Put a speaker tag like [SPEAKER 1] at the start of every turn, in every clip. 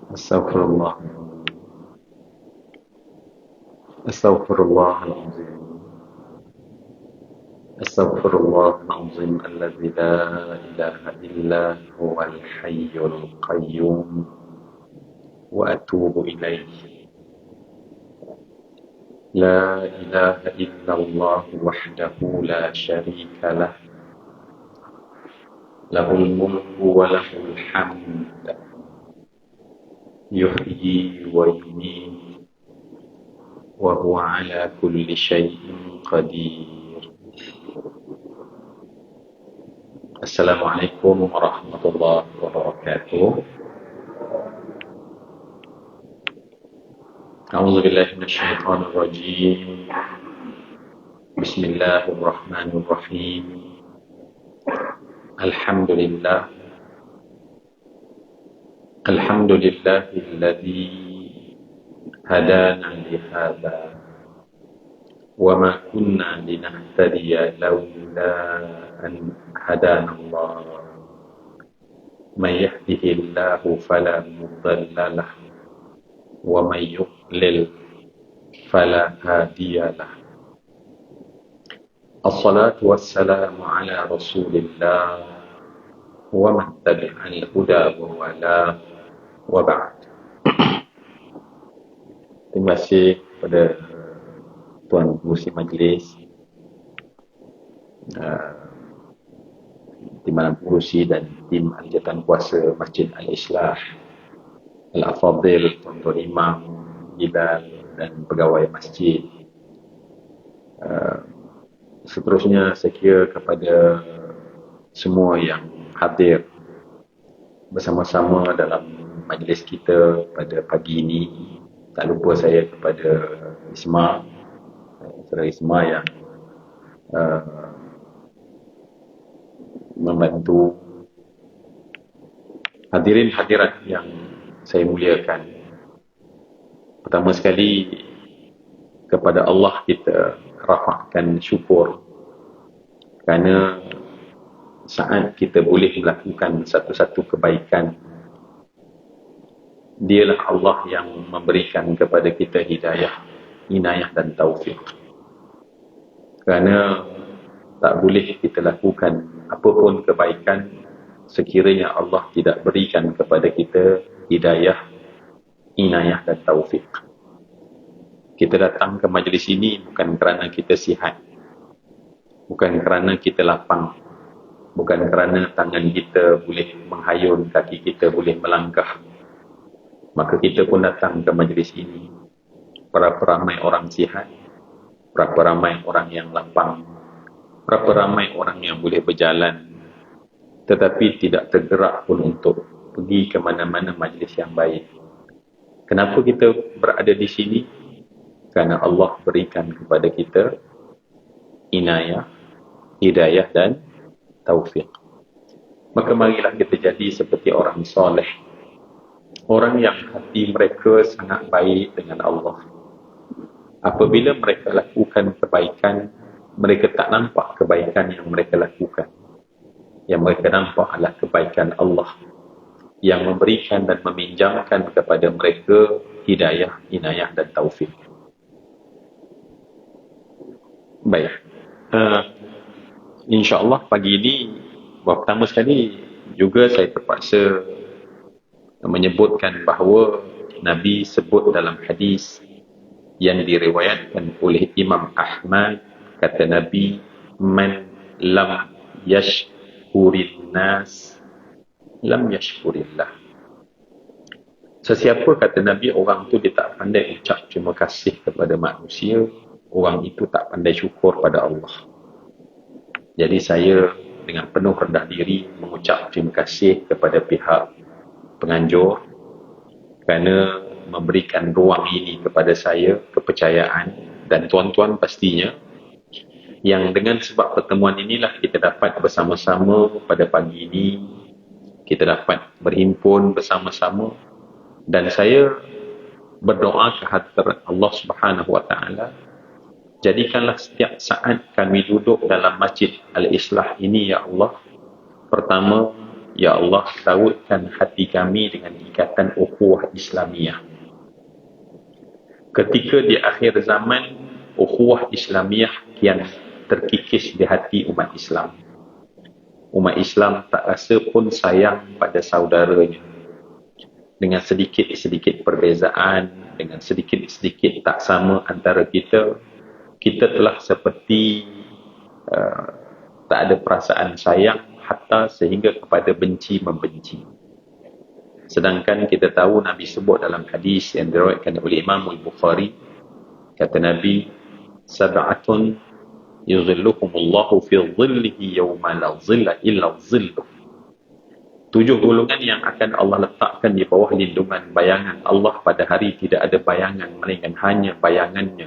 [SPEAKER 1] Astaghfirullah. Astaghfirullah al-azim. Astaghfirullah al-azim alladzi la ilaha illa huwal hayyul qayyum wa atubu ilaih. La ilaha illallah wahdahu la syarika lah. Lahul mulku wa lahul hamd. Yuhyi wa yumiit wa huwa ala kulli syai'in qadir. Assalamualaikum warahmatullahi wabarakatuh. A'udzu billahi minasyaitonir rajim. Bismillahirrahmanirrahim. Alhamdulillah. Alhamdulillahilladzi hadana li hadza wa ma kunna linahtadiya laula an hadana Allah. May yahdihillahu fala mudilla lahu wa may yudlil fala hadiya lahu. Assalatu wassalamu ala Rasulillah wa man tabi'al huda wa wala wa ba'd. Terima kasih kepada Tuan Pengerusi Majlis, Timbalan Pengerusi dan tim Aljatan Kuasa Masjid Al-Islah, Al-Afadil, Tuan-Tuan Imam, Bilal dan pegawai masjid. Seterusnya saya kira kepada semua yang hadir bersama-sama dalam majlis kita pada pagi ini. Tak lupa saya kepada Isma, saudara Isma yang membantu, hadirin hadirat yang saya muliakan. Pertama sekali kepada Allah kita rafakkan syukur kerana saat kita boleh melakukan satu-satu kebaikan, dialah Allah yang memberikan kepada kita hidayah, inayah dan taufik. Kerana tak boleh kita lakukan apapun kebaikan sekiranya Allah tidak berikan kepada kita hidayah, inayah dan taufik. Kita datang ke majlis ini bukan kerana kita sihat, bukan kerana kita lapang, bukan kerana tangan kita boleh menghayun, kaki kita boleh melangkah. Maka kita pun datang ke majlis ini. Berapa ramai orang sihat, berapa ramai orang yang lapang, berapa ramai orang yang boleh berjalan tetapi tidak tergerak pun untuk pergi ke mana-mana majlis yang baik. Kenapa kita berada di sini? Kerana Allah berikan kepada kita inayah, hidayah dan taufik. Maka marilah kita jadi seperti orang soleh, orang yang hati mereka sangat baik dengan Allah. Apabila mereka lakukan kebaikan, mereka tak nampak kebaikan yang mereka lakukan. Yang mereka nampak adalah kebaikan Allah yang memberikan dan meminjamkan kepada mereka hidayah, inayah dan taufik. Baik. InsyaAllah pagi ini, pertama sekali juga saya terpaksa menyebutkan bahawa Nabi sebut dalam hadis yang diriwayatkan oleh Imam Ahmad, kata Nabi, man lam yashkurin nas lam yashkurillah. Sesiapa, kata Nabi, orang tu dia tak pandai ucap terima kasih kepada manusia, orang itu tak pandai syukur pada Allah. Jadi saya dengan penuh rendah diri mengucap terima kasih kepada pihak penganjur kerana memberikan ruang ini kepada saya, kepercayaan, dan tuan-tuan pastinya, yang dengan sebab pertemuan inilah kita dapat bersama-sama pada pagi ini, kita dapat berhimpun bersama-sama, dan saya berdoa ke hadirat Allah Subhanahu Wa Taala, jadikanlah setiap saat kami duduk dalam Masjid Al-Islah ini, ya Allah, pertama Ya Allah, sawutkan hati kami dengan ikatan ukhuwah Islamiyah. Ketika di akhir zaman, ukhuwah Islamiyah kian terkikis di hati umat Islam. Umat Islam tak rasa pun sayang pada saudaranya. Dengan sedikit-sedikit perbezaan, dengan sedikit-sedikit tak sama antara kita, kita telah seperti tak ada perasaan sayang hatta sehingga kepada benci-membenci. Sedangkan kita tahu Nabi sebut dalam hadis yang diriwayatkan oleh Imam Al-Bukhari, kata Nabi, sab'atun yuzilluhumullahu fi dhillihi yawma la dhilla illa dhilluh. 7 golongan yang akan Allah letakkan di bawah lindungan bayangan Allah pada hari tidak ada bayangan melainkan hanya bayangannya.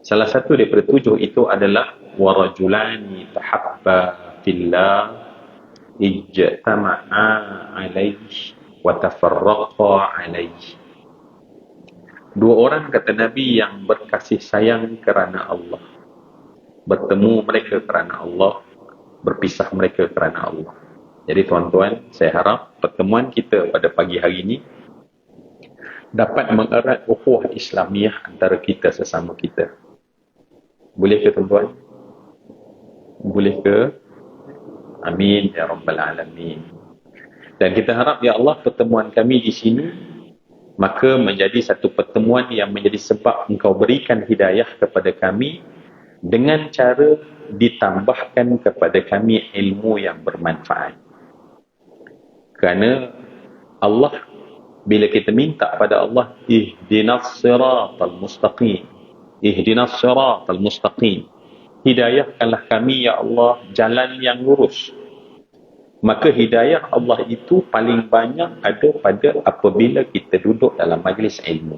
[SPEAKER 1] Salah satu daripada 7 itu adalah warajulani tahabba fillah ijtama'a alaihi wa tafarraqa alaihi. 2 orang, kata Nabi, yang berkasih sayang kerana Allah, bertemu mereka kerana Allah, berpisah mereka kerana Allah. Jadi tuan-tuan, saya harap pertemuan kita pada pagi hari ini dapat mengerat ukhuwah Islamiyah antara kita sesama kita. Boleh ke tuan-tuan? Boleh ke? Amin ya rabbal alamin. Dan kita harap, ya Allah, pertemuan kami di sini maka menjadi satu pertemuan yang menjadi sebab Engkau berikan hidayah kepada kami dengan cara ditambahkan kepada kami ilmu yang bermanfaat. Kerana Allah, bila kita minta pada Allah, ihdinas siratal mustaqim, ihdinas siratal mustaqim, hidayahkanlah kami ya Allah jalan yang lurus, maka hidayah Allah itu paling banyak ada pada apabila kita duduk dalam majlis ilmu.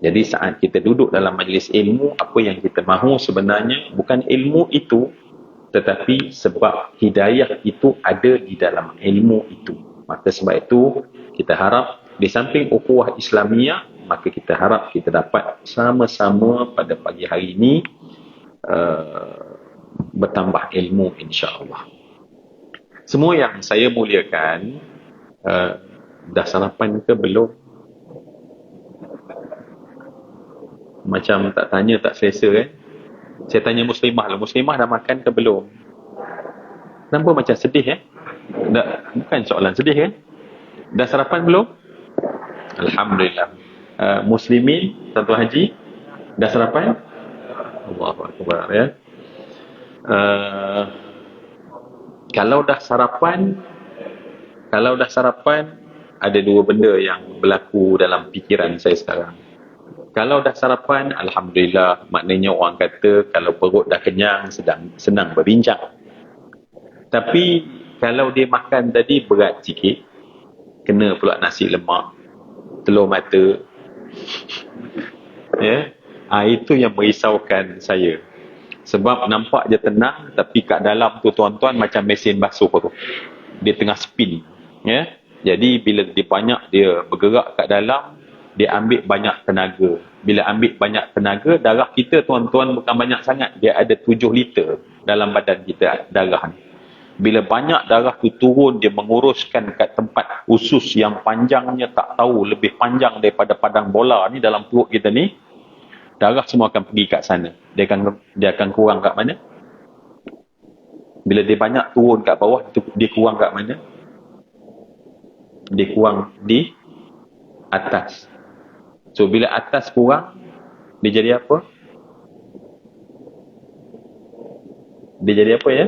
[SPEAKER 1] Jadi saat kita duduk dalam majlis ilmu, apa yang kita mahu sebenarnya bukan ilmu itu, tetapi sebab hidayah itu ada di dalam ilmu itu. Maka sebab itu kita harap di samping ukhuwah Islamiyah, maka kita harap kita dapat sama-sama pada pagi hari ini bertambah ilmu, insya-Allah. Semua yang saya muliakan, dah sarapan ke belum? Macam tak tanya tak selesa kan? Saya tanya Muslimah lah, Muslimah dah makan ke belum? Kenapa macam sedih bukan soalan sedih kan? Dah sarapan belum? Alhamdulillah. Muslimin, Tuan-Tuan Haji, dah sarapan? Allahu Akbar ya. Kalau dah sarapan, ada 2 benda yang berlaku dalam fikiran saya sekarang. Kalau dah sarapan, Alhamdulillah, maknanya orang kata kalau perut dah kenyang, senang berbincang. Tapi kalau dia makan tadi berat sikit, kena pula nasi lemak, telur mata, ya, itu yang merisaukan saya. Sebab nampak je tenang, tapi kat dalam tu tuan-tuan macam mesin basuh tu, dia tengah spin, ya. Jadi bila dia banyak, dia bergerak kat dalam, dia ambil banyak tenaga. Bila ambil banyak tenaga, darah kita tuan-tuan bukan banyak sangat, dia ada 7 liter dalam badan kita, darah ni. Bila banyak darah tu turun, dia menguruskan kat tempat usus yang panjangnya tak tahu lebih panjang daripada padang bola ni dalam perut kita ni, darah semua akan pergi kat sana. Dia akan kurang kat mana? Bila dia banyak turun kat bawah, dia kurang kat mana? Dia kurang di atas. So bila atas kurang, dia jadi apa? Dia jadi apa ya?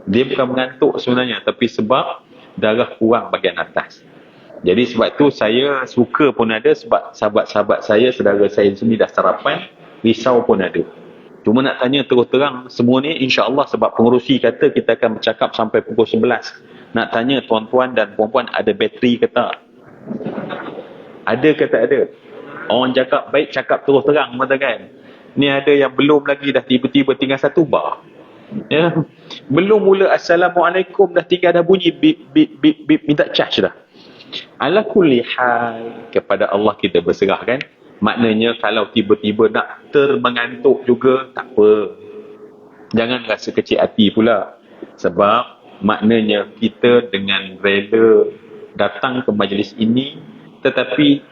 [SPEAKER 1] Dia bukan mengantuk sebenarnya, tapi sebab darah kurang bahagian atas. Jadi sebab itu saya suka pun ada, sebab sahabat-sahabat saya, saudara saya sendiri dah sarapan, risau pun ada. Cuma nak tanya terus terang, semua ni insya-Allah sebab pengerusi kata kita akan bercakap sampai pukul 11. Nak tanya tuan-tuan dan puan-puan, ada bateri ke tak? Ada ke tak ada? Orang cakap baik cakap terus terang, kan? Ni ada yang belum lagi dah tiba-tiba tinggal 1 bar. Ya. Belum mula Assalamualaikum dah tinggal dah bunyi bip bip bip bip, minta charge dah. Ala kulli hal, kepada Allah kita berserah kan. Maknanya kalau tiba-tiba nak termengantuk juga, tak apa. Jangan rasa kecil hati pula. Sebab maknanya kita dengan rela datang ke majlis ini, tetapi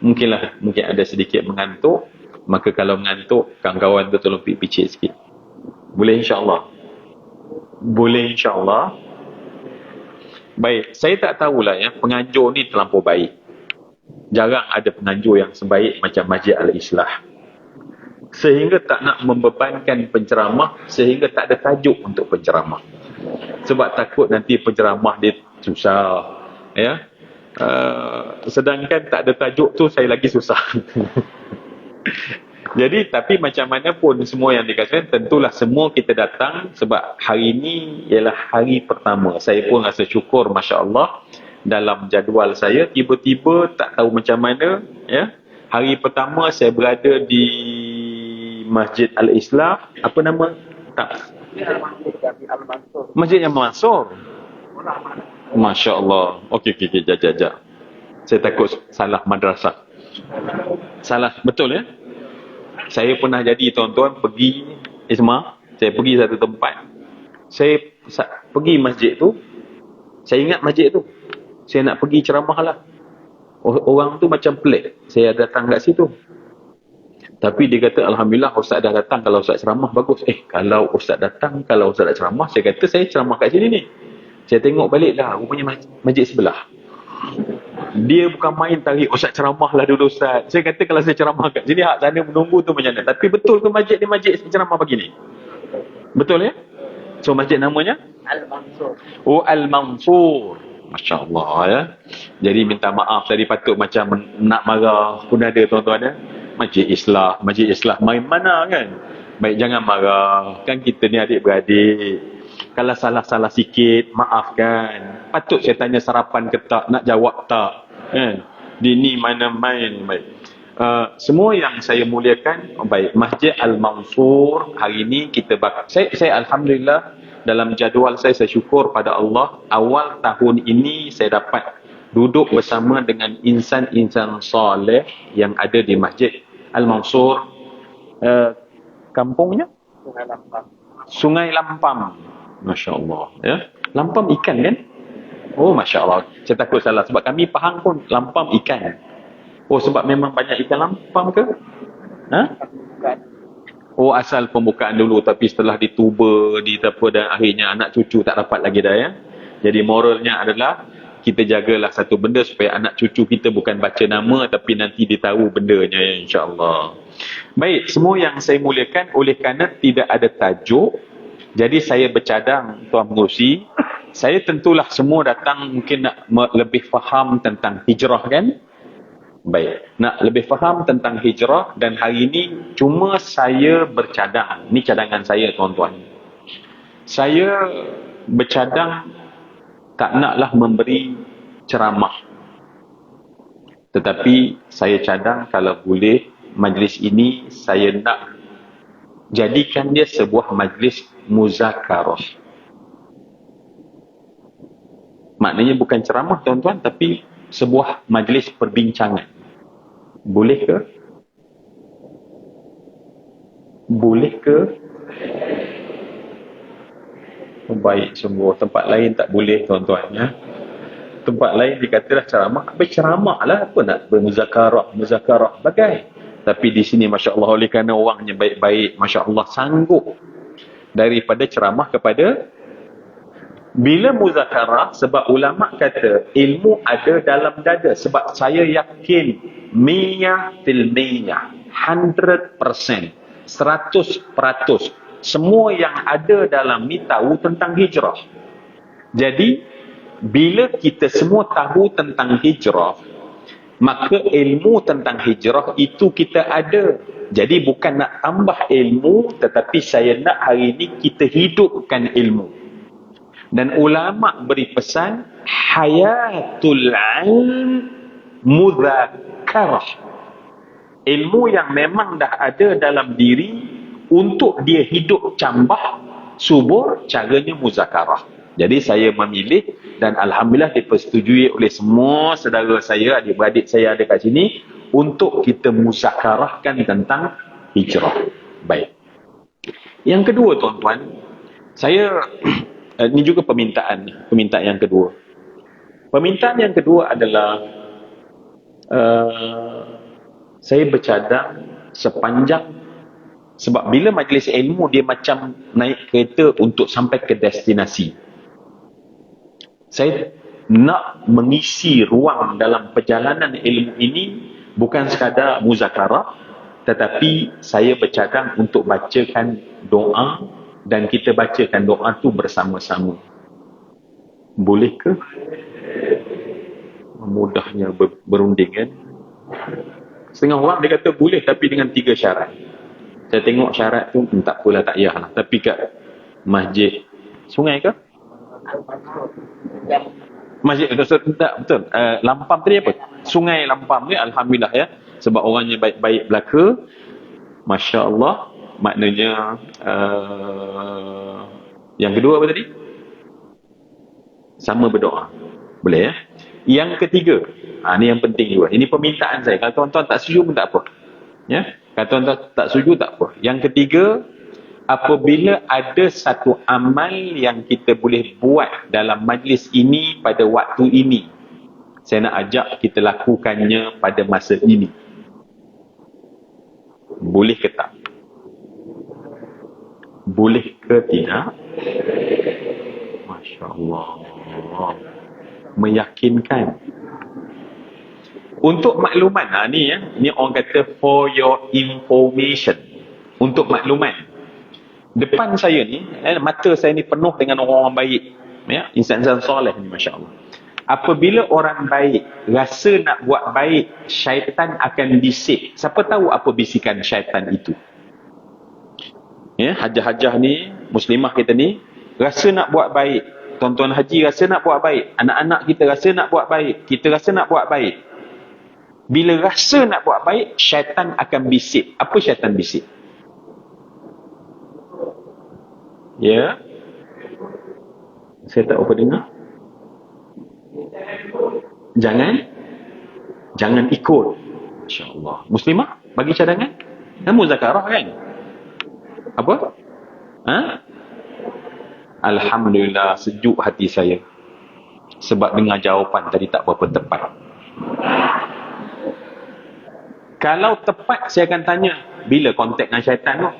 [SPEAKER 1] mungkin ada sedikit mengantuk. Maka kalau mengantuk, kawan-kawan tu tolong pergi picit sikit. Boleh insyaAllah? Boleh insyaAllah. Baik, saya tak tahulah ya, penganjur ni terlampau baik. Jarang ada penganjur yang sebaik macam Masjid Al-Islah. Sehingga tak nak membebankan penceramah, sehingga tak ada tajuk untuk penceramah. Sebab takut nanti penceramah dia susah. Ya. Sedangkan tak ada tajuk tu, saya lagi susah. Jadi, tapi macam mana pun semua yang dikatakan, tentulah semua kita datang sebab hari ini ialah hari pertama. Saya pun rasa syukur, Masya Allah, dalam jadual saya, tiba-tiba tak tahu macam mana, ya. Hari pertama saya berada di Masjid Al-Islah, apa nama? Tak. Masjid yang Mansur. Masya Allah. Okey, jap. Saya takut salah madrasah. Salah, betul ya? Saya pernah jadi tuan-tuan pergi Isma, saya pergi satu tempat. Saya pergi masjid tu, saya ingat masjid tu. Saya nak pergi ceramah lah. Orang tu macam pelik. Saya datang kat situ. Tapi dia kata, Alhamdulillah Ustaz dah datang, kalau Ustaz ceramah bagus. Kalau Ustaz datang, kalau Ustaz dah ceramah, saya kata saya ceramah kat sini ni. Saya tengok balik lah, rupanya masjid sebelah. Dia bukan main tarik, Ustaz ceramah lah dulu Ustaz. Saya kata kalau saya ceramah kat sini, hak sana menunggu tu macam mana. Tapi betul ke masjid ni masjid ceramah pagi ni? Betul ya? So masjid namanya? Al-Mansur. Oh, Al-Mansur. Masya Allah ya. Jadi minta maaf tadi, patut macam nak marah pun ada tuan-tuan ya. Masjid Islah main mana kan? Baik, jangan marah. Kan kita ni adik-beradik. Kalau salah-salah sikit, maafkan. Patut saya tanya sarapan ke tak, nak jawab tak. Kan? Di ni mana main. Baik. Semua yang saya muliakan, baik, Masjid Al-Mansur hari ini kita saya Alhamdulillah, dalam jadual saya syukur pada Allah, awal tahun ini saya dapat duduk bersama dengan insan-insan soleh yang ada di Masjid Al-Mansur. Kampungnya? Sungai Lampam. Masya Allah ya. Lampam ikan kan? Oh, Masya Allah. Saya takut salah sebab kami Pahang pun Lampam ikan. Oh, sebab memang banyak ikan Lampam ke? Ha? Oh, asal pembukaan dulu, tapi setelah dituba, dan akhirnya anak cucu tak dapat lagi dah ya. Jadi moralnya adalah kita jagalah satu benda supaya anak cucu kita bukan baca nama tapi nanti dia tahu bendanya ya, insya-Allah. Baik, semua yang saya muliakan, oleh kerana tidak ada tajuk, jadi saya bercadang Tuan Pengerusi, saya tentulah semua datang mungkin nak lebih faham tentang hijrah kan? Baik, nak lebih faham tentang hijrah, dan hari ini cuma saya bercadang. Ni cadangan saya tuan-tuan. Saya bercadang tak naklah memberi ceramah. Tetapi saya cadang kalau boleh majlis ini saya nak jadikan dia sebuah majlis muzakarah. Maknanya bukan ceramah tuan-tuan, tapi sebuah majlis perbincangan. Boleh ke? Boleh ke? Baik semua. Tempat lain tak boleh tuan-tuan ya. Tempat lain dikatalah ceramah. Habis ceramah lah, apa nak muzakarah bagai. Tapi di sini Masya Allah, oleh kerana orangnya baik-baik, Masya Allah, sanggup daripada ceramah kepada bila muzakarah. Sebab ulama kata ilmu ada dalam dada. Sebab saya yakin 100%, 100%, semua yang ada dalam ni tahu tentang hijrah. Jadi bila kita semua tahu tentang hijrah, maka ilmu tentang hijrah itu kita ada. Jadi bukan nak tambah ilmu, tetapi saya nak hari ini kita hidupkan ilmu. Dan ulama beri pesan, hayatul ilm mudzakarah. Ilmu yang memang dah ada dalam diri, untuk dia hidup cambah subur, caranya muzakarah. Jadi saya memilih, dan Alhamdulillah dipersetujui oleh semua saudara saya, adik-beradik saya ada kat sini, untuk kita muzakarahkan tentang hijrah. Baik. Yang kedua tuan-tuan, saya Ini juga permintaan yang kedua. Permintaan yang kedua adalah saya bercadang sepanjang, sebab bila majlis ilmu dia macam naik kereta untuk sampai ke destinasi. Saya nak mengisi ruang dalam perjalanan ilmu ini bukan sekadar muzakarah, tetapi saya bercadang untuk bacakan doa dan kita bacakan doa tu bersama-sama. Boleh ke? Mudahnya berunding kan? Setengah orang dia kata boleh tapi dengan 3 syarat. Saya tengok syarat tu tak apalah, tak payahlah. Tapi kat masjid sungai ke? Masjid betul. Lampam tadi apa? Sungai Lampam ni alhamdulillah ya. Sebab orangnya baik-baik belaka. Masya Allah. Maknanya yang kedua apa tadi? Sama berdoa. Boleh ya? Yang ketiga, ni yang penting juga. Ini permintaan saya. Kalau tuan-tuan tak setuju pun tak apa. Ya? Kalau tuan-tuan tak setuju tak apa. Yang ketiga, apabila ada satu amal yang kita boleh buat dalam majlis ini pada waktu ini, saya nak ajak kita lakukannya pada masa ini. Boleh ke tak? Boleh ke tidak? Masya Allah. Meyakinkan. Untuk makluman, ni orang kata for your information. Untuk makluman. Depan saya ni, mata saya ni penuh dengan orang-orang baik. Ya, insan-insan soleh ni, Masya Allah. Apabila orang baik rasa nak buat baik, syaitan akan bisik. Siapa tahu apa bisikan syaitan itu? Ya, hajah-hajah ni, muslimah kita ni, rasa nak buat baik. Tuan-tuan haji rasa nak buat baik. Anak-anak kita rasa nak buat baik. Kita rasa nak buat baik. Bila rasa nak buat baik, syaitan akan bisik. Apa syaitan bisik? Ya? Saya tak apa dengar. Jangan ikut. InsyaAllah. Muslimah, bagi cadangan. Muzakarah kan? Apa? Alhamdulillah, sejuk hati saya. Sebab dengar jawapan tadi tak berapa tepat. Kalau tepat, saya akan tanya, bila kontak dengan syaitan tu?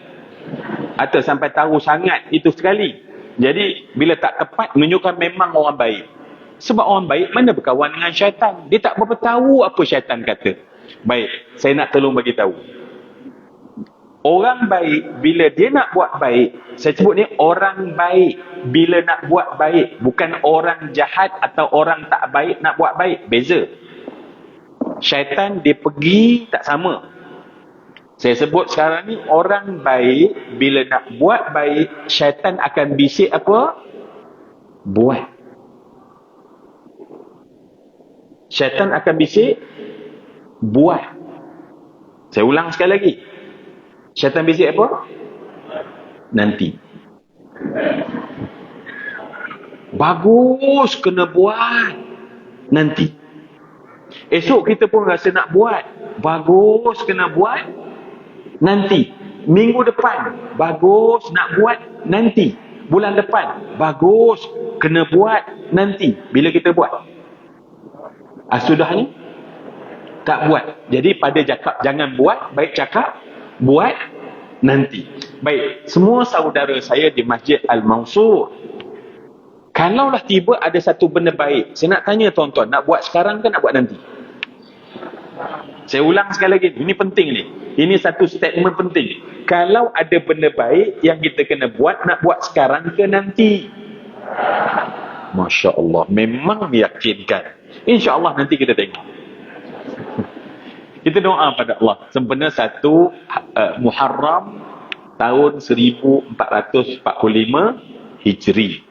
[SPEAKER 1] Atau sampai tahu sangat itu sekali. Jadi, bila tak tepat, menunjukkan memang orang baik. Sebab orang baik, mana berkawan dengan syaitan? Dia tak berapa tahu apa syaitan kata. Baik, saya nak tolong bagi tahu. Orang baik, bila dia nak buat baik, saya sebut ni orang baik, bila nak buat baik, bukan orang jahat atau orang tak baik nak buat baik. Beza. Syaitan dia pergi tak sama. Saya sebut sekarang ni, orang baik, bila nak buat baik, syaitan akan bisik apa? Buat. Syaitan akan bisik, buat. Saya ulang sekali lagi. Syaitan bisik apa? Nanti. Bagus, kena buat. Nanti. Esok kita pun rasa nak buat. Bagus, kena buat. Nanti. Minggu depan. Bagus, nak buat. Nanti. Bulan depan. Bagus, kena buat. Nanti. Bila kita buat? Sudahnya? Tak buat. Jadi pada cakap jangan buat, baik cakap buat nanti. Baik, semua saudara saya di Masjid Al-Mansur, kalaulah tiba ada satu benda baik, saya nak tanya tuan-tuan, nak buat sekarang ke nak buat nanti? Saya ulang sekali lagi, ini penting ni. Ini satu statement penting. Kalau ada benda baik yang kita kena buat, nak buat sekarang ke nanti? Masya Allah, memang meyakinkan. Insya Allah nanti kita tengok. Kita doa pada Allah sempena 1 Muharram tahun 1445 Hijri.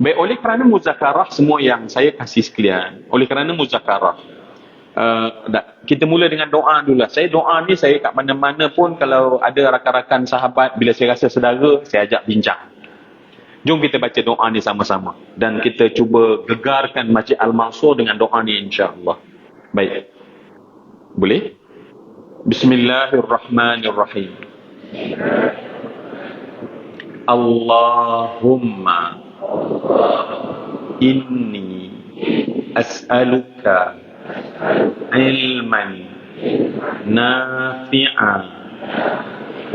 [SPEAKER 1] Baik, oleh kerana muzakarah, semua yang saya kasih sekalian, oleh kerana muzakarah, kita mula dengan doa dulu lah. Saya doa ni, saya kat mana-mana pun kalau ada rakan-rakan sahabat, bila saya rasa saudara, saya ajak bincang. Jom kita baca doa ni sama-sama. Dan kita cuba gegarkan Masjid Al-Mansur dengan doa ni insya-Allah. Baik. Boleh? Bismillahirrahmanirrahim. Allahumma inni as'aluka ilman nafi'an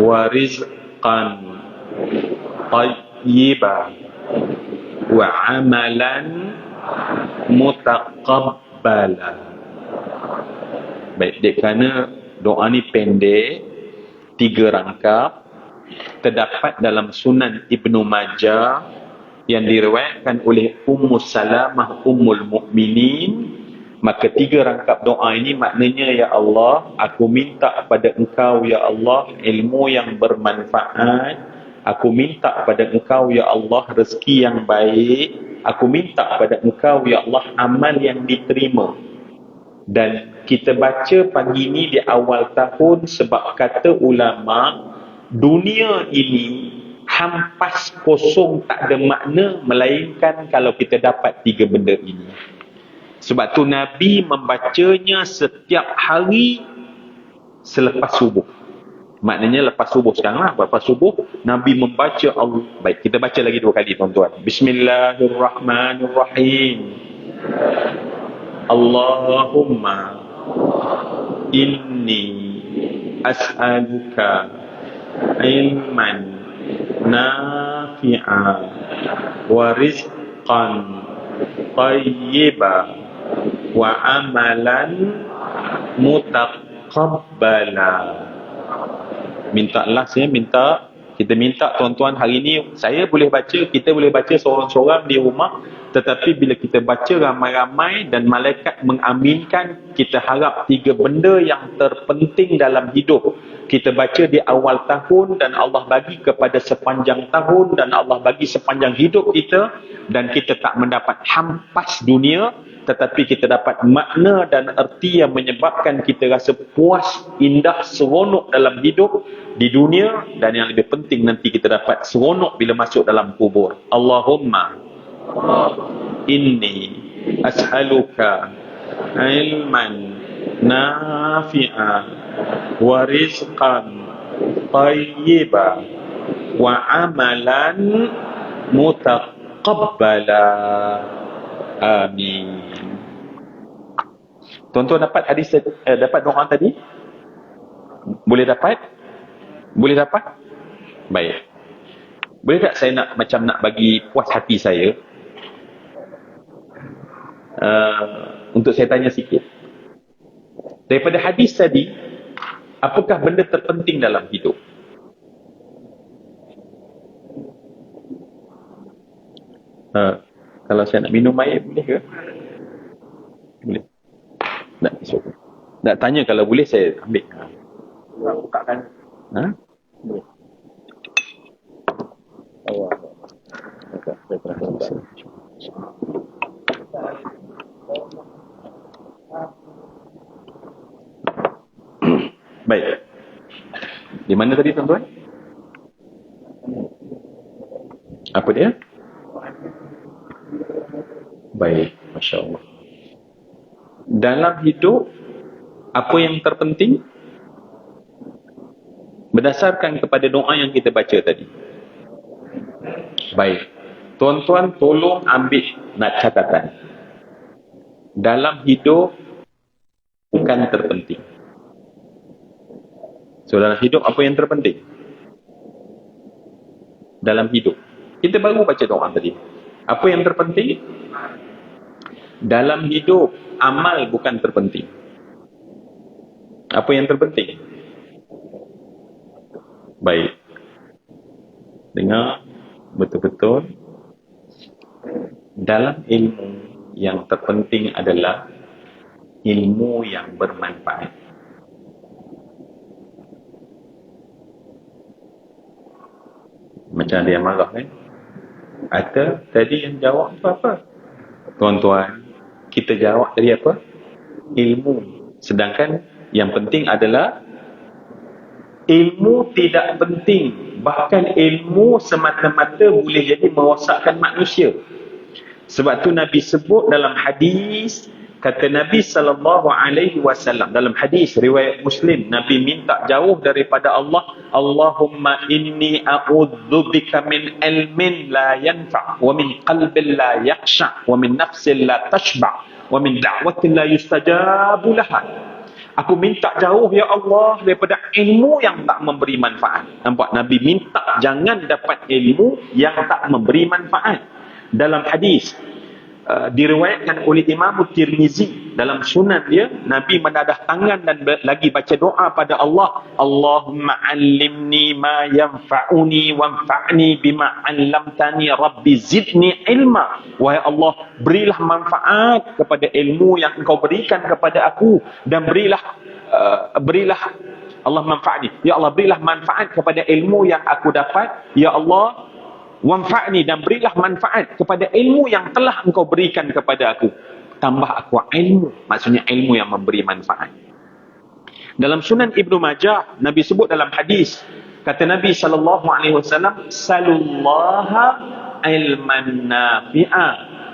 [SPEAKER 1] wa rizqan tayyiban wa amalan mutaqabbalan. Baik, dek kerana doa ni pendek, 3 rangkap, terdapat dalam Sunan Ibnu Majah yang diriwayatkan oleh Ummu Salamah Ummul Mukminin. Maka 3 rangkap doa ini maknanya, ya Allah, aku minta kepada Engkau ya Allah ilmu yang bermanfaat, aku minta kepada Engkau ya Allah rezeki yang baik, aku minta kepada Engkau ya Allah amal yang diterima. Dan kita baca pagi ini di awal tahun sebab kata ulama, dunia ini hampas kosong, tak ada makna melainkan kalau kita dapat 3 benda ini. Sebab tu Nabi membacanya setiap hari selepas subuh. Maknanya lepas subuh sekarang lah. Lepas subuh Nabi membaca Allah. Baik, kita baca lagi 2 kali tuan-tuan. Bismillahirrahmanirrahim. Allahumma inni as'aluka ilman nafi'a wa rizqan tayyiba wa amalan mutaqabbala. Minta last ya, kita minta tuan-tuan hari ni saya boleh baca, kita boleh baca seorang-seorang di rumah, tetapi bila kita baca ramai-ramai dan malaikat mengaminkan, kita harap 3 benda yang terpenting dalam hidup kita baca di awal tahun dan Allah bagi kepada sepanjang tahun dan Allah bagi sepanjang hidup kita, dan kita tak mendapat hampas dunia, tetapi kita dapat makna dan erti yang menyebabkan kita rasa puas, indah, seronok dalam hidup di dunia, dan yang lebih penting nanti kita dapat seronok bila masuk dalam kubur. Allahumma inni as'aluka ilman nafi'an wa rizqan tayyiban wa amalan mutaqabbala. Amin. Tuan-tuan dapat hadis dapat doa tadi? Boleh dapat? Boleh dapat? Baik. Boleh tak saya nak bagi puas hati saya? Untuk saya tanya sikit. Daripada hadis tadi, apakah benda terpenting dalam hidup? Kalau saya nak minum air, boleh ke? Boleh. Nak tanya, kalau boleh saya ambil. Bukakan. Ha? Boleh. Allah. Baik. Di mana tadi tuan-tuan? Apa dia? Baik, Masya Allah. Dalam hidup, apa yang terpenting? Berdasarkan kepada doa yang kita baca tadi. Baik. Tuan-tuan tolong ambil catatan. Dalam hidup, bukan terpenting. So, dalam hidup, apa yang terpenting? Dalam hidup. Kita baru baca doa tadi. Apa yang terpenting? Dalam hidup, amal bukan terpenting. Apa yang terpenting? Baik. Dengar betul-betul. Dalam ilmu, yang terpenting adalah ilmu yang bermanfaat. Macam ada yang marah kan? Atau tadi yang jawab apa? Tuan-tuan, kita jawab tadi apa? Ilmu. Sedangkan yang penting adalah ilmu tidak penting. Bahkan ilmu semata-mata boleh jadi merosakkan manusia. Sebab tu Nabi sebut dalam hadis, Kata Nabi sallallahu alaihi wasallam dalam hadis riwayat Muslim, Nabi minta jauh daripada Allah, Allahumma inni a'udzubika min ilmin la yanfa' wa min qalbin la yakhsha' wa min nafsin la tashba' wa min da'watin la yustajabu laha. Aku minta jauh ya Allah daripada ilmu yang tak memberi manfaat. Nampak? Nabi minta jangan dapat ilmu yang tak memberi manfaat. Dalam hadis diriwayatkan oleh Imam Tirmizi dalam sunan dia, Nabi menadah tangan dan lagi baca doa pada Allah, Allahumma 'allimni ma yanfa'uni wanfa'ni bima 'allamtani rabbi zidni ilma. Wahai Allah, berilah manfaat kepada ilmu yang Engkau berikan kepada aku, dan berilah Allah manfa'ni. Ya Allah, berilah manfaat kepada ilmu yang aku dapat. Ya Allah, wanfa'ni, dan berilah manfaat kepada ilmu yang telah Engkau berikan kepada aku. Tambah aku ilmu, maksudnya ilmu yang memberi manfaat. Dalam Sunan Ibnu Majah, Nabi sebut dalam hadis, kata Nabi SAW, salullaha ilman nafi'a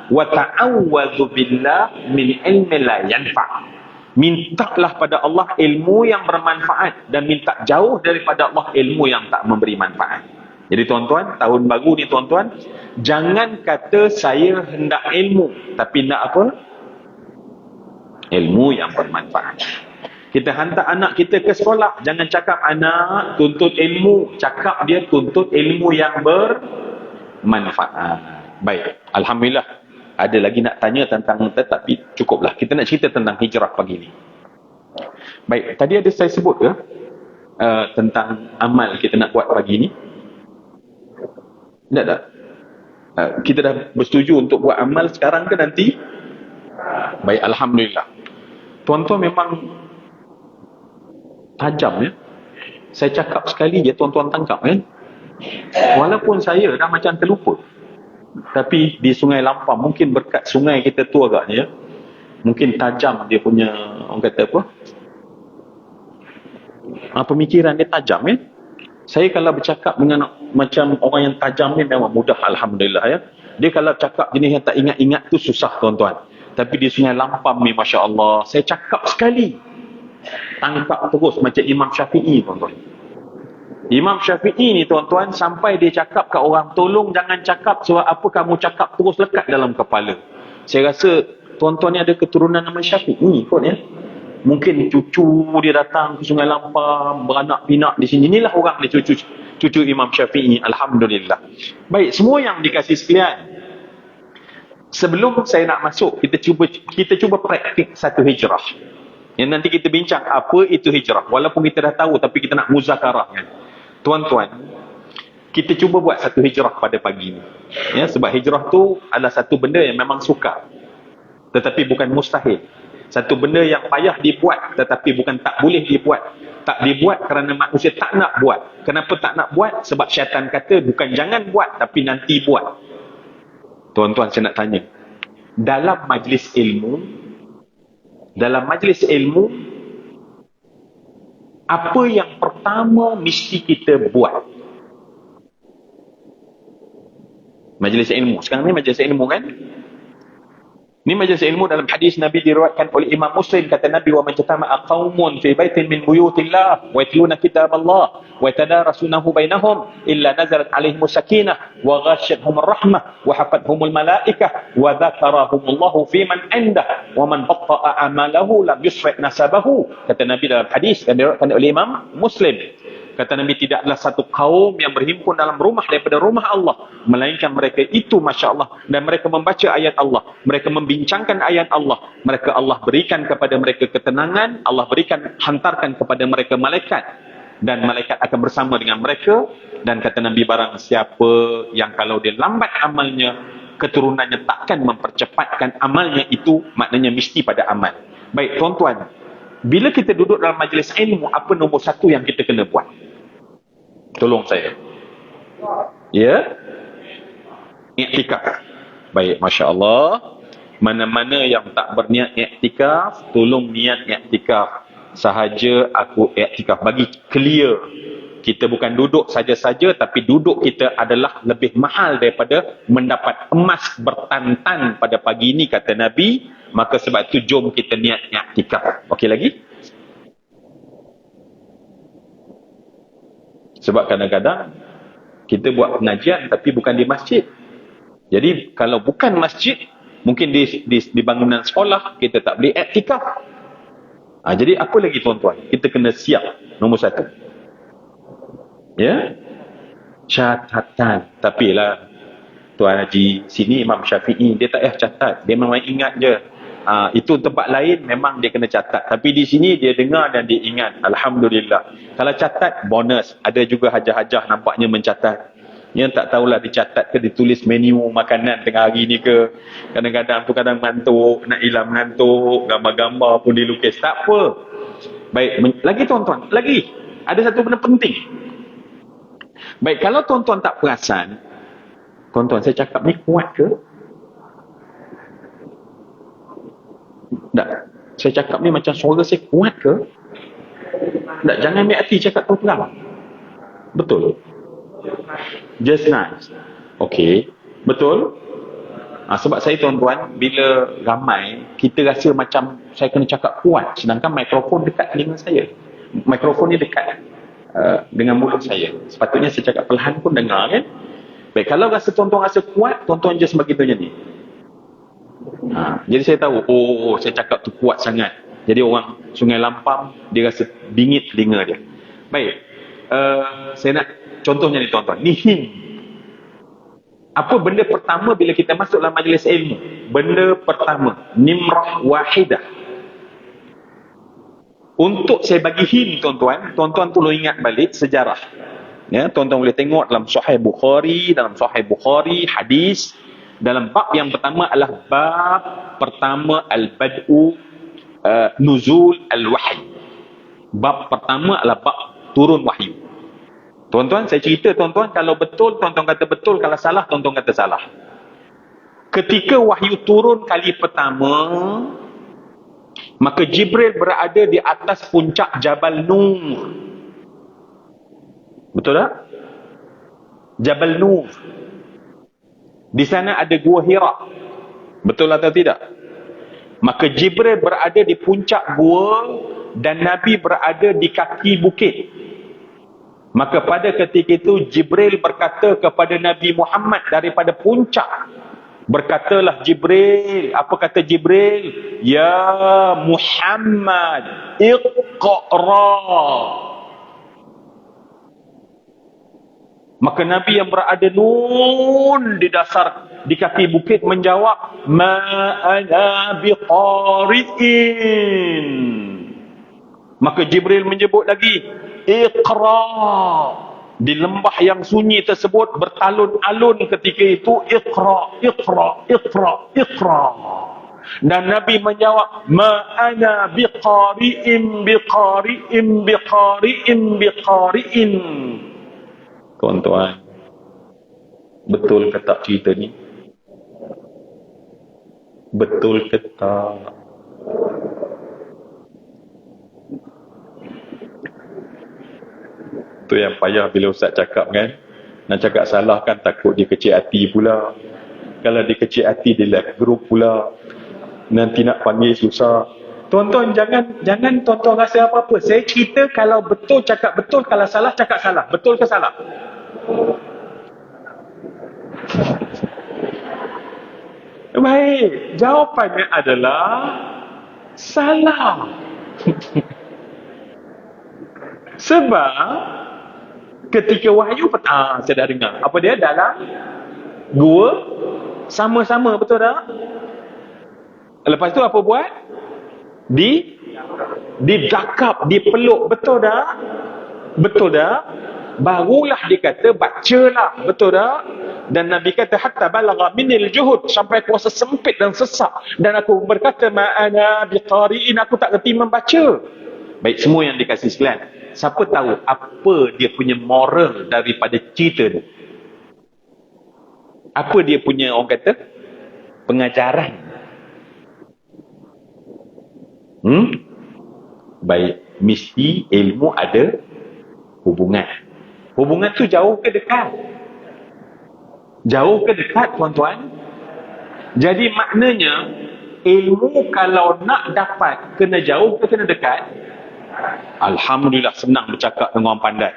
[SPEAKER 1] wa ta'awwadhu billah min ilmi la yanfa'. Mintalah pada Allah ilmu yang bermanfaat, dan minta jauh daripada Allah ilmu yang tak memberi manfaat. Jadi tuan-tuan, tahun baru ni tuan-tuan, jangan kata saya hendak ilmu, tapi nak apa? Ilmu yang bermanfaat. Kita hantar anak kita ke sekolah, jangan cakap anak tuntut ilmu, cakap dia tuntut ilmu yang bermanfaat. Baik, Alhamdulillah. Ada lagi nak tanya tentang, tapi cukuplah. Kita nak cerita tentang hijrah pagi ni. Baik, tadi ada saya sebut ke tentang amal kita nak buat pagi ni? Tak? Kita dah bersetuju untuk buat amal sekarang ke nanti? Baik, Alhamdulillah. Tuan-tuan memang tajam ya. Saya cakap sekali je tuan-tuan tangkap kan. Walaupun saya dah macam terlupa, tapi di Sungai Lampang, mungkin berkat sungai kita tu agaknya, mungkin tajam dia punya, orang kata apa, pemikiran dia tajam ya. Saya kalau bercakap dengan macam orang yang tajam ni memang mudah, Alhamdulillah ya. Dia kalau cakap jenis yang tak ingat-ingat tu susah tuan-tuan. Tapi di Sungai Lampang ni Masya Allah, saya cakap sekali, tangkap terus macam Imam Syafi'i tuan-tuan. Imam Syafi'i ni tuan-tuan, sampai dia cakap kat orang, tolong jangan cakap sebab apa kamu cakap terus lekat dalam kepala. Saya rasa tuan-tuan ni ada keturunan nama Syafi'i kot ya. Mungkin cucu dia datang ke Sungai Lampang, beranak pinak di sini. Inilah orang dia, cucu Imam Syafi'i. Alhamdulillah. Baik, semua yang dikasih sekalian, sebelum saya nak masuk, kita cuba praktik satu hijrah. Yang nanti kita bincang apa itu hijrah. Walaupun kita dah tahu, tapi kita nak muzakarah kan. Tuan-tuan, kita cuba buat satu hijrah pada pagi ni. Ya, sebab hijrah tu adalah satu benda yang memang sukar, tetapi bukan mustahil. Satu benda yang payah dibuat, tetapi bukan tak boleh dibuat. Tak dibuat kerana manusia tak nak buat. Kenapa tak nak buat? Sebab syaitan kata bukan jangan buat, tapi nanti buat. Tuan-tuan, saya nak tanya, dalam majlis ilmu, apa yang pertama mesti kita buat? Majlis ilmu. Sekarang ni majlis ilmu kan? Ini majlis ilmu. Dalam hadis Nabi diriwayatkan oleh Imam Muslim, kata Nabi, wa man jatama'a qaumun fi baitin min buyutillah wa yatluna kitaballah wa yatadarasunahu bainahum illa nazalat alaihimus sakinah wa ghashiyatuhumur rahmah wa hafathumul malaikah wa dzakarahumullahu fi man indah wa man batta'a amalahu lam yusri' nasabahu. Kata Nabi dalam hadis yang diriwayatkan oleh Imam Muslim, kata Nabi, tidaklah satu kaum yang berhimpun dalam rumah daripada rumah Allah, melainkan mereka itu Masya Allah, dan mereka membaca ayat Allah, mereka membincangkan ayat Allah, Allah berikan kepada mereka ketenangan, Allah hantarkan kepada mereka malaikat, dan malaikat akan bersama dengan mereka. Dan kata Nabi, barang siapa yang kalau dia lambat amalnya, keturunannya takkan mempercepatkan amalnya itu, maknanya mesti pada amal. Baik tuan-tuan, bila kita duduk dalam majlis ilmu, apa nombor satu yang kita kena buat? Tolong saya. Ya? Iktikaf. Baik, Masya Allah. Mana-mana yang tak berniat iktikaf, tolong niat iktikaf. Sahaja aku iktikaf. Bagi clear. Kita bukan duduk saja-saja, tapi duduk kita adalah lebih mahal daripada mendapat emas bertantan pada pagi ini, kata Nabi. Maka sebab tu jom kita niat i'tikaf. Okey lagi? Sebab kadang-kadang kita buat pengajian tapi bukan di masjid. Jadi kalau bukan masjid, mungkin di bangunan sekolah, kita tak boleh i'tikaf. Jadi apa lagi tuan-tuan? Kita kena siap. Nombor satu. Ya? Catatan. Tapi lah, Tuan Haji, sini Imam Syafi'i, dia tak payah catat. Dia memang ingat je. Itu tempat lain memang dia kena catat. Tapi di sini dia dengar dan dia ingat. Alhamdulillah. Kalau catat, bonus. Ada juga hajah-hajah nampaknya mencatat. Yang tak tahulah dicatat ke ditulis menu makanan tengah hari ni ke. Kadang-kadang tu kadang ngantuk, nak hilang ngantuk, gambar-gambar pun dilukis. Tak apa. Baik, lagi tuan-tuan. Lagi. Ada satu benda penting. Baik, kalau tuan-tuan tak perasan, tuan-tuan, saya cakap ni kuat ke? Tak. Saya cakap ni macam suara saya kuat ke? Tak, jangan ambil hati cakap terang. Betul? Just nice. Okey. Betul? Sebab saya tuan-tuan, bila ramai, kita rasa macam saya kena cakap kuat. Sedangkan mikrofon dekat telinga saya. Mikrofon ni dekat dengan mulut saya. Sepatutnya saya cakap perlahan pun dengar kan? Baik, kalau rasa tuan-tuan rasa kuat, tuan-tuan just begitu je ni. Jadi saya tahu, saya cakap tu kuat sangat. Jadi orang Sungai Lampam, dia rasa bingit telinga dia. Baik, saya nak contohnya ni tuan-tuan. Ni hint. Apa benda pertama bila kita masuk dalam majlis ilmu? Benda pertama, nimrah wahidah. Untuk saya bagi hint tuan-tuan, tuan-tuan tolong ingat balik sejarah. Ya, tuan-tuan boleh tengok dalam Sahih Bukhari, hadis. Dalam bab yang pertama adalah bab pertama al-bad'u nuzul al-wahyi. Bab pertama adalah bab turun wahyu. Tuan-tuan, saya cerita tuan-tuan, kalau betul, tuan-tuan kata betul, kalau salah, tuan-tuan kata salah. Ketika wahyu turun kali pertama, maka Jibril berada di atas puncak Jabal Nur. Betul tak? Jabal Nur. Di sana ada Gua Hira. Betul atau tidak? Maka Jibril berada di puncak gua dan Nabi berada di kaki bukit. Maka pada ketika itu Jibril berkata kepada Nabi Muhammad daripada puncak. Berkatalah Jibril. Apa kata Jibril? Ya Muhammad, iqra. Maka Nabi yang berada nun di dasar, di kaki bukit menjawab, ma ana biqari'in. Maka Jibril menyebut lagi, iqra. Di lembah yang sunyi tersebut bertalun-alun ketika itu, iqra, iqra, iqra, iqra. Dan Nabi menjawab, ma ana biqari'in, biqari'in, biqari'in, biqari'in. Tuan-tuan, betul ke tak cerita ni? Betul ke tak? Tu yang payah bila Ustaz cakap kan. Nak cakap salah kan takut dia kecil hati pula. Kalau dia kecil hati, dia like group pula. Nanti nak panggil susah. Tuan-tuan, jangan tuan-tuan rasa apa-apa. Saya cerita kalau betul cakap betul, kalau salah cakap salah. Betul ke salah? Baik, jawapannya adalah salah. Sebab ketika wahyu saya dah dengar. Apa dia? Dalam gua sama-sama, betul tak? Lepas tu apa buat? Didakap, dipeluk, betul tak? Betul tak? Barulah dia kata bacalah, betul tak? Dan Nabi kata hatta balagha minil juhud, sampai aku rasa sempit dan sesak dan aku berkata ma ana biqari'in, aku tak reti membaca. Baik, semua yang dikasih sekalian, siapa tahu apa dia punya moral daripada cerita ni? Apa dia punya, orang kata, pengajaran? Baik, mesti ilmu ada hubungan. Hubungan tu jauh ke dekat? Jauh ke dekat, tuan-tuan? Jadi maknanya ilmu kalau nak dapat, kena jauh ke kena dekat? Alhamdulillah, senang bercakap dengan orang pandai.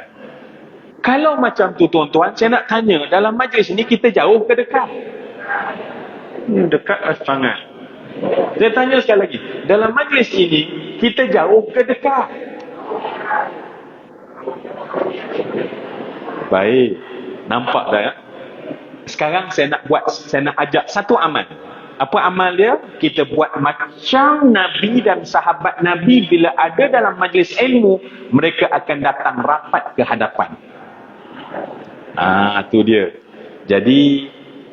[SPEAKER 1] Kalau macam tu tuan-tuan, saya nak tanya, dalam majlis ni kita jauh ke dekat? Dekat sangat. Saya tanya sekali lagi, dalam majlis ini kita jauh ke dekat? Baik, nampak dah ya? Sekarang saya nak ajak satu amal. Apa amal dia? Kita buat macam Nabi dan sahabat Nabi bila ada dalam majlis ilmu, mereka akan datang rapat ke hadapan. Tu dia. Jadi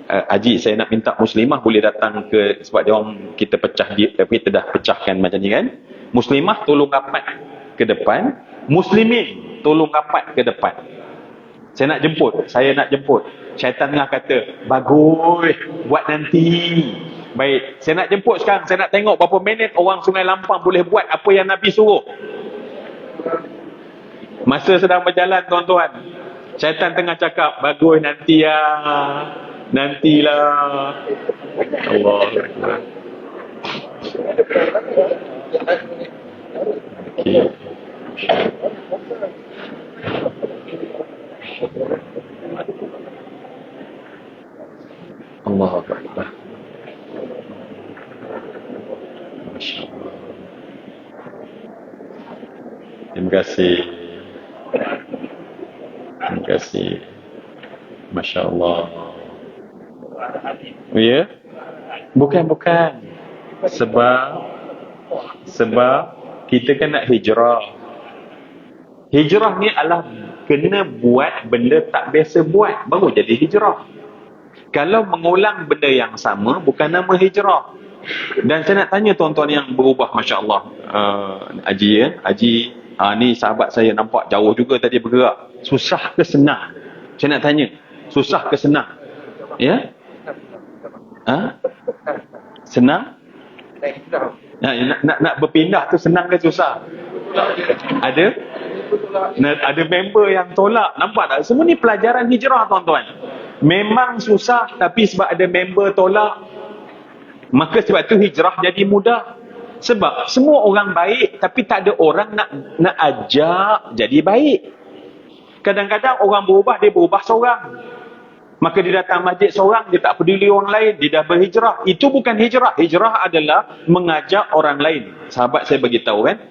[SPEAKER 1] Haji, saya nak minta muslimah boleh datang ke, sebab dia orang kita kita dah pecahkan macam ni kan. Muslimah tolong rapat ke depan, muslimin tolong rapat ke depan. Saya nak jemput. Syaitan tengah kata, bagus, buat nanti. Baik, saya nak jemput sekarang. Saya nak tengok berapa minit orang Sungai Lampang boleh buat apa yang Nabi suruh. Masa sedang berjalan tuan-tuan, syaitan tengah cakap, bagus nanti ya. Nantilah. Allah Akbar. Okay. Allah Akbar. Masya Allah. Terima kasih. Terima kasih. Masya Allah. Oh ya? Bukan. Sebab kita kan nak hijrah. Hijrah ni adalah kena buat benda tak biasa buat, baru jadi hijrah. Kalau mengulang benda yang sama, bukan nama hijrah. Dan saya nak tanya tuan-tuan yang berubah, Masya Allah, Haji ya? Haji, ni sahabat saya nampak jauh juga tadi bergerak. Susah ke senang? Saya nak tanya, susah ke senang? Ya? Senang? Nak berpindah tu senang ke susah? Ada member yang tolak. Nampak tak? Semua ni pelajaran hijrah tuan-tuan. Memang susah, tapi sebab ada member tolak, maka sebab tu hijrah jadi mudah. Sebab semua orang baik, tapi tak ada orang nak ajak jadi baik. Kadang-kadang orang berubah, dia berubah seorang. Maka dia datang masjid seorang, dia tak peduli orang lain, dia dah berhijrah. Itu bukan hijrah. Hijrah adalah mengajak orang lain. Sahabat saya beritahu kan,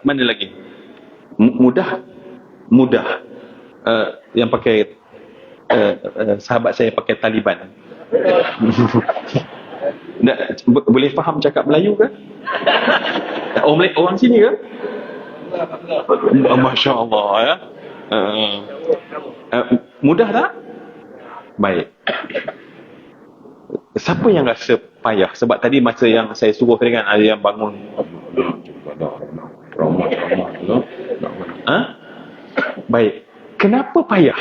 [SPEAKER 1] mana lagi? Mudah. Yang pakai sahabat saya pakai Taliban. Boleh faham cakap Melayu ke? Orang sini ke? Masya Allah ya. Mudah tak? Baik. Siapa yang rasa payah? Sebab tadi masa yang saya suruh tadi kan, ada yang bangun ramah. Baik. Kenapa payah?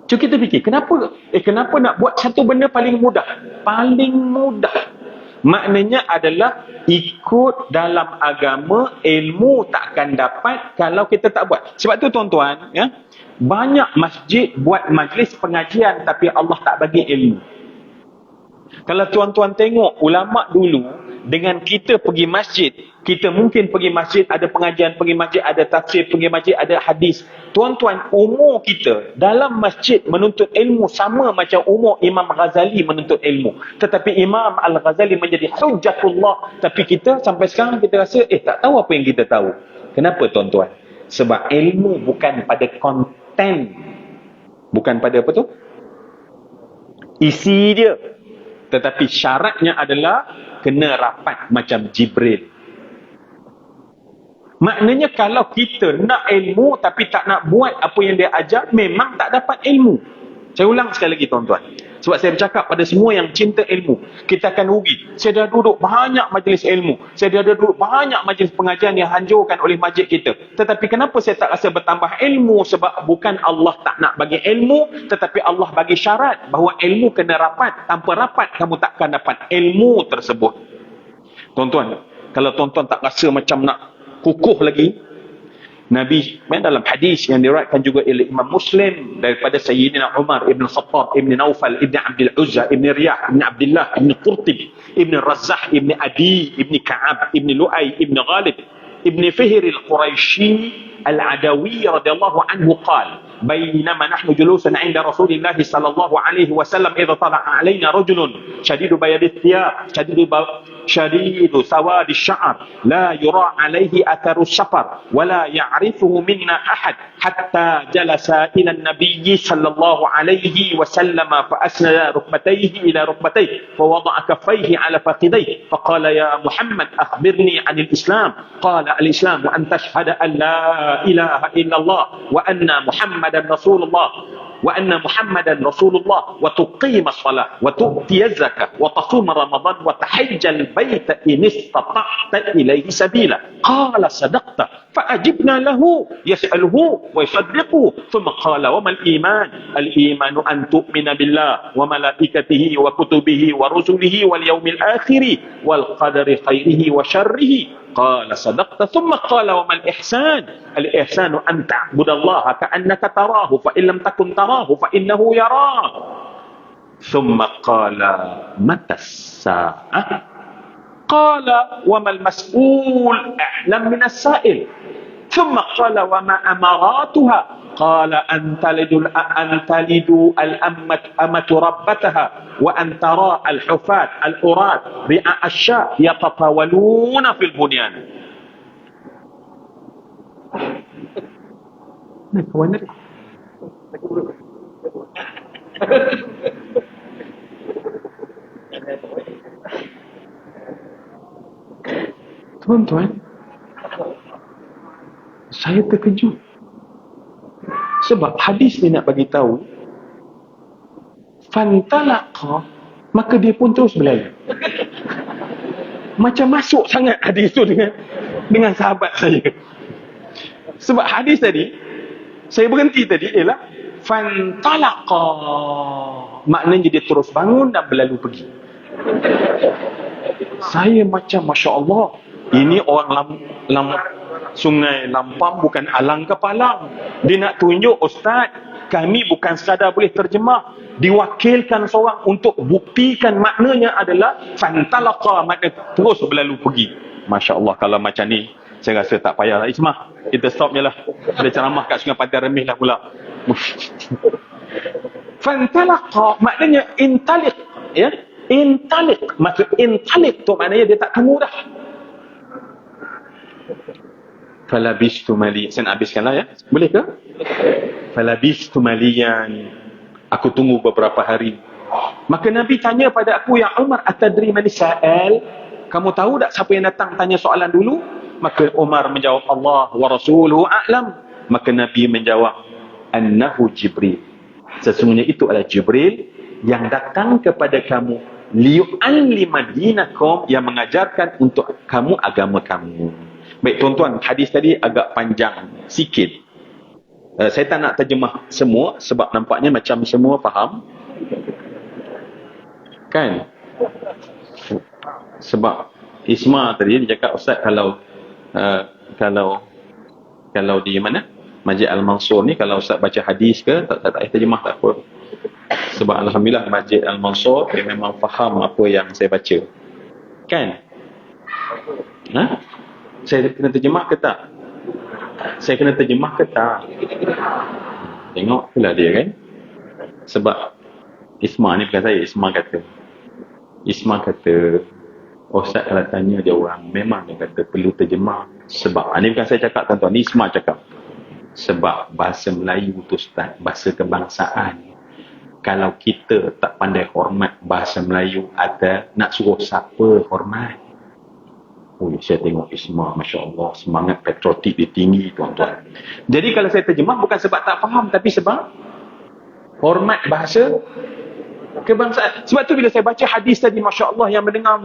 [SPEAKER 1] Cuba kita fikir, kenapa nak buat satu benda paling mudah? Paling mudah. Maknanya adalah ikut dalam agama, ilmu takkan dapat kalau kita tak buat. Sebab tu tuan-tuan, ya, banyak masjid buat majlis pengajian tapi Allah tak bagi ilmu. Kalau tuan-tuan tengok ulama dulu dengan kita pergi masjid, kita mungkin pergi masjid, ada pengajian, pergi masjid, ada tafsir, pergi masjid, ada hadis. Tuan-tuan, umur kita dalam masjid menuntut ilmu sama macam umur Imam Ghazali menuntut ilmu. Tetapi Imam Al-Ghazali menjadi hujjatullah. Tapi kita sampai sekarang kita rasa, tak tahu apa yang kita tahu. Kenapa tuan-tuan? Sebab ilmu bukan pada konten. Bukan pada apa tu? Isi dia. Tetapi syaratnya adalah kena rapat macam Jibril. Maknanya kalau kita nak ilmu tapi tak nak buat apa yang dia ajar, memang tak dapat ilmu. Saya ulang sekali lagi tuan-tuan. Sebab saya bercakap pada semua yang cinta ilmu, kita akan rugi. Saya dah duduk banyak majlis ilmu. Saya dah duduk banyak majlis pengajian yang hancurkan oleh masjid kita. Tetapi kenapa saya tak rasa bertambah ilmu? Sebab bukan Allah tak nak bagi ilmu, tetapi Allah bagi syarat bahawa ilmu kena rapat. Tanpa rapat, kamu takkan dapat ilmu tersebut. Tuan-tuan, kalau tuan-tuan tak rasa macam nak kukuh lagi, Nabi dalam hadis yang diriwayatkan juga oleh Imam Muslim daripada Sayyidina Umar ibn Khattab ibn Naufal ibn Abdul Uzza ibn Riyah ibn Abdullah ibn Qurtib ibn Razzah ibn Adi ibn Ka'ab ibn Lu'ay ibn Ghalib ibn Fihr al-Quraishi العدوي رضي الله عنه قال بينما نحن جلوس عند رسول الله صلى الله عليه وسلم إذا طلع علينا رجل شديد بياض الثياب شديد سواد الشعر لا يرى عليه أثر السفر ولا يعرفه منا أحد حتى جلس إلى النبي صلى الله عليه وسلم فأسند ركبتيه إلى ركبتيه فوضع كفيه على فخذيه فقال يا محمد أخبرني عن الإسلام قال الإسلام أن تشهد أن لا إله إلا الله وأن محمدا رسول الله وتقيم الصلاة وتؤتي الزكاة وتصوم رمضان وتحج البيت إن استطعت إليه سبيلا قال صدقت فأجبنا له يسأله ويصدقه ثم قال وما الإيمان أن تؤمن بالله وملائكته وكتبه ورسله واليوم الآخر والقدر خيره وشره قال صدقت ثم قال وما الإحسان أن تعبد الله كأنك تراه فإن لم تكن تراه فإنه يراك ثم قال متى الساعة قال وما المسؤول أعلم من السائل ثم قال وما أمراتها قال أن تلد الأمة ربتها وأن ترى الحفاة العراة رعاء الشاة يتطاولون في البنيان. Tuan-tuan, saya terkejut sebab hadis ni nak bagi tahu fantalaqa, maka dia pun terus berlalu. Macam masuk sangat hadis tu dengan sahabat saya. Sebab hadis tadi saya berhenti tadi ialah fantalaqa, maknanya dia terus bangun dan berlalu pergi. Saya macam Masya Allah, ini orang Sungai Lampang bukan alang kepalang. Dia nak tunjuk, Ustaz, kami bukan sekadar boleh terjemah, diwakilkan seorang untuk buktikan maknanya adalah fantalaqa, maknanya terus berlalu pergi. Masya Allah, kalau macam ni saya rasa tak payahlah Ismah, kita stop je lah. Ada ceramah kat Sungai Pantai Remeh lah pula. Fantalaqa maknanya intalik, ya, intalik. Maksud intalik tu maknanya dia tak tunggu dah. Falabistu maliyan. Saya nak habiskanlah, ya, boleh ke? Falabistu maliyan, aku tunggu beberapa hari. Maka Nabi tanya pada aku, ya Umar, atadri man sa'al, kamu tahu tak siapa yang datang tanya soalan dulu? Maka Umar menjawab, Allah wa rasuluhu a'lam. Maka Nabi menjawab, annahu Jibril, sesungguhnya itu adalah Jibril yang datang kepada kamu liyu'allima dinakum, yang mengajarkan untuk kamu agama kamu. Baik tuan-tuan, hadis tadi agak panjang sikit. Saya tak nak terjemah semua sebab nampaknya macam semua faham. Kan? Sebab Isma tadi dia cakap, Ustaz, kalau di mana? Masjid Al-Mansur ni, kalau Ustaz baca hadis ke, tak payah terjemah, tak apa. Sebab Alhamdulillah Masjid Al-Mansur dia memang faham apa yang saya baca. Kan? Ha? Saya kena terjemah ke tak? Saya kena terjemah ke tak? Tengok pula dia, kan? Sebab Isma ni bukan saya, Isma kata, Ustaz kalau tanya dia orang, memang dia kata perlu terjemah. Sebab, ni bukan saya cakap tuan-tuan, ni Isma cakap. Sebab bahasa Melayu tu Ustaz, bahasa kebangsaan. Kalau kita tak pandai hormat bahasa Melayu, ada nak suruh siapa hormat? Saya tengok Isma, Masya Allah, semangat patriotik dia tinggi tuan-tuan. Jadi kalau saya terjemah bukan sebab tak faham, tapi sebab hormat bahasa kebangsaan. Sebab tu bila saya baca hadis tadi, Masya Allah, yang mendengar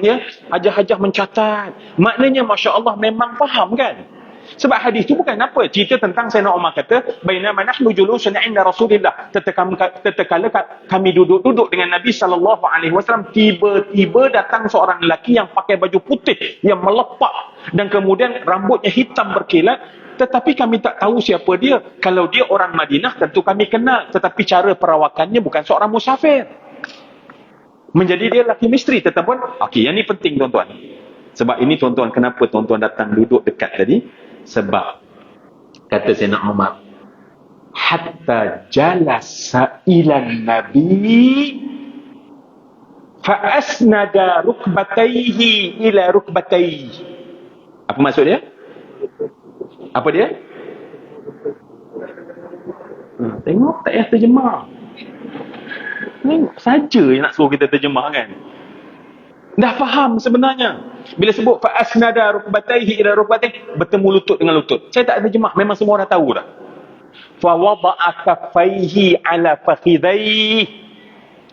[SPEAKER 1] ya, hajah-hajah mencatat, maknanya Masya Allah memang faham, kan?
[SPEAKER 2] Sebab hadis tu bukan apa, cerita tentang Sayyidina Umar kata, bainama nahnu julusun 'inda Rasulillah, tatkala kami duduk-duduk dengan Nabi sallallahu alaihi wasallam, tiba-tiba datang seorang lelaki yang pakai baju putih yang melepak dan kemudian rambutnya hitam berkilat, tetapi kami tak tahu siapa dia. Kalau dia orang Madinah tentu kami kenal, tetapi cara perawakannya bukan seorang musafir. Menjadi dia lelaki misteri. Tetapi okey, yang ni penting tuan-tuan. Sebab ini tuan-tuan, kenapa tuan-tuan datang duduk dekat tadi? Sebab kata Sayyidina Umar, hatta jalasa ilan nabi fa asnada rukbatayhi ila rukbatayhi. Apa maksud dia? Apa dia? Tengok tak payah terjemah. Tengok saja yang nak suruh kita terjemah kan. Dah faham sebenarnya. Bila sebut fa asnada rukbatayhi ila rukbatayhi, bertemu lutut dengan lutut. Saya tak terjemah, memang semua dah tahu dah. Fa wada'a kaffaihi ala fakhidhaihi.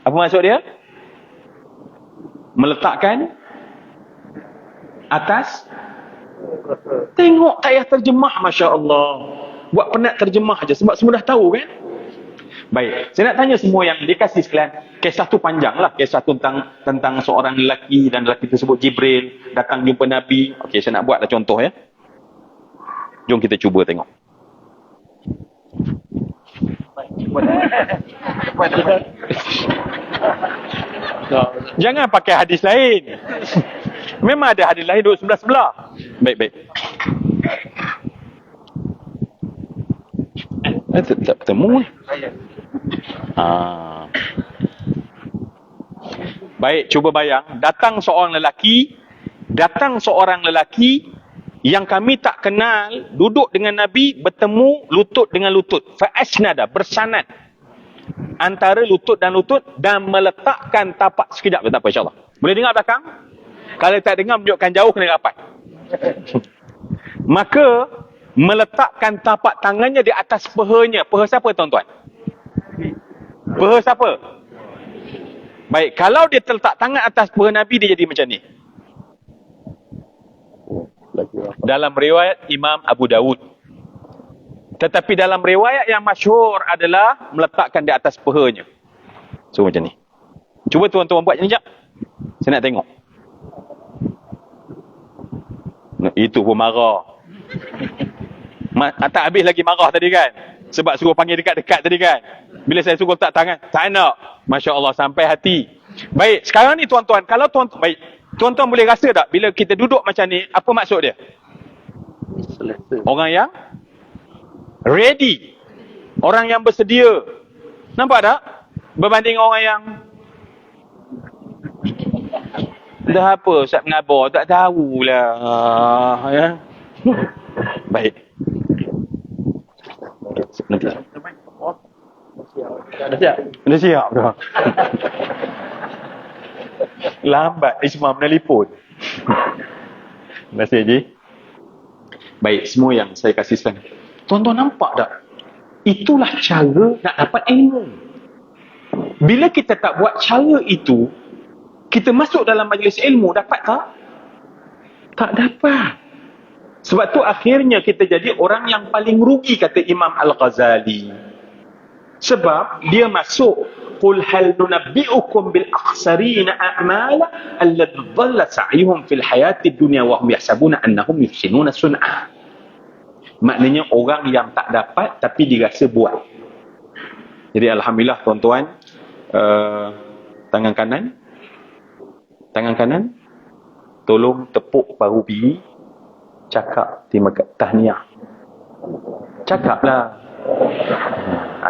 [SPEAKER 2] Apa maksud dia? Meletakkan atas. Tengok tak payah terjemah, masya-Allah. Buat penat terjemah aja sebab semua dah tahu kan. Baik, saya nak tanya semua yang dikasih sekalian, kisah tu panjang lah, kisah tu tentang seorang lelaki, dan lelaki tersebut Jibril datang jumpa Nabi. Okey, saya nak buatlah contoh ya. Jom kita cuba tengok. Jangan pakai hadis lain. Memang ada hadis lain duduk sebelah-sebelah. Baik. Tak bertemu. Baik, cuba bayang, datang seorang lelaki yang kami tak kenal, duduk dengan Nabi, bertemu lutut dengan lutut, fa asnada, bersanad antara lutut dan lutut, dan meletakkan tapak. Sekejap, tak apa, insyaAllah. Boleh dengar belakang? Kalau tak dengar, menunjukkan jauh, kena rapat. Maka meletakkan tapak tangannya di atas pehanya. Peha siapa tuan-tuan? Peha siapa? Baik, kalau dia terletak tangan atas peha Nabi, dia jadi macam ni. Dalam riwayat Imam Abu Dawud. Tetapi dalam riwayat yang masyhur adalah meletakkan di atas pehanya. So macam ni. Cuba tuan-tuan buat sekejap. Saya nak tengok. Itu pun marah. Tak habis lagi marah tadi kan? Sebab suruh panggil dekat-dekat tadi kan? Bila saya suruh letak tangan, tak nak. Masya Allah, sampai hati. Baik, sekarang ni tuan-tuan, kalau tuan-tuan, baik, tuan-tuan boleh rasa tak bila kita duduk macam ni, apa maksud dia? Orang yang ready. Orang yang bersedia. Nampak tak? Berbanding orang yang dah apa, Ustaz mengabar, tak tahulah. Ya. Baik. Nanti. Dah siap dah. Lambat Ismail menelpon. Terima kasih Haji. Baik, semua yang saya kasih sekarang. Tuan-tuan nampak tak? Itulah cara nak dapat ilmu. Bila kita tak buat cara itu, kita masuk dalam majlis ilmu, dapat tak? Tak dapat. Sebab tu akhirnya kita jadi orang yang paling rugi, kata Imam Al-Ghazali. Sebab dia masuk, qul hal nunabbi'ukum bil akhsarina a'mala alladhi dhalla sa'yuhum fil hayati dunya wa hum yahsabuna annahum yuhsinuna sun'a. Maknanya orang yang tak dapat tapi dirasa buat. Jadi alhamdulillah tuan-tuan, tangan kanan tolong tepuk bahu pipi, cakap terima kasih, tahniah. Cakaplah.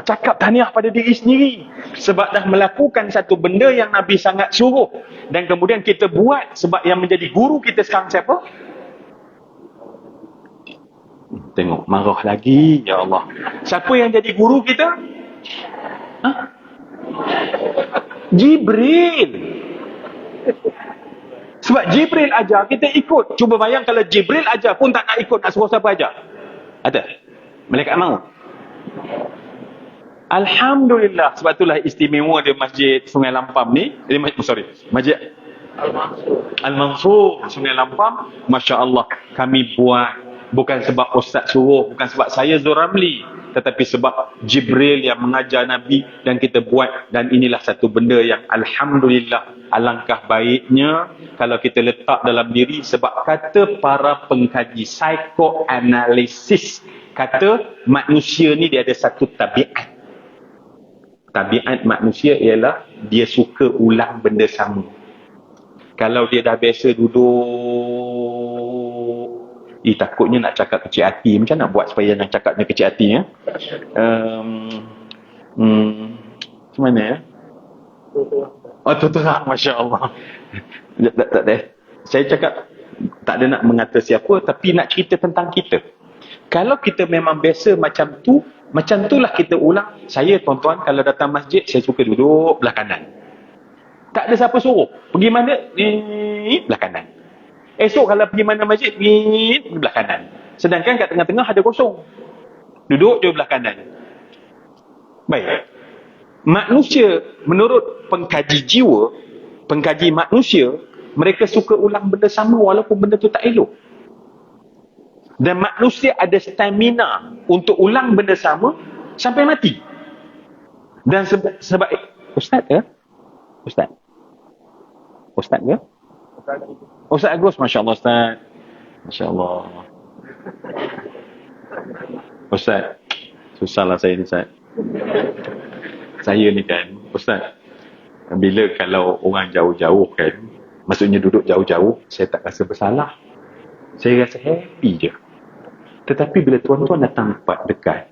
[SPEAKER 2] Cakap tahniah pada diri sendiri. Sebab dah melakukan satu benda yang Nabi sangat suruh. Dan kemudian kita buat. Sebab yang menjadi guru kita sekarang siapa? Tengok, marah lagi. Ya Allah. Siapa yang jadi guru kita? Jibril. Sebab Jibril ajar, kita ikut. Cuba bayang kalau Jibril ajar pun tak nak ikut, nak suruh siapa ajar? Ada? Malaikat maut. Alhamdulillah. Sebab itulah istimewa dia Masjid Sungai Lampam ni. Masjid Al-Mansur Sungai Lampam. Masya Allah, kami buat Bukan sebab Ustaz suruh, bukan sebab saya Zuramli, tetapi sebab Jibril yang mengajar Nabi dan kita buat. Dan inilah satu benda yang Alhamdulillah, alangkah baiknya kalau kita letak dalam diri. Sebab kata para pengkaji psikoanalisis, kata manusia ni dia ada satu tabiat. Tabiat manusia ialah dia suka ulang benda sama. Kalau dia dah biasa duduk, takutnya nak cakap kecil hati. Macam nak buat supaya nak cakapnya kecil hati, ya? Macam mana, ya? Oh, terang, Masya Allah. Tak. Saya cakap tak ada nak mengata siapa, tapi nak cerita tentang kita. Kalau kita memang biasa macam tu, macam itulah kita ulang. Saya, tuan-tuan, kalau datang masjid, saya suka duduk belah kanan. Tak ada siapa suruh. Pergi mana? Belah kanan. Esok kalau pergi mana masjid, belah kanan. Sedangkan kat tengah-tengah ada kosong. Duduk je belah kanan. Baik. Manusia, menurut pengkaji jiwa, pengkaji manusia, mereka suka ulang benda sama walaupun benda tu tak elok. Dan manusia ada stamina untuk ulang benda sama sampai mati. Dan sebab Ustaz ya? Ustaz ke? Ustaz Agus, Masya Allah Ustaz. Masya Allah. Ustaz, susahlah saya ni Ustaz. Saya ni kan, Ustaz, bila kalau orang jauh-jauh kan, maksudnya duduk jauh-jauh, saya tak rasa bersalah. Saya rasa happy je. Tetapi bila tuan-tuan datang tempat dekat,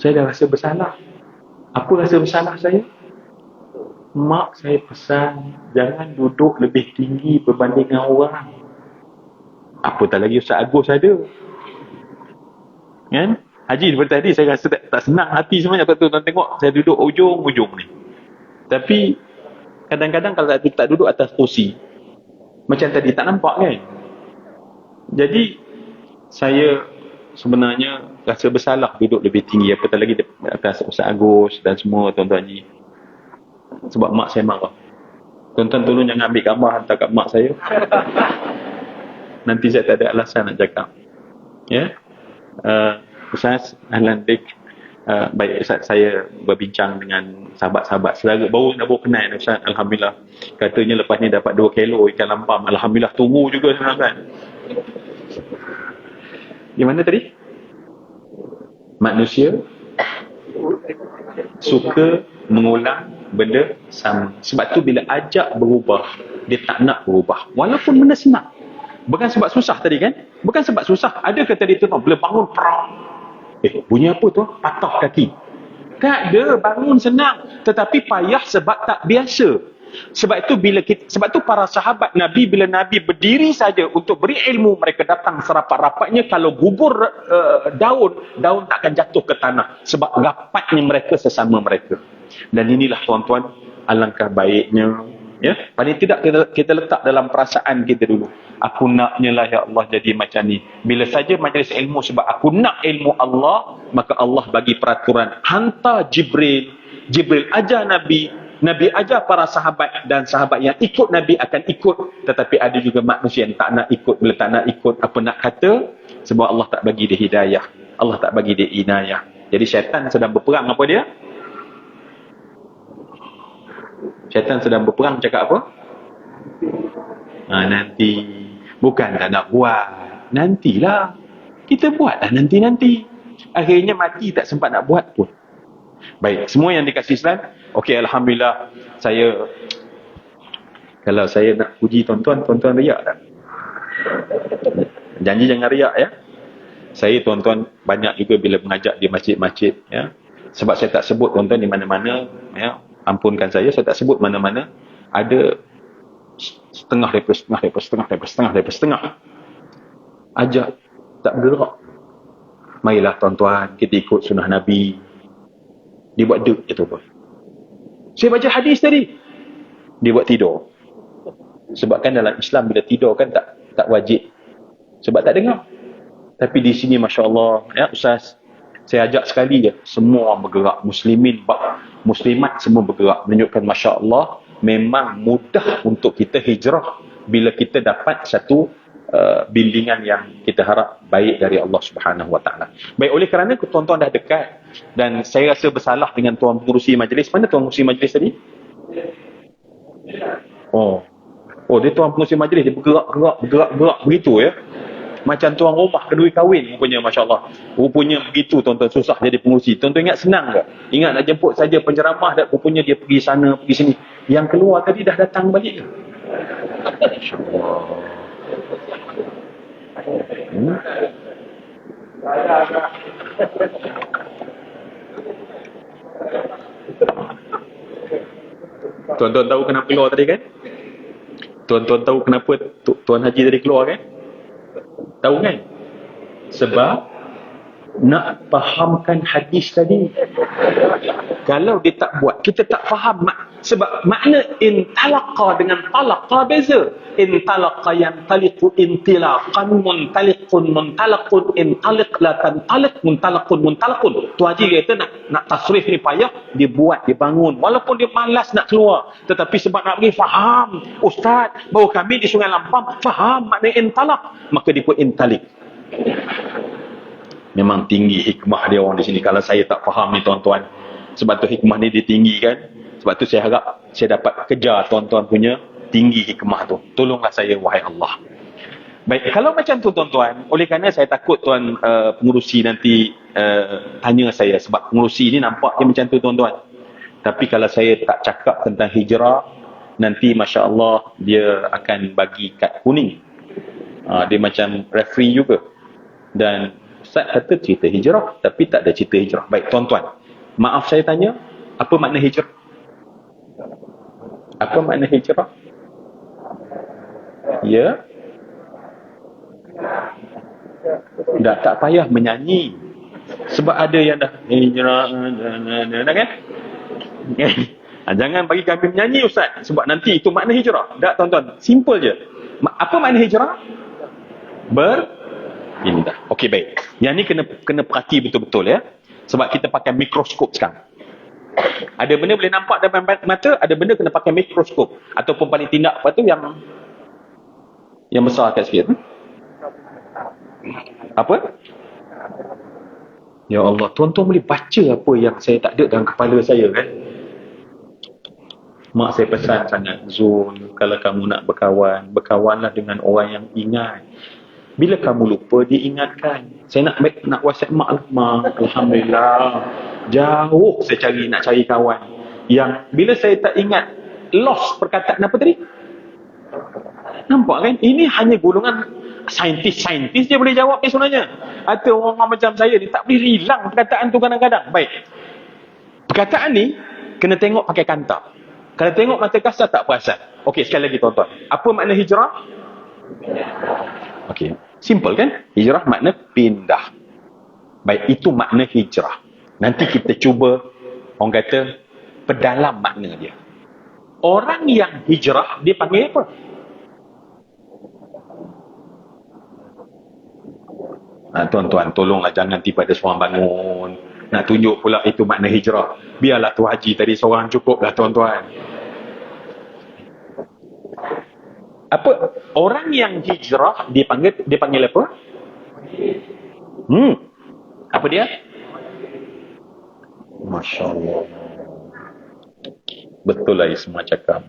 [SPEAKER 2] saya dah rasa bersalah. Apa rasa bersalah saya? Mak saya pesan, jangan duduk lebih tinggi berbanding dengan orang. Apatah lagi Ustaz Agus ada. Kan? Haji, seperti tadi saya rasa tak senang hati sebenarnya. Tuan-tuan tengok, saya duduk ujung-ujung ni. Tapi, kadang-kadang kalau tak duduk atas kursi, macam tadi tak nampak kan? Jadi, saya sebenarnya rasa bersalah duduk lebih tinggi. Apatah lagi atas Ustaz Agus dan semua tuan-tuan ni. Sebab mak saya marah. Tuan-tuan tolong jangan ambil gambar hantar kat mak saya. Nanti saya tak ada alasan nak cakap. Ya. Ustaz Ahlan Dik. Baik Ustaz, saya berbincang dengan sahabat-sahabat saudara baru kenal Ustaz. Alhamdulillah. Katanya lepas ni dapat 2 kilo ikan lampam. Alhamdulillah, tunggu juga Ustaz. Di mana tadi? Manusia suka mengulang benda sama. Sebab tu bila ajak berubah, dia tak nak berubah. Walaupun benda senang. Bukan sebab susah tadi kan? Bukan sebab susah. Adakah tadi tu bila bangun perang? Bunyi apa tu? Patah kaki. Tak ada, bangun senang. Tetapi payah sebab tak biasa. Sebab itu para sahabat Nabi, bila Nabi berdiri saja untuk beri ilmu, mereka datang serapat-rapatnya. Kalau gugur daun tak akan jatuh ke tanah. Sebab rapatnya mereka sesama mereka. Dan inilah tuan-tuan, alangkah baiknya, ya, paling tidak kita letak dalam perasaan kita dulu. Aku naknya lah ya Allah jadi macam ni. Bila saja majlis ilmu sebab aku nak ilmu Allah, maka Allah bagi peraturan. Hantar Jibril ajar Nabi ajar para sahabat, dan sahabat yang ikut Nabi akan ikut. Tetapi ada juga manusia yang tak nak ikut. Bila tak nak ikut, apa nak kata? Sebab Allah tak bagi dia hidayah, Allah tak bagi dia inayah. Jadi syaitan sedang berperang. Apa dia? Syaitan sedang berperang cakap apa? Nanti. Bukan tak nak buat. Nantilah. Kita buatlah nanti-nanti. Akhirnya mati tak sempat nak buat pun. Baik, semua yang dikasih Islam. Okey, Alhamdulillah. Kalau saya nak puji tuan-tuan riak tak? Janji jangan riak ya. Saya tuan-tuan banyak juga bila mengajak di masjid-masjid ya. Sebab saya tak sebut tuan-tuan di mana-mana ya. Ampunkan saya tak sebut mana-mana. Ada setengah daripada setengah. Ajak tak bergerak. Marilah tuan-tuan, kita ikut sunnah Nabi. Dia buat duk je tuan. Saya baca hadis tadi. Dia buat tidur. Sebab kan dalam Islam bila tidur kan tak wajib. Sebab tak dengar. Tapi di sini Masya Allah ya Ustaz, saya ajak sekali je, semua orang bergerak, muslimat semua bergerak, menunjukkan Masya Allah memang mudah untuk kita hijrah bila kita dapat satu bimbingan yang kita harap baik dari Allah Subhanahu Wa Taala. Baik, oleh kerana tuan-tuan dah dekat dan saya rasa bersalah dengan tuan pengurusi majlis. Mana tuan pengurusi majlis tadi? Oh, dia tuan pengurusi majlis, dia bergerak begitu ya. Macam tuan rumah kedua kahwin rupanya, masya-Allah. Rupanya begitu tuan-tuan, susah jadi pengurusi. Tuan-tuan ingat senang ke? Ingat nak jemput saja penceramah dan rupanya dia pergi sana, pergi sini. Yang keluar tadi dah datang balik ke? Masya-Allah. Tuan-tuan tahu kenapa keluar tadi kan? Tuan-tuan tahu kenapa Tuan Haji tadi keluar kan? Tahu kan? Sebab nak fahamkan hadis tadi. Kalau dia tak buat, kita tak faham. Sebab makna intalaqa dengan talaqa beza. Intalaqa yantaliqu intilaqan, muntaliqun muntalaqun, intaliq la tantaliq, muntalaqun muntalaqun. Tu Haji kata nak tasrif ni payah, dia buat, dia bangun. Walaupun dia malas nak keluar, tetapi sebab nak pergi faham. Ustaz, baru kami di Sungai Lampang faham makna intalaq, maka dia pun intaliq. Memang tinggi hikmah dia orang di sini. Kalau saya tak faham ni tuan-tuan, sebab tu hikmah ni ditinggikan. Sebab tu saya harap saya dapat kejar tuan-tuan punya tinggi hikmah tu. Tolonglah saya, wahai Allah. Baik, kalau macam tu tuan-tuan, oleh kerana saya takut tuan pengurusi nanti tanya saya, sebab pengurusi ni nampak dia macam tu tuan-tuan. Tapi kalau saya tak cakap tentang hijrah, nanti masya-Allah dia akan bagi kad kuning. Dia macam referee juga. Dan Ustaz kata cerita hijrah, tapi tak ada cerita hijrah. Baik tuan-tuan, maaf saya tanya, apa makna hijrah? Apa makna hijrah? Ya? Dah tak payah menyanyi. Sebab ada yang dah hijrah, kan? Jangan bagi kami menyanyi Ustaz, sebab nanti itu makna hijrah. Tak tuan-tuan, simple je. Apa makna hijrah? Pindah. Okey, baik. Yang ni kena perhati betul-betul ya. Sebab kita pakai mikroskop sekarang. Ada benda boleh nampak dalam mata, ada benda kena pakai mikroskop. Ataupun paling tindak apa tu yang besar kat sikit. Apa? Ya Allah, tuan-tuan boleh baca apa yang saya tak ada dalam kepala saya kan? Mak saya pesan sangat, Zul, kalau kamu nak berkawan, berkawanlah dengan orang yang ingat. Bila kamu lupa, dia ingatkan. Saya nak WhatsApp mak lah. Mak, Alhamdulillah. Jauh saya nak cari kawan. Yang bila saya tak ingat, lost perkataan apa tadi? Nampak kan? Ini hanya golongan saintis dia boleh jawab ni sebenarnya. Atau orang macam saya ni tak boleh hilang perkataan tu kadang-kadang. Baik. Perkataan ni, kena tengok pakai kanta. Kalau tengok mata kasar tak perasan. Okey, sekali lagi tuan-tuan. Apa makna hijrah? Okey. Simple kan? Hijrah makna pindah. Baik, itu makna hijrah. Nanti kita cuba, orang kata, perdalam makna dia. Orang yang hijrah, dia panggil apa? Tuan-tuan, tolonglah jangan tiba-tiba seorang bangun. Nak tunjuk pula itu makna hijrah. Biarlah tu Haji tadi seorang cukup lah tuan-tuan. Apa? Orang yang hijrah dia panggil apa? Apa dia? Masya-Allah. Betul lah Isma cakap.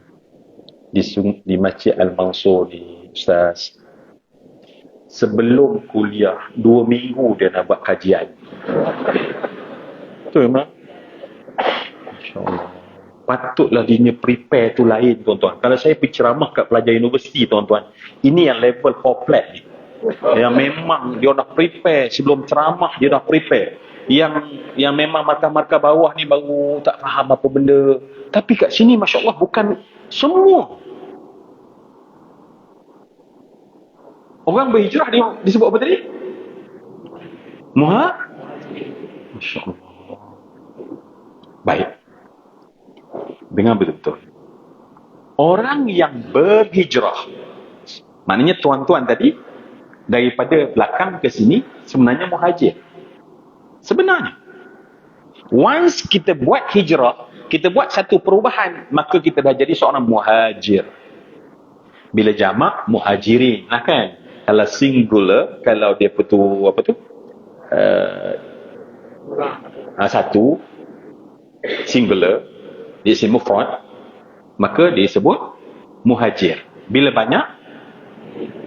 [SPEAKER 2] Di Masjid Al-Mansur ni, Ustaz. Sebelum kuliah 2 minggu dia nak buat kajian. Betul memang. Masya-Allah. Patutlah dia prepare tu lain tuan-tuan. Kalau saya pergi ceramah kat pelajar universiti tuan-tuan, ini yang level 4 flat ni. Yang memang dia dah prepare sebelum ceramah, dia dah prepare. Yang memang markah-markah bawah ni baru tak faham apa benda. Tapi kat sini masya-Allah bukan semua. Orang berhijrah disebut apa tadi? Masya-Allah. Baik. Dengar betul-betul. Orang yang berhijrah, maknanya tuan-tuan tadi daripada belakang ke sini sebenarnya muhajir. Sebenarnya once kita buat hijrah, kita buat satu perubahan, maka kita dah jadi seorang muhajir. Bila jamak muhajirin lah kan.
[SPEAKER 1] Kalau singular, kalau dia apa tu? Satu, singular, dia disebut mufrad, maka dia sebut muhajir. Bila banyak,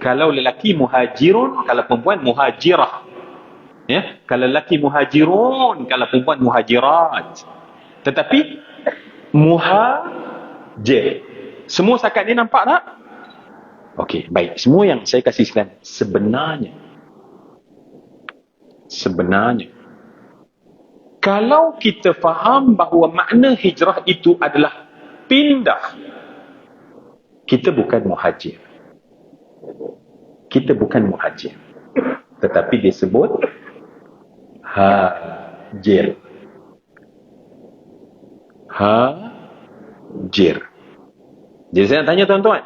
[SPEAKER 1] kalau lelaki muhajirun, kalau perempuan muhajirah. Ya, kalau lelaki muhajirun, kalau perempuan muhajirat. Tetapi muhajir, semua setakat ni nampak tak? Okey, baik. Semua yang saya kasih sekalian, sebenarnya kalau kita faham bahawa makna hijrah itu adalah pindah, kita bukan muhajir. Tetapi disebut hajir. Jadi saya nak tanya tuan-tuan,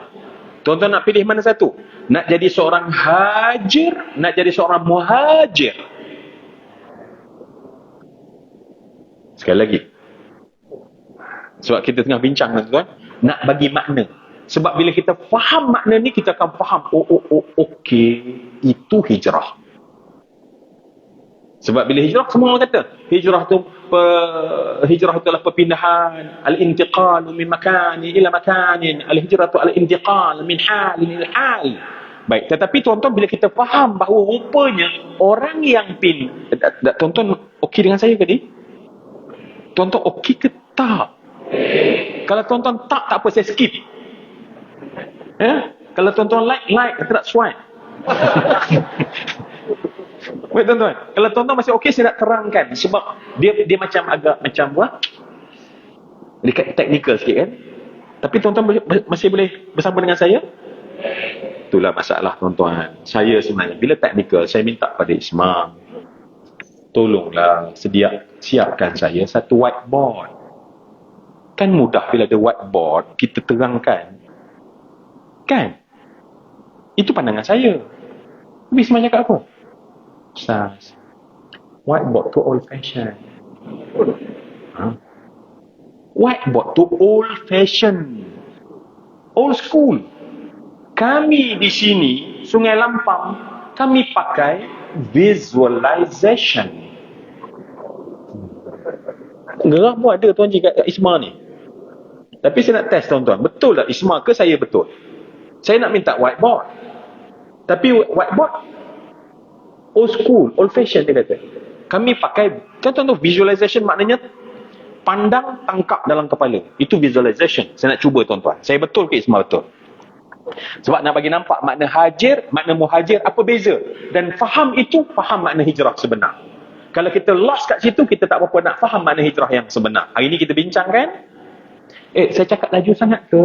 [SPEAKER 1] nak pilih mana satu? Nak jadi seorang hajir, nak jadi seorang muhajir? Sekali lagi, sebab kita tengah bincang tuan-tuan, nak bagi makna. Sebab bila kita faham makna ni, kita akan faham, okey, itu hijrah. Sebab bila hijrah, semua orang kata hijrah tu adalah perpindahan, al-intiqal min makanin ila makanin, al-hijrah tu al-intiqal min halin ila hal. Baik, tetapi tuan-tuan, bila kita faham bahawa rupanya orang yang tuan-tuan okey dengan saya ke ni? Tuan-tuan okey ke tak? Kalau tuan-tuan tak apa, saya skip. Kalau tuan-tuan like, tak swipe. Baik tuan-tuan, kalau tuan-tuan masih okey, saya nak terangkan. Sebab dia macam agak macam dekat teknikal sikit kan. Tapi tuan-tuan masih boleh bersama dengan saya? Itulah masalah tuan-tuan. Saya sebenarnya bila teknikal, saya minta pada Ismail, tolonglah siapkan saya satu whiteboard. Kan mudah bila ada whiteboard, kita terangkan. Kan? Itu pandangan saya. Tapi Ismail cakap apa? Ustaz, whiteboard tu old fashion. Whiteboard tu old fashion, old school. Kami di sini, Sungai Lampang, kami pakai visualization. Gerah pun ada tuan cik Isma ni. Tapi saya nak test tuan-tuan, betul tak Isma ke saya betul? Saya nak minta whiteboard. Tapi whiteboard old school, old fashion dia kata. Kami pakai, kan tuan-tuan, visualization maknanya pandang, tangkap dalam kepala. Itu visualization. Saya nak cuba tuan-tuan. Saya betul ke Isma betul? Sebab nak bagi nampak makna hajir, makna muhajir, apa beza? Dan faham itu, faham makna hijrah sebenar. Kalau kita lost kat situ, kita tak apa-apa nak faham makna hijrah yang sebenar. Hari ni kita bincang kan? Saya cakap laju sangat ke?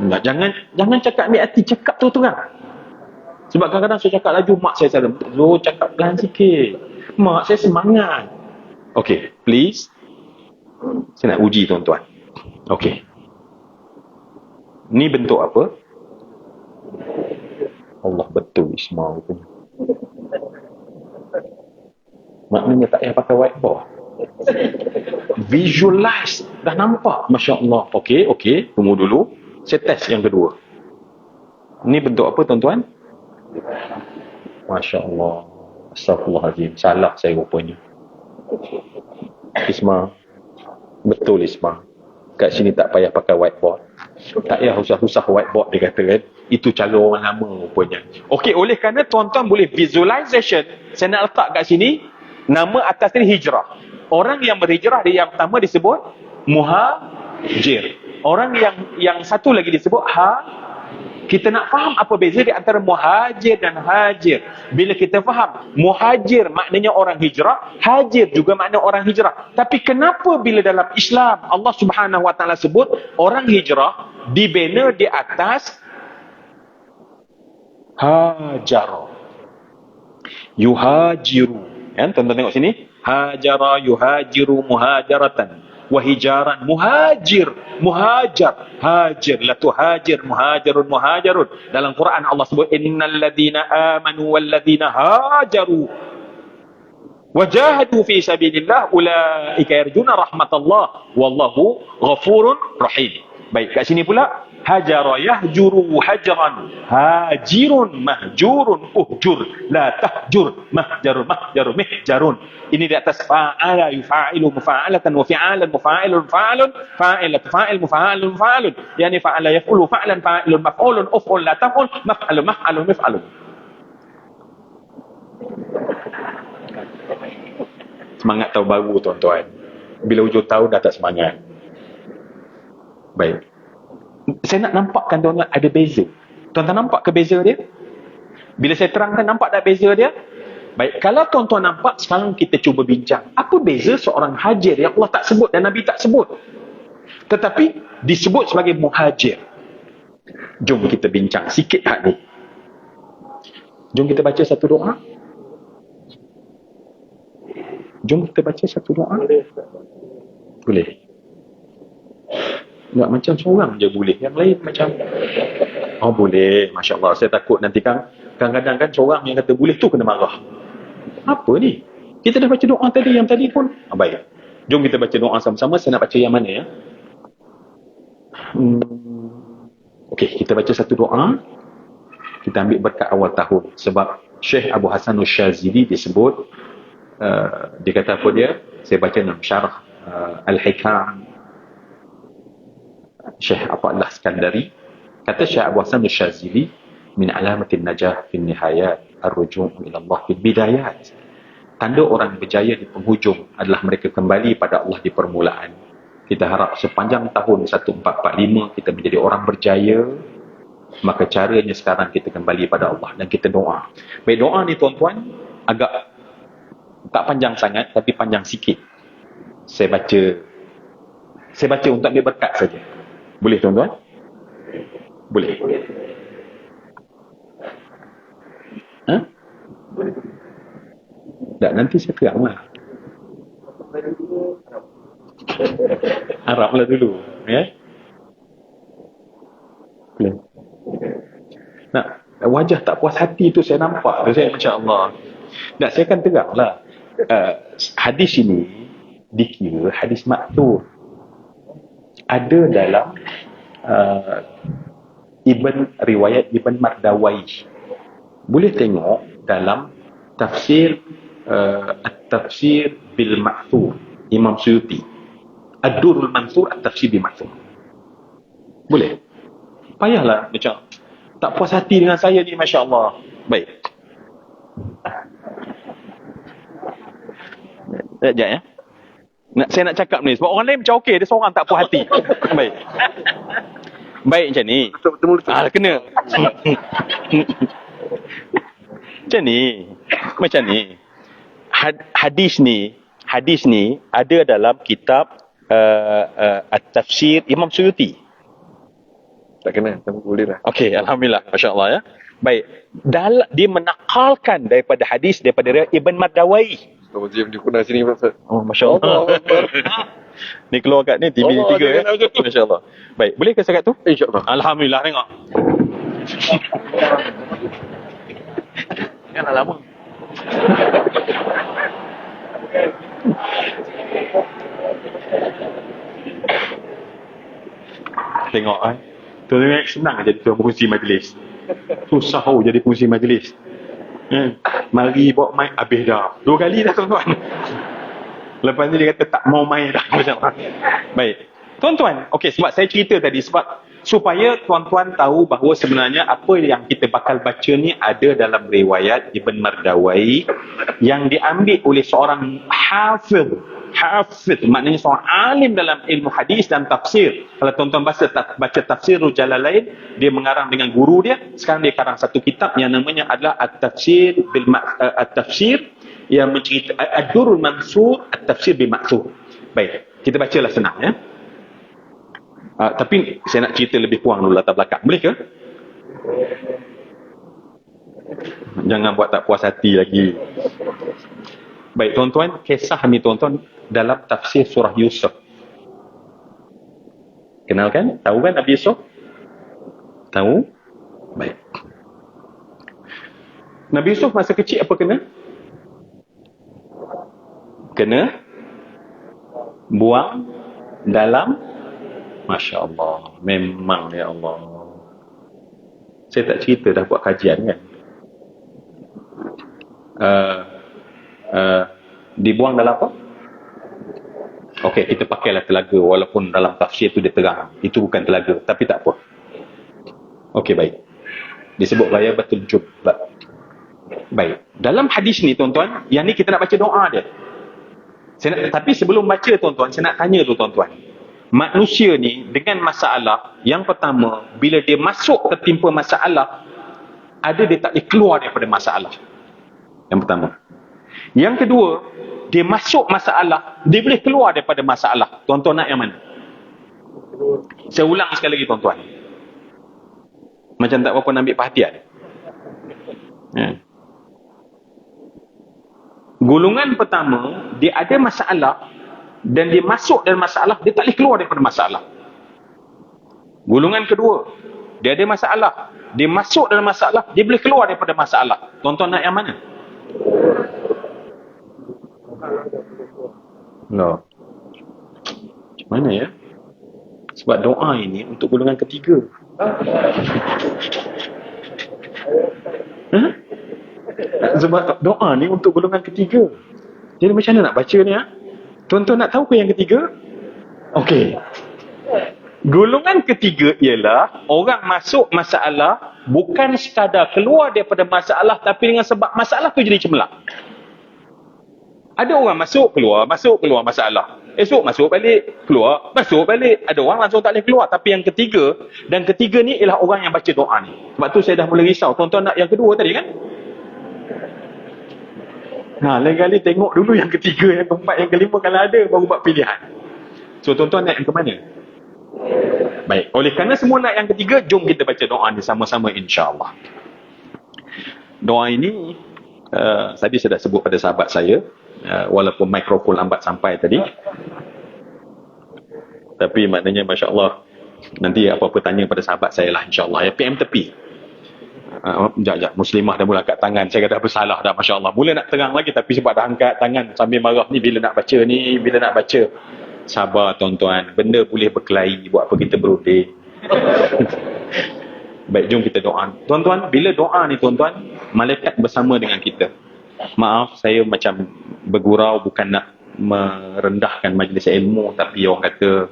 [SPEAKER 1] Enggak, jangan cakap ambil hati, cakap terang-terang. Sebab kadang-kadang saya cakap laju, mak saya salah. Cakap pelan sikit. Mak saya semangat. Okay, please. Saya nak uji tuan-tuan. Okay. Ni bentuk apa? Allah, betul Ismail punya. Maknanya tak payah pakai whiteboard. Visualize. Dah nampak. Masya Allah. Okey. Tunggu dulu. Saya test yang kedua. Ni bentuk apa tuan-tuan? Masya Allah. Astaghfirullahaladzim. Salah saya rupanya. Ismail. Betul Ismail. Kat sini tak payah pakai whiteboard. Tak payah susah-susah whiteboard dia kata kan. Itu cara orang lama rupanya. Okey, oleh kerana tuan-tuan boleh visualization, saya nak letak kat sini nama atas ni hijrah. Orang yang berhijrah, dia yang pertama disebut muhajir. Orang yang satu lagi disebut kita nak faham apa beza di antara muhajir dan hajir. Bila kita faham muhajir maknanya orang hijrah, hajir juga makna orang hijrah. Tapi kenapa bila dalam Islam Allah Subhanahu Wa Taala sebut orang hijrah dibina di atas hajara, yuhajiru. Kan tuan-tuan tengok sini, hajara yuhajiru muhajaratan. Wahijaran, muhajar, hajir, la tuhajir, muhajarun. Dalam Quran Allah sebut innal ladina amanu wal ladina hajaru wajahadu fi sabilillah ulaika yarjuna rahmatallah wallahu ghafurun rahim. Baik, kat sini pula
[SPEAKER 2] Hajara yahjuru hajran. Hajirun mahjurun uhjur. La tahjur mahjarun mahjarun mihjarun. Ini di atas fa'ala yufa'ilu mufa'alatan wa fi'alan mufa'ilun fa'alun fa'ilat fa'il mufa'alun fa'alun. Yani fa'ala yaf'ulu fa'lan fa'ilun maf'ulun uf'ul la taf'ul maf'alun maf'alun mif'alun. Semangat tahun baru tuan-tuan. Bila hujung tahun dah tak semangat. Baik. Saya nak nampakkan tuan-tuan ada beza. Tuan-tuan nampak ke beza dia? Bila saya terangkan, nampak tak beza dia? Baik, kalau tuan-tuan nampak, sekarang kita cuba bincang. Apa beza seorang hajir yang Allah tak sebut dan Nabi tak sebut, tetapi disebut sebagai muhajir? Jom kita bincang sikit hak ni. Jom kita baca satu doa. Jom kita baca satu doa. Boleh? Tak macam seorang je boleh. Yang lain macam, oh boleh. Masya Allah. Saya takut nanti kan, kadang-kadang kan seorang yang kata boleh tu kena marah. Apa ni? Kita dah baca doa tadi, yang tadi pun. Baik. Jom kita baca doa sama-sama. Saya nak baca yang mana ya? Okey, kita baca satu doa. Kita ambil berkat awal tahun. Sebab Syekh Abu Hasan Al-Shazili disebut, dia kata apa dia? Saya baca dalam syarah Al-Hikam Syekh Ata'illah Skandari. Kata Syekh Abu Hasan Al-Shazili, min alamatin najah fi nihayat ar-ruju' ila Allah fi bidayat. Tanda orang berjaya di penghujung adalah mereka kembali pada Allah di permulaan. Kita harap sepanjang tahun 1445 kita menjadi orang berjaya. Maka caranya sekarang kita kembali pada Allah dan kita doa. Baik, doa ni tuan-tuan agak tak panjang sangat, tapi panjang sikit. Saya baca untuk ambil berkat saja. Boleh tuan-tuan? Boleh. Ha? Tak, nanti saya terang lah. Arab lah dulu. Ya? Boleh. Nah, wajah tak puas hati tu saya nampak. Saya Masya Allah. Nah, saya akan terang lah. Hadis ini dikira hadis maktur. Ada dalam riwayat Ibn Mardawai. Boleh tengok dalam tafsir At-Tafsir bil Ma'thur Imam Suyuti. Ad-Durrul Mansur At-Tafsir bil Ma'thur. Boleh? Payahlah macam tak puas hati dengan saya ni, Masya Allah. Baik. Sekejap ya. Saya nak cakap ni sebab orang lain macam okey, dia seorang tak puas hati. Baik. Baik macam ni. Kena. Macam ni. Hadis ni ada dalam kitab At-Tafsir Imam Suyuti.
[SPEAKER 3] Tak kena, boleh lah.
[SPEAKER 2] Okey, alhamdulillah, masya-Allah ya. Baik. Dia menakalkan daripada hadis daripada Ibn Mardawai.
[SPEAKER 3] Dia guna sini Ustaz.
[SPEAKER 2] Oh, masya-Allah. Ni keluar kat ni TV 3 ya. Masya-Allah. Baik, boleh ke saya kat tu?
[SPEAKER 3] Insya-Allah.
[SPEAKER 2] Alhamdulillah, tengok. Jangan lama. Tengok tuan-tuan senang jadi tuan pengurusi majlis. Susah jadi pengurusi majlis. Mari bawa mic habis dah. 2 kali dah tuan-tuan. Lepas ni dia kata tak mau main dah. Baik. Tuan-tuan, okey, sebab saya cerita tadi sebab supaya tuan-tuan tahu bahawa sebenarnya apa yang kita bakal baca ni ada dalam riwayat Ibn Mardawai yang diambil oleh seorang hafiz, maknanya seorang alim dalam ilmu hadis dan tafsir. Kalau tuan-tuan baca tafsirul Jalalain, dia mengarang dengan guru dia. Sekarang dia karang satu kitab yang namanya adalah At-Tafsir yang mencerita Ad-Durrul Mansur At-Tafsir bil Ma'thur. Baik, kita bacalah senang ya. Tapi saya nak cerita lebih kurang dulu latar belakang. Boleh ke? Jangan buat tak puas hati lagi. Baik tuan-tuan, kisah ni tuan-tuan dalam tafsir surah Yusuf. Kenal kan? Tahu kan Nabi Yusuf? Tahu? Baik. Nabi Yusuf masa kecil apa kena? Kena buang dalam
[SPEAKER 1] Masya Allah. Memang ya Allah. Saya tak cerita dah buat kajian kan. Dibuang dalam apa? Okey, kita pakailah telaga walaupun dalam tafsir tu dia terang. Itu bukan telaga, tapi tak apa. Okey, baik. Disebut ghayabatul jubbah. Baik. Dalam hadis ni tuan-tuan, yang ni kita nak baca doa dia. Tapi sebelum baca tuan-tuan, saya nak tanya tu tuan-tuan. Manusia ni dengan masalah, yang pertama, bila dia masuk tertimpa masalah, ada dia tak boleh keluar daripada masalah. Yang pertama. Yang kedua, dia masuk masalah, dia boleh keluar daripada masalah. Tuan-tuan nak yang mana? Saya ulang sekali lagi tuan-tuan. Macam tak berapa nak ambil perhatian. Golongan pertama, dia ada masalah dan dia masuk dalam masalah, dia tak boleh keluar daripada masalah. Golongan kedua, dia ada masalah, dia masuk dalam masalah, dia boleh keluar daripada masalah. Tuan-tuan nak yang mana? No. Macam mana ya? Sebab doa ini untuk golongan ketiga. Sebab doa ni untuk golongan ketiga. Jadi macam mana nak baca ni ya? Tuan-tuan nak tahu ke yang ketiga? Okey. Golongan ketiga ialah orang masuk masalah bukan sekadar keluar daripada masalah, tapi dengan sebab masalah tu jadi cemerlang. Ada orang masuk keluar masalah. Esok masuk balik, keluar, masuk balik. Ada orang langsung tak boleh keluar. Tapi yang ketiga, dan ketiga ni ialah orang yang baca doa ni. Sebab tu saya dah mula risau. Tuan-tuan nak yang kedua tadi kan? Lain kali tengok dulu yang ketiga, yang keempat, yang kelima kalau ada, baru buat pilihan. So tuan-tuan nak yang ke mana? Baik, oleh kerana semua nak yang ketiga, jom kita baca doa ni sama-sama insya-Allah. Doa ini tadi saya dah sebut pada sahabat saya, walaupun mikrofon lambat sampai tadi, tapi maknanya masya-Allah, nanti apa-apa tanya pada sahabat saya lah insya-Allah ya. PM tepi. Sekejap, Muslimah dah mula angkat tangan. Saya kata bersalah dah, masya-Allah. Mula nak terang lagi, tapi sebab dah angkat tangan sambil marah ni, bila nak baca. Sabar tuan-tuan, benda boleh berkelahi, buat apa kita berunding. Baik, jom kita doa. Tuan-tuan, bila doa ni tuan-tuan, malaikat bersama dengan kita. Maaf, saya macam bergurau, bukan nak merendahkan majlis ilmu, tapi orang kata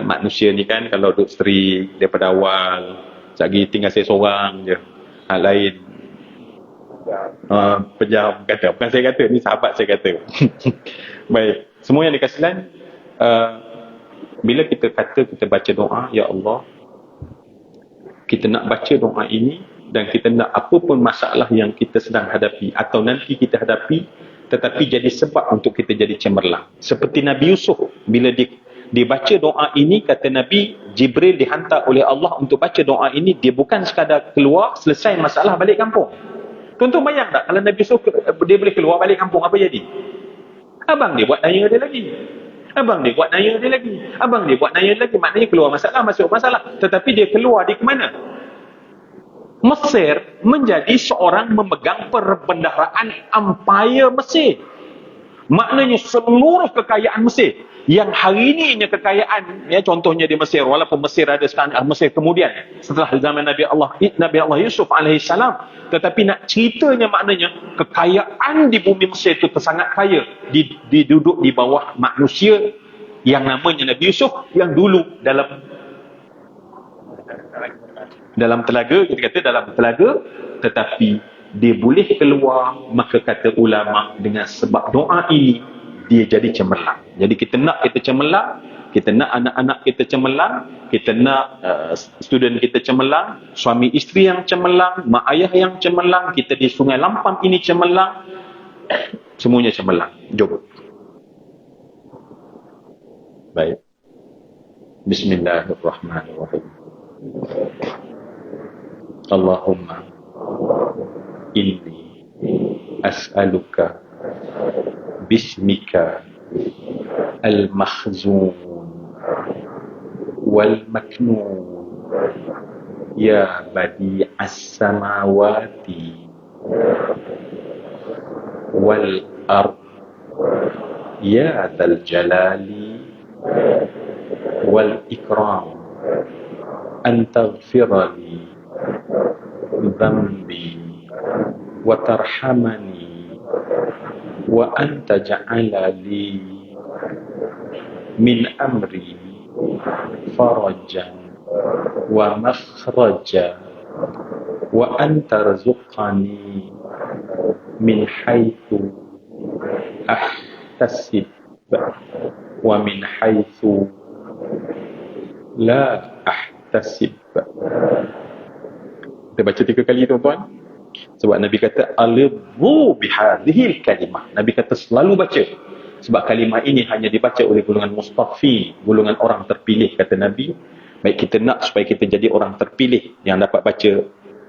[SPEAKER 1] manusia ni kan, kalau duduk seri daripada awal, lagi tinggal saya seorang je, hal lain pejam kata, bukan saya kata, ni sahabat saya kata. Baik, semua yang dikasih lain, bila kita kata kita baca doa, ya Allah, kita nak baca doa ini dan kita nak apa pun masalah yang kita sedang hadapi atau nanti kita hadapi, tetapi jadi sebab untuk kita jadi cemerlang. Seperti Nabi Yusuf, bila dia baca doa ini, kata Nabi, Jibril dihantar oleh Allah untuk baca doa ini. Dia bukan sekadar keluar, selesai masalah, balik kampung. Tuan-tuan bayang tak, kalau Nabi Yusuf dia boleh keluar, balik kampung, apa jadi? Abang dia buat daya dia lagi. Maknanya keluar masalah, masuk masalah. Tetapi dia keluar di mana? Mesir, menjadi seorang memegang perbendaharaan empire Mesir. Maknanya seluruh kekayaan Mesir, yang hari ini kekayaan, ya, contohnya di Mesir, walaupun Mesir ada sekarang, Mesir kemudian setelah zaman Nabi Allah Yusuf alaihissalam, tetapi nak ceritanya maknanya kekayaan di bumi Mesir itu sangat kaya, diduduk di bawah manusia yang namanya Nabi Yusuf, yang dulu dalam telaga, kita kata dalam telaga, tetapi dia boleh keluar. Maka kata ulama, dengan sebab doa ini dia jadi cemerlang. Jadi kita nak kita cemerlang, kita nak anak-anak kita cemerlang, kita nak student kita cemerlang, suami isteri yang cemerlang, mak ayah yang cemerlang, kita di Sungai Lampang ini cemerlang, semuanya cemerlang. Jom. Baik. Bismillahirrahmanirrahim. Allahumma inni as'aluka bismika al-makhzun wal-maknun ya badi'as samawati wal-ard ya dzal jalali wal ikram an taghfira li dhanbi wa tarhamani wa an taj'ala li min amri farajan wa makhraja wa an tarzuqani min haitsu ahtasib wa min haitsu la ahtasib. Kita baca 3 kali tuan-tuan. Sebab Nabi kata alidhu bihadhil kalimah. Nabi kata selalu baca. Sebab kalimah ini hanya dibaca oleh golongan mustafi, golongan orang terpilih, kata Nabi. Baik kita nak supaya kita jadi orang terpilih yang dapat baca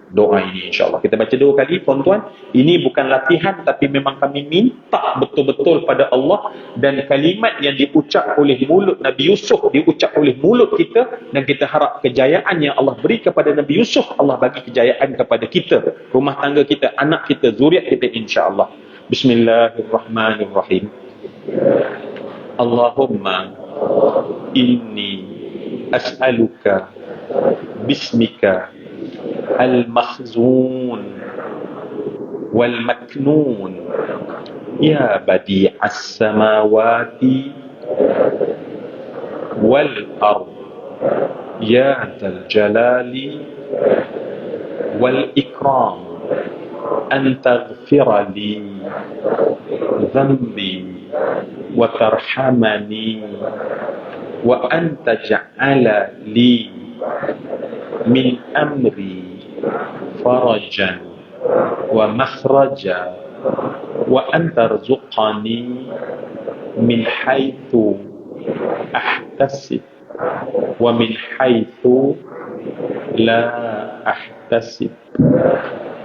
[SPEAKER 1] doa ini, insyaAllah. Kita baca 2 kali, tuan-tuan. Ini bukan latihan, tapi memang kami minta betul-betul pada Allah. Dan kalimat yang diucap oleh mulut Nabi Yusuf, diucap oleh mulut kita, dan kita harap kejayaan yang Allah beri kepada Nabi Yusuf, Allah bagi kejayaan kepada kita, rumah tangga kita, anak kita, zuriat kita, insyaAllah. Bismillahirrahmanirrahim. Allahumma inni as'aluka bismika al-makhzun wal-maknun ya badi'as samawati wal-ard ya dzal jalali wal-ikram an taghfira li dhanbi wa tarhamani wa an taj'ala li min amri farajan wa makhraja wa an tarzuqani min haitsu ahtasib wa min haitsu la ahtasib.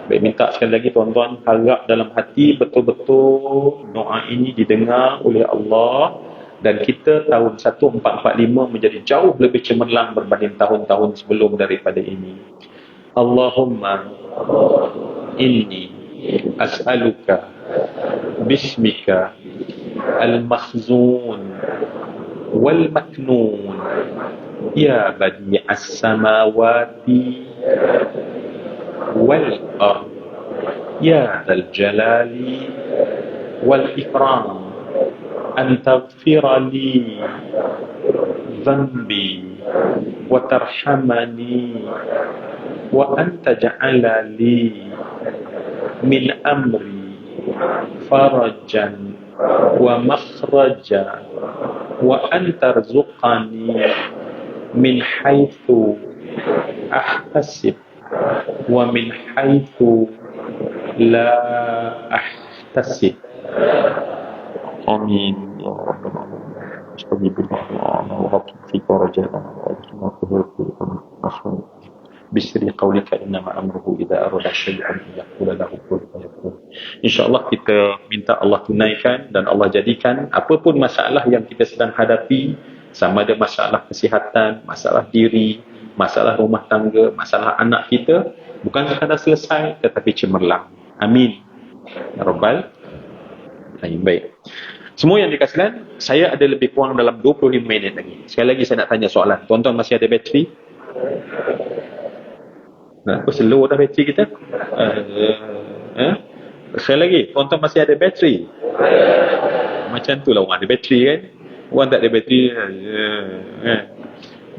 [SPEAKER 1] Baik, minta sekali lagi tuan-tuan, harap dalam hati betul-betul doa ini didengar oleh Allah, dan kita tahun 1445 menjadi jauh lebih cemerlang berbanding tahun-tahun sebelum daripada ini. Allahumma inni as'aluka bismika al-makhzun wal-maknun ya badi'as samawati wal-ard ya dzal jalali wal-ikram an taghfira li dhanbi wa tarhamani wa an taj'ala li min amri farajan wa makhraja wa an tarzuqani min haitsu ahtasib wa min haitsu la ahtasib. Amin ya rabbal alamin. Astagfirullah wa atubu rajana wa atubu bisri qaulika innama amruhu idza arada syai'an yaqulu lahu kun fayakun. Insyaallah kita minta Allah tunaikan dan Allah jadikan apapun masalah yang kita sedang hadapi, sama ada masalah kesihatan, masalah diri, masalah rumah tangga, masalah anak kita, bukan sekadar selesai tetapi cemerlang. Amin ya rabbal alamin. Baik. Semua yang dikasihkan, saya ada lebih kurang dalam 25 minit lagi. Sekali lagi saya nak tanya soalan. Tuan-tuan masih ada bateri? Nah, apa slow dah bateri kita? Sekali lagi, tuan-tuan masih ada bateri? Macam tu lah orang ada bateri kan? Orang tak ada bateri.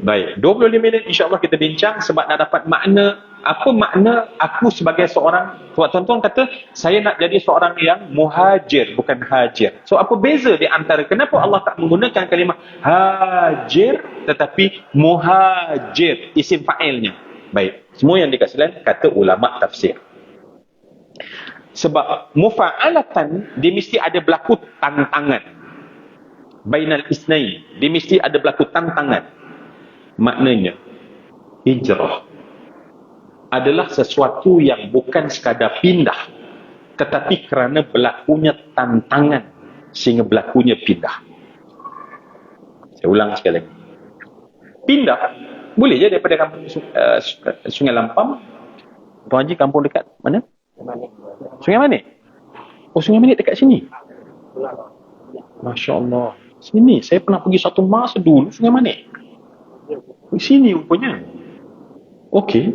[SPEAKER 1] Baik, 25 minit insyaAllah kita bincang sebab nak dapat makna. Apa makna aku sebagai seorang, sebab tuan-tuan kata saya nak jadi seorang yang muhajir, bukan hajir. So apa beza di antara, kenapa Allah tak menggunakan kalimah hajir tetapi muhajir, isim fa'ilnya? Baik, semua yang dikasihkan kata ulama tafsir. Sebab mufa'alatan dia mesti ada berlaku tantangan. Bainal isnain, dia mesti ada berlaku tantangan. Maknanya hijrah adalah sesuatu yang bukan sekadar pindah, tetapi kerana berlakunya tantangan sehingga berlakunya pindah. Saya ulang sekali lagi. Pindah boleh je daripada kampung Sungai Lampam. Tuan Haji kampung dekat mana? Sungai Manik. Oh, Sungai Manik dekat sini. Masya Allah.
[SPEAKER 2] Sini, saya pernah pergi satu masa dulu Sungai Manik. Sini rupanya. Okey.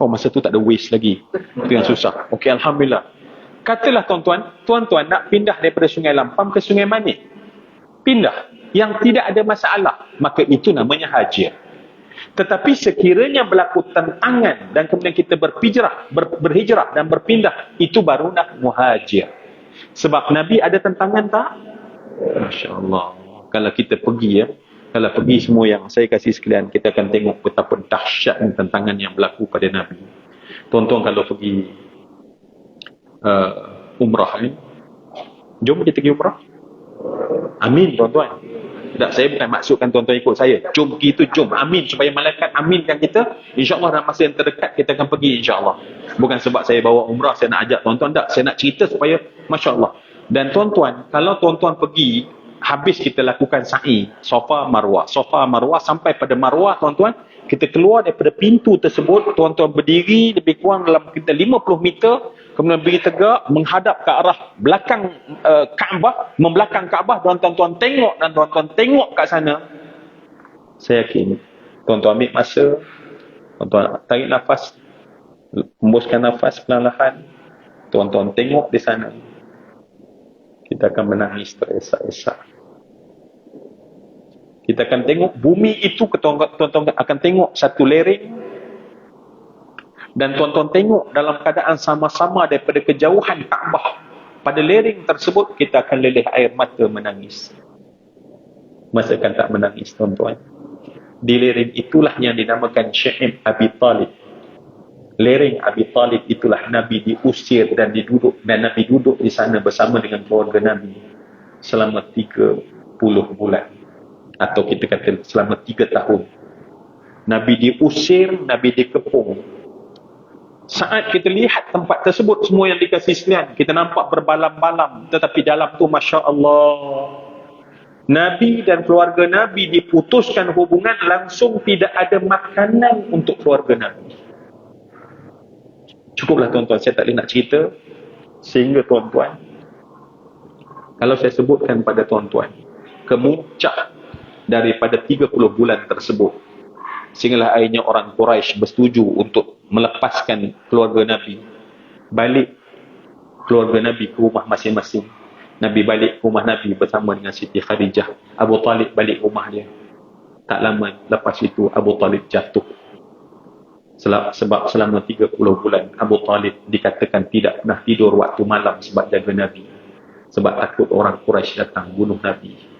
[SPEAKER 2] Oh, masa tu tak ada waste lagi. Itu yang susah. Okey, Alhamdulillah. Katalah tuan-tuan nak pindah daripada Sungai Lampam ke Sungai Manik. Pindah. Yang tidak ada masalah. Maka itu namanya hajir. Tetapi sekiranya berlaku tantangan dan kemudian kita berhijrah dan berpindah, itu baru nak muhajir. Sebab Nabi ada tantangan tak? Masya Allah. Kalau kita pergi kalau pergi semua yang saya kasih sekalian, kita akan tengok betapa dahsyat tantangan yang berlaku pada Nabi. Tuan-tuan kalau pergi umrah jom kita pergi umrah. Amin tuan-tuan. Tak, saya bukan maksudkan tuan-tuan ikut saya. Jom pergi itu, jom. Amin. Supaya malaikat aminkan kita. InsyaAllah dalam masa yang terdekat kita akan pergi insyaAllah. Bukan sebab saya bawa umrah, saya nak ajak tuan-tuan. Tak, saya nak cerita supaya Masya Allah. Dan tuan-tuan, kalau tuan-tuan pergi, habis kita lakukan sa'i, Safa Marwah sampai pada Marwah, tuan-tuan, kita keluar daripada pintu tersebut, tuan-tuan berdiri lebih kurang dalam kita 50 meter, kemudian berdiri tegak menghadap ke arah belakang Kaabah, membelakang Kaabah, dan tuan-tuan tengok kat sana. Saya yakin tuan-tuan ambil masa, tuan-tuan tarik nafas, hembuskan nafas perlahan-lahan, tuan-tuan tengok di sana, kita akan menangis teresak-esak. Kita akan tengok bumi itu, tuan-tuan akan tengok satu lereng, dan tuan-tuan tengok dalam keadaan sama-sama daripada kejauhan Kaabah. Pada lereng tersebut kita akan leleh air mata menangis. Masa akan tak menangis tuan-tuan? Di lereng itulah yang dinamakan Syi'ib Abi Talib. Lereng Abi Talib itulah Nabi diusir dan Nabi duduk di sana bersama dengan keluarga Nabi selama 30 bulan. Atau kita kata selama 3 tahun. Nabi diusir, Nabi dikepung. Saat kita lihat tempat tersebut, semua yang dikasih sekalian, kita nampak berbalam-balam. Tetapi dalam tu Masya Allah, Nabi dan keluarga Nabi diputuskan hubungan langsung, tidak ada makanan untuk keluarga Nabi. Cukuplah tuan-tuan, saya tak boleh nak cerita. Sehingga tuan-tuan, kalau saya sebutkan pada tuan-tuan, kemuncak daripada 30 bulan tersebut, sehinggalah akhirnya orang Quraisy bersetuju untuk melepaskan keluarga Nabi. Balik keluarga Nabi ke rumah masing-masing. Nabi balik ke rumah Nabi bersama dengan Siti Khadijah. Abu Talib balik rumah dia. Tak lama lepas itu Abu Talib jatuh. Sebab selama 30 bulan Abu Talib dikatakan tidak pernah tidur waktu malam sebab jaga Nabi. Sebab takut orang Quraisy datang bunuh Nabi.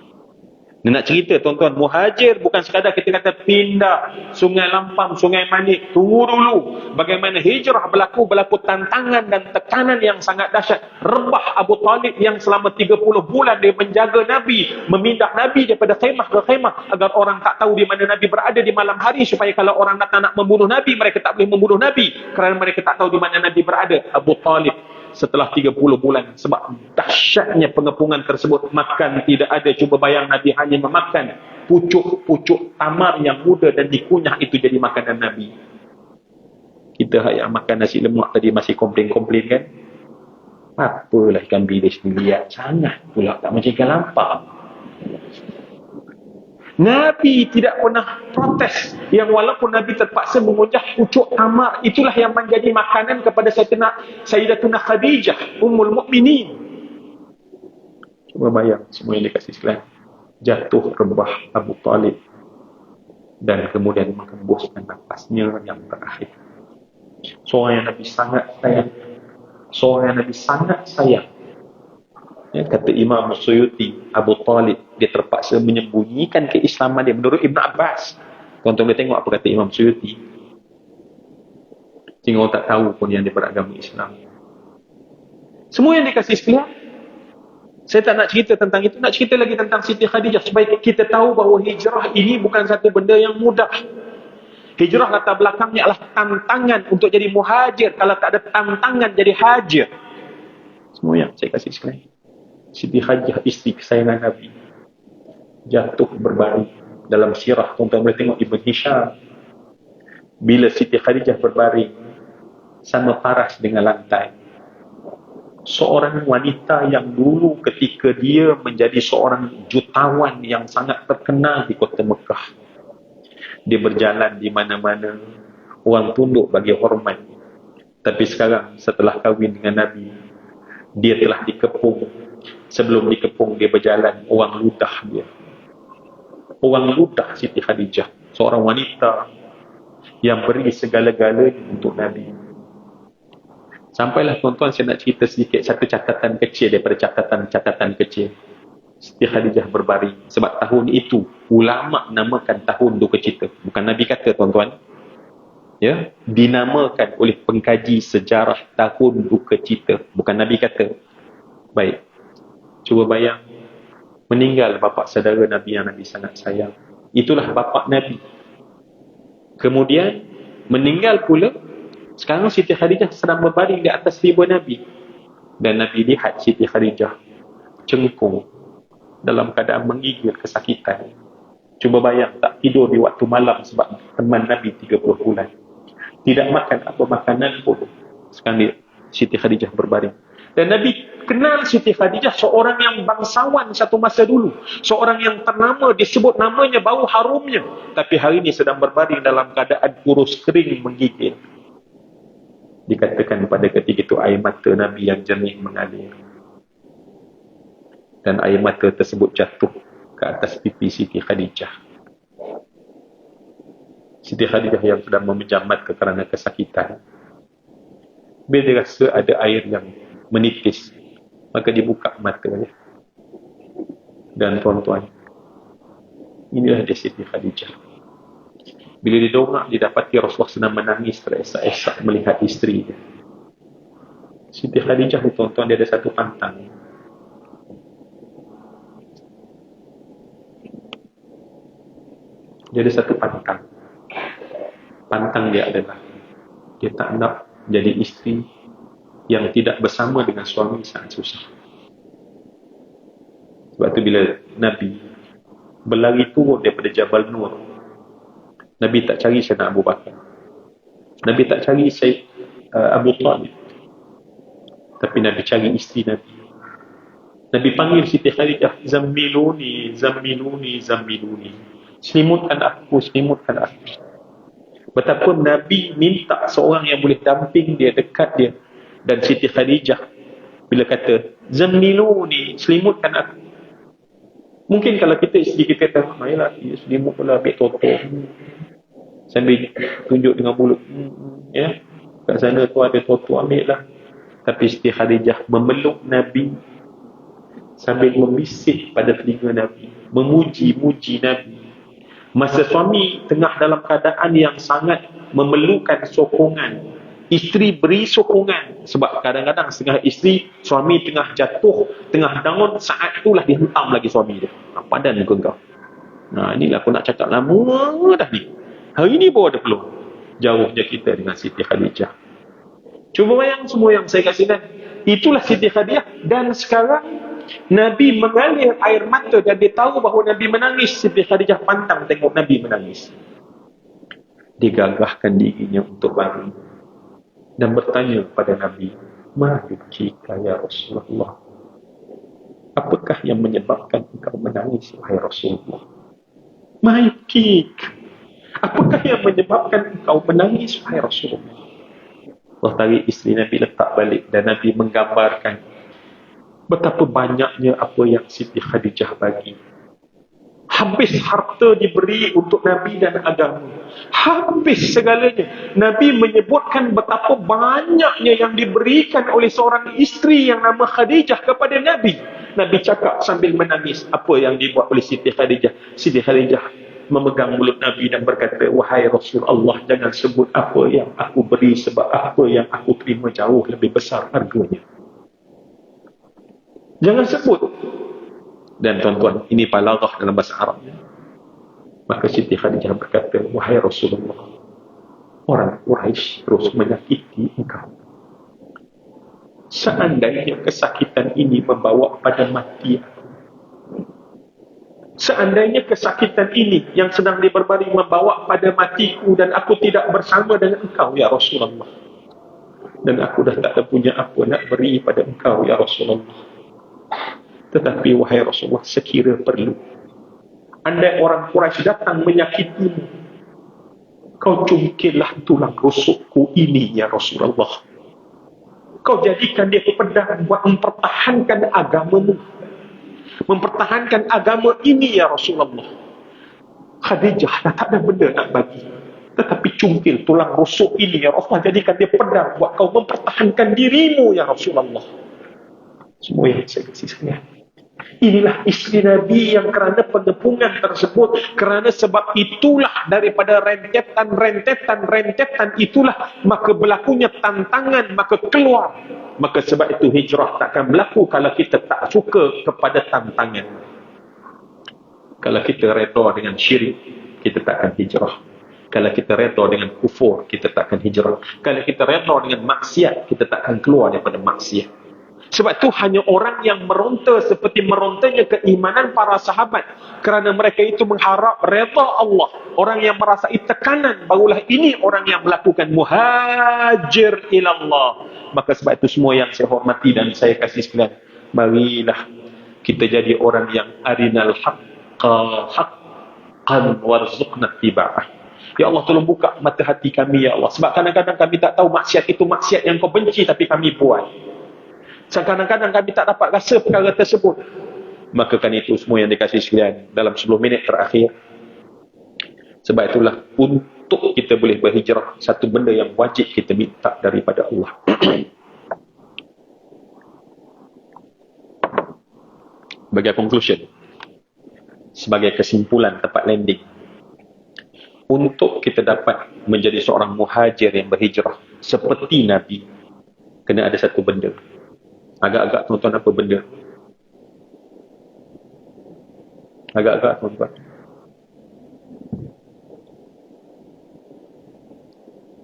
[SPEAKER 2] Nak cerita tuan-tuan, muhajir bukan sekadar kita kata pindah Sungai Lampam, Sungai Manik. Tunggu dulu. Bagaimana hijrah berlaku tantangan dan tekanan yang sangat dahsyat. Rebah Abu Talib yang selama 30 bulan dia menjaga Nabi, memindah Nabi daripada khemah ke khemah agar orang tak tahu di mana Nabi berada di malam hari, supaya kalau orang datang nak membunuh Nabi, mereka tak boleh membunuh Nabi kerana mereka tak tahu di mana Nabi berada. Abu Talib setelah 30 bulan, sebab dahsyatnya pengepungan tersebut, makan tidak ada. Cuba bayang, Nabi hanya memakan pucuk-pucuk tamar yang muda dan dikunyah, itu jadi makanan Nabi. Kita yang makan nasi lemak tadi masih komplain-komplain kan? Apalah ikan bilis ni, lihat sangat pula, tak macam ikan lampam. Nabi tidak pernah protes, yang walaupun Nabi terpaksa mengunyah pucuk tamar, itulah yang menjadi makanan kepada Sayyidatuna Khadijah Ummul Mukminin. Cuba bayang semua yang dikasih sekalian. Jatuh rebah Abu Talib dan kemudian menghembuskan nafasnya yang terakhir. Seorang yang Nabi sangat sayang. Seorang yang Nabi sangat sayang. Ya, kata Imam Suyuti, Abu Talib dia terpaksa menyembunyikan keislaman dia menurut Ibn Abbas. Tuan-tuan boleh tengok apa kata Imam Suyuti, sehingga orang tak tahu pun yang dia beragama Islam. Semua yang dikasih sekalian, saya tak nak cerita tentang itu. Nak cerita lagi tentang Siti Khadijah supaya kita tahu bahawa hijrah ini bukan satu benda yang mudah. Hijrah latar belakangnya adalah tantangan untuk jadi muhajir. Kalau tak ada tantangan jadi hajir. Semua yang saya kasih sekalian. Siti Khadijah, isteri kesayangan Nabi, jatuh berbaring. Dalam sirah tuan-tuan boleh tengok Ibn Hisham, bila Siti Khadijah berbaring sama paras dengan lantai.
[SPEAKER 1] seorang wanita yang dulu ketika dia menjadi seorang jutawan yang sangat terkenal di kota Mekah. Dia berjalan di mana-mana, orang tunduk bagi hormat. Tapi sekarang setelah kahwin dengan Nabi, dia telah dikepung. Sebelum dikepung, dia berjalan, orang ludah dia. Orang ludah Siti Khadijah, seorang wanita yang beri segala-galanya untuk Nabi. Sampailah tuan-tuan, saya nak cerita sedikit satu catatan kecil daripada catatan kecil. Siti Khadijah berbaring. Sebab tahun itu ulama namakan tahun duka cita. Bukan Nabi kata, tuan-tuan. Ya, dinamakan oleh pengkaji sejarah tahun duka cita. Bukan Nabi kata. Baik. Cuba bayang, meninggal bapa saudara Nabi yang Nabi sangat sayang. Itulah bapa Nabi. Kemudian meninggal pula. Sekarang Siti Khadijah sedang berbaring di atas riba Nabi. Dan Nabi lihat Siti Khadijah cengkung dalam keadaan menggigil kesakitan. Cuba bayang, tak tidur di waktu malam sebab teman Nabi 30 bulan. Tidak makan apa makanan pun. Sekarang Siti Khadijah berbaring. Dan Nabi kenal Siti Khadijah, seorang yang bangsawan satu masa dulu. Seorang yang ternama, disebut namanya, bau harumnya. Tapi hari ini sedang berbaring dalam keadaan kurus kering menggigil. Dikatakan pada ketika itu air mata Nabi yang jernih mengalir. Dan air mata tersebut jatuh ke atas pipi Siti Khadijah. Siti Khadijah yang sudah memejam mata kerana kesakitan. Bila dia rasa ada air yang menipis, maka dia buka matanya. Dan tuan-tuan, inilah dia Siti Khadijah. Bila dia dongak, dia dapati Rasulullah sedang menangis teresak-esak melihat isteri dia. Siti Khadijah ni, tuan-tuan, dia ada satu pantang. Dia ada satu pantang. Pantang dia adalah, dia tak nak jadi isteri yang tidak bersama dengan suami sangat susah. Sebab tu bila Nabi berlari turun daripada Jabal Nur, Nabi tak cari Sayyidina Abu Bakar. Nabi tak cari Abu Talib. Tapi Nabi cari isteri Nabi. Nabi panggil Siti Khadijah, Zammiluni, Zammiluni, Zammiluni. Selimutkan aku, selimutkan aku. Betapa Nabi minta seorang yang boleh damping dia, dekat dia. Dan Siti Khadijah bila kata, Zammiluni, selimutkan aku. Mungkin kalau kita isteri kita kata, mayalah, selimut pula, ambil totok. Sambil tunjuk dengan mulut, ya, kat sana tu ada totok, ambil lah. Tapi Siti Khadijah memeluk Nabi sambil membisik pada telinga Nabi, memuji-muji Nabi. Masa suami tengah dalam keadaan yang sangat memerlukan sokongan, isteri beri sokongan. Sebab kadang-kadang setengah isteri, suami tengah jatuh, tengah down, saat itulah dia hentam lagi suami dia. Padan muka kau. Nah, inilah aku nak cakap lama dah ni. Hari ni baru ada peluang. Jauhnya kita dengan Siti Khadijah. Cuba bayang semua yang saya kasihkan. Itulah Siti Khadijah. Dan sekarang Nabi mengalir air mata dan dia tahu bahawa Nabi menangis. Siti Khadijah pantang tengok Nabi menangis. Digagahkan dirinya untuk bangun dan bertanya kepada Nabi, "Ma yubkika ya Rasulullah?" Apakah yang menyebabkan engkau menangis, wahai Rasulullah? Ma yubkik. Apakah yang menyebabkan engkau menangis, wahai Rasulullah? Allah tarik isteri Nabi, letak balik, dan Nabi menggambarkan betapa banyaknya apa yang Siti Khadijah bagi. Habis harta diberi untuk Nabi dan agama. Habis segalanya. Nabi menyebutkan betapa banyaknya yang diberikan oleh seorang isteri yang nama Khadijah kepada Nabi. Nabi cakap sambil menangis apa yang dibuat oleh Siti Khadijah. Siti Khadijah memegang mulut Nabi dan berkata, "Wahai Rasulullah, jangan sebut apa yang aku beri, sebab apa yang aku terima jauh lebih besar harganya. Jangan sebut." Dan tuan-tuan, ini balaghah dalam bahasa Arab. Maka Siti Khadijah berkata, "Wahai Rasulullah, orang Quraisy terus menyakiti engkau. Seandainya kesakitan ini membawa pada mati aku, seandainya kesakitan ini yang sedang diberbaring membawa pada matiku dan aku tidak bersama dengan engkau, ya Rasulullah,
[SPEAKER 2] dan aku dah tak ada punya apa nak beri pada engkau ya Rasulullah. Tetapi wahai Rasulullah, sekira perlu, andai orang Quraisy datang menyakitimu, kau cungkillah tulang rusukku ini ya Rasulullah. Kau jadikan dia pedang buat mempertahankan agamamu, mempertahankan agama ini ya Rasulullah. Khadijah dah tak ada benda nak bagi, tetapi cungkil tulang rusuk ini ya Rasulullah, jadikan dia pedang buat kau mempertahankan dirimu ya Rasulullah. Semua yang saya kasih sekalian, inilah isteri Nabi yang kerana pengepungan tersebut, kerana sebab itulah, daripada rentetan itulah maka berlakunya tantangan, maka keluar. Maka sebab itu hijrah takkan berlaku kalau kita tak suka kepada tantangan. Kalau kita redha dengan syirik, kita takkan hijrah. Kalau kita redha dengan kufur, kita takkan hijrah. Kalau kita redha dengan maksiat, kita takkan keluar daripada maksiat. Sebab itu hanya orang yang meronta seperti merontanya keimanan para sahabat, kerana mereka itu mengharap redha Allah, orang yang merasai tekanan, barulah ini orang yang melakukan muhajir ilallah. Maka sebab itu semua yang saya hormati dan saya kasih sekalian, marilah kita jadi orang yang arinal haqqan warzuqna tiba'ah. Ya Allah, tolong buka mata hati kami ya Allah, sebab kadang-kadang kami tak tahu maksiat itu maksiat yang kau benci tapi kami buat. Kadang-kadang kami tak dapat rasa perkara tersebut. Maka kan itu semua yang dikasih sekalian dalam 10 minit terakhir. Sebab itulah untuk kita boleh berhijrah, satu benda yang wajib kita minta daripada Allah. Sebagai conclusion, sebagai kesimpulan tempat landing, untuk kita dapat menjadi seorang muhajir yang berhijrah seperti Nabi, kena ada satu benda. Agak-agak tuan-tuan, apa benda? Agak-agak tuan-tuan.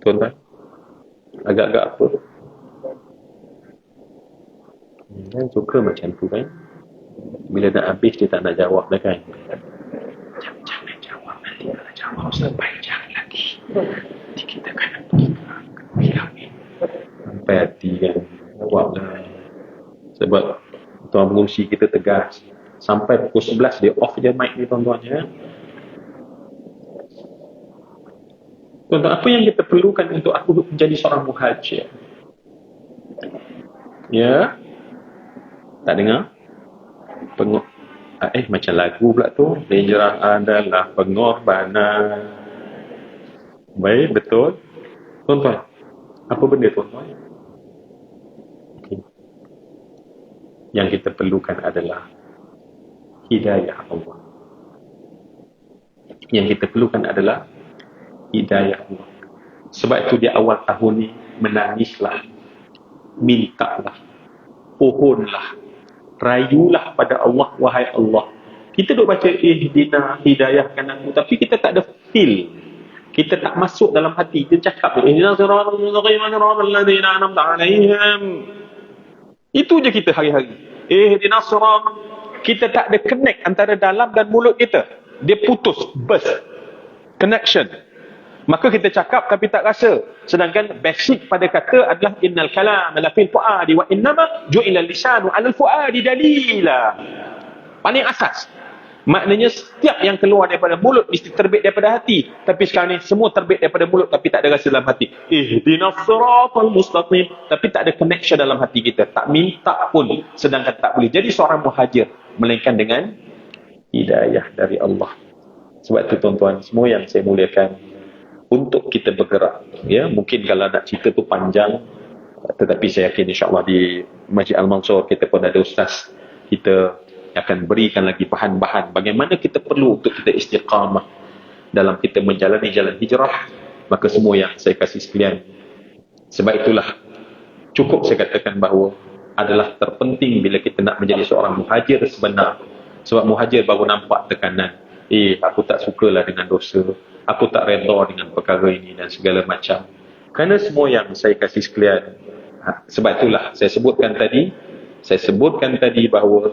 [SPEAKER 2] Tuan-tuan, agak-agak apa? Suka macam tu kan? Bila nak habis dia tak nak jawab dah kan? Jangan jawab, nanti kalau jawab sepanjang lagi. Nanti kita kena bilang ni. Sampai hati kan? Jawab lah. Sebab tuan pengurusi kita tegas, sampai pukul 11 dia off je mic ni tuan-tuan ya. Tuan-tuan, apa yang kita perlukan untuk aku menjadi seorang muhajir? Ya? Tak dengar? Macam lagu pula tu. Hijrah adalah pengorbanan. Baik, betul. Tuan-tuan, apa benda tuan-tuan? Yang kita perlukan adalah hidayah Allah. Yang kita perlukan adalah hidayah Allah. Sebab itu di awal tahun ni, menangislah, mintalah, pohonlah, rayulah pada Allah, wahai Allah. Kita duk baca ihdina, hidayahkan aku, tapi kita tak ada feel. Kita tak masuk dalam hati. Kita cakap ihdina siratal mustaqim siratal ladzina an'amta 'alaihim. Itu je kita hari-hari. Ihdina siratal. Kita tak ada connect antara dalam dan mulut kita. Dia putus, burst connection. Maka kita cakap tapi tak rasa. Sedangkan basic pada kata adalah innal kalam la fil fuadi wa innama ju'ila lisanu 'alal fuadi dalila. Paling asas. Maknanya setiap yang keluar daripada mulut mesti terbit daripada hati. Tapi sekarang ni semua terbit daripada mulut tapi tak ada rasa dalam hati. Ihdinas siratal mustaqim, tapi tak ada connection dalam hati kita. Tak minta pun, sedangkan tak boleh jadi seorang muhajir melainkan dengan hidayah dari Allah. Sebab itu tuan-tuan semua yang saya muliakan, untuk kita bergerak, ya, mungkin kalau nak cerita tu panjang, tetapi saya yakin insya-Allah di Masjid Al-Mansur kita pun ada ustaz kita akan berikan lagi bahan-bahan bagaimana kita perlu untuk kita istiqamah dalam kita menjalani jalan hijrah. Maka semua yang saya kasih sekalian, sebab itulah cukup saya katakan bahawa adalah terpenting bila kita nak menjadi seorang muhajir sebenar. Sebab muhajir baru nampak tekanan, aku tak sukalah dengan dosa, aku tak redha dengan perkara ini dan segala macam. Kerana semua yang saya kasih sekalian, sebab itulah saya sebutkan tadi bahawa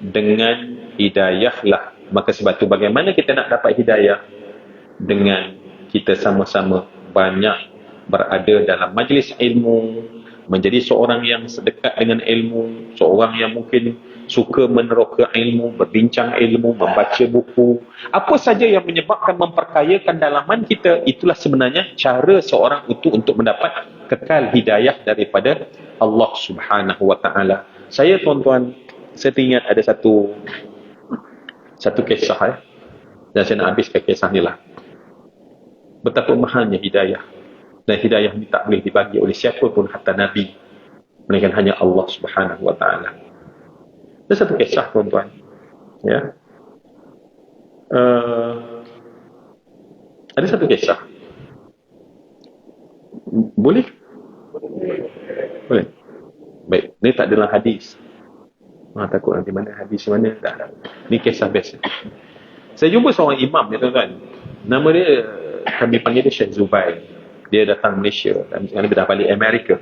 [SPEAKER 2] dengan hidayahlah. Maka sebab itu bagaimana kita nak dapat hidayah? Dengan kita sama-sama banyak berada dalam majlis ilmu,
[SPEAKER 1] menjadi seorang yang sedekat dengan ilmu, seorang yang mungkin suka meneroka ilmu, berbincang ilmu, membaca buku, apa saja yang menyebabkan memperkayakan dalaman kita, itulah sebenarnya cara seorang itu untuk mendapat kekal hidayah daripada Allah Subhanahu wa taala. Saya tuan-tuan, saya teringat ada satu kisah dan saya nak habiskan kisah ni lah. Betapa mahalnya hidayah, dan hidayah ni tak boleh dibagi oleh siapa pun, hatta Nabi, melainkan hanya Allah Subhanahu wa taala. Ada satu kisah tuan-tuan, ya. Ada satu kisah. Boleh? Boleh. Baik, ni tak dalam hadis. Takut nanti mana hadis mana. Tak. Ni kisah biasa. Saya jumpa seorang imam ni tuan-tuan. Nama dia, kami panggil dia Syekh Zubair. Dia datang Malaysia dan dia dah balik Amerika.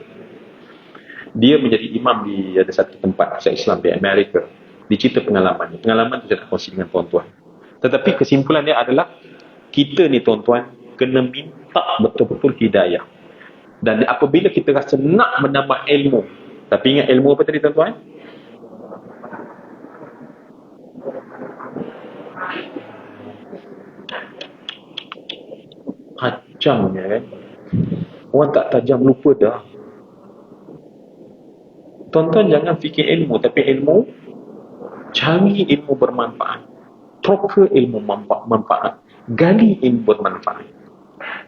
[SPEAKER 1] Dia menjadi imam di ada satu tempat pusat Islam di Amerika. Dia cerita pengalaman ni. Pengalaman tu saya nak kongsi dengan tuan-tuan. Tetapi kesimpulan dia adalah, kita ni tuan-tuan kena minta betul-betul hidayah. Dan apabila kita rasa nak menambah ilmu, tapi ingat ilmu apa tadi tuan-tuan? Tajamnya kan. Orang tak tajam lupa dah. Tuan-tuan jangan fikir ilmu, tapi ilmu, cari ilmu bermanfaat, troka ilmu manfaat, gali ilmu bermanfaat.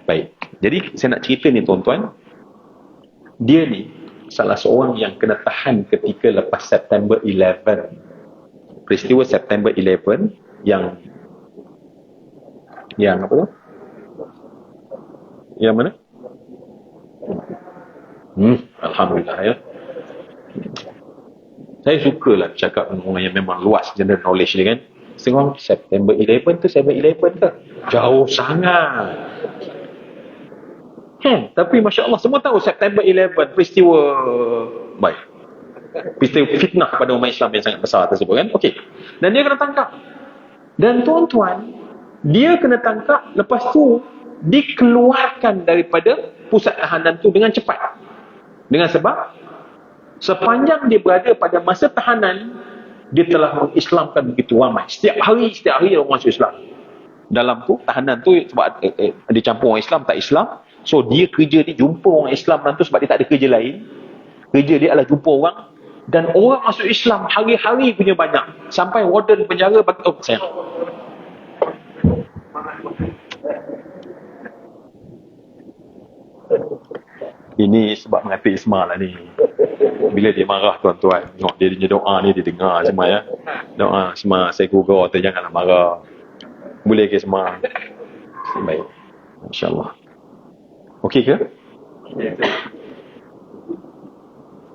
[SPEAKER 1] Baik, jadi saya nak cerita ni tuan-tuan, dia ni salah seorang yang kena tahan ketika lepas September 11, peristiwa September 11 yang apa tu? Yang mana? Alhamdulillah ya. Saya sukalah cakap dengan orang yang memang luas general knowledge dia kan. Setengah September 11 tu 7-11 ke? Jauh sangat. Tapi Masya Allah semua tahu September 11 peristiwa baik. Peristiwa fitnah pada umat Islam yang sangat besar tersebut kan. Okey. Dan dia kena tangkap. Dan tuan-tuan, dia kena tangkap, lepas tu dikeluarkan daripada pusat tahanan tu dengan cepat. Dengan sebab sepanjang dia berada pada masa tahanan, dia telah mengislamkan begitu ramai. Setiap hari orang masuk Islam. Dalam tu, tahanan tu sebab dia campur orang Islam, tak Islam. So dia kerja dia jumpa orang Islam tu sebab dia tak ada kerja lain. Kerja dia adalah jumpa orang. Dan orang masuk Islam hari-hari punya banyak. Sampai warden penjara bagi, sayang. Ini sebab mengata Ismail lah ni. Bila dia marah tuan-tuan, tengok dia punya doa ni, dia dengar semua ya. Doa semua, saya gurau tu, janganlah marah. Boleh ke semua? Baik. InsyaAllah. Okey ke?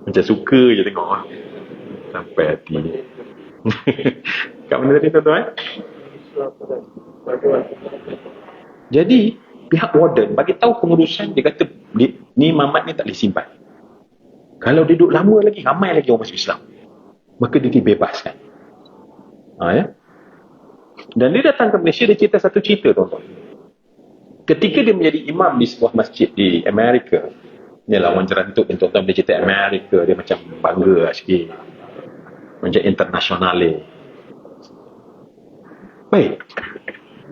[SPEAKER 1] Macam suka je tengok. Sampai hati. Kat mana tadi tuan-tuan? Jadi, pihak warden bagi tahu pengurusan, dia kata, ni Mamat ni tak boleh simpan. Kalau dia duduk lama lagi, ramai lagi orang masuk Islam. Maka dia dibebaskan. Ya? Dan dia datang ke Malaysia, dia cerita satu cerita tuan-tuan. Ketika dia menjadi imam di sebuah masjid di Amerika, ialah orang jerantuk yang tuan-tuan dia cerita Amerika, dia macam bangga lah sikit. Macam internasional ni. Baik.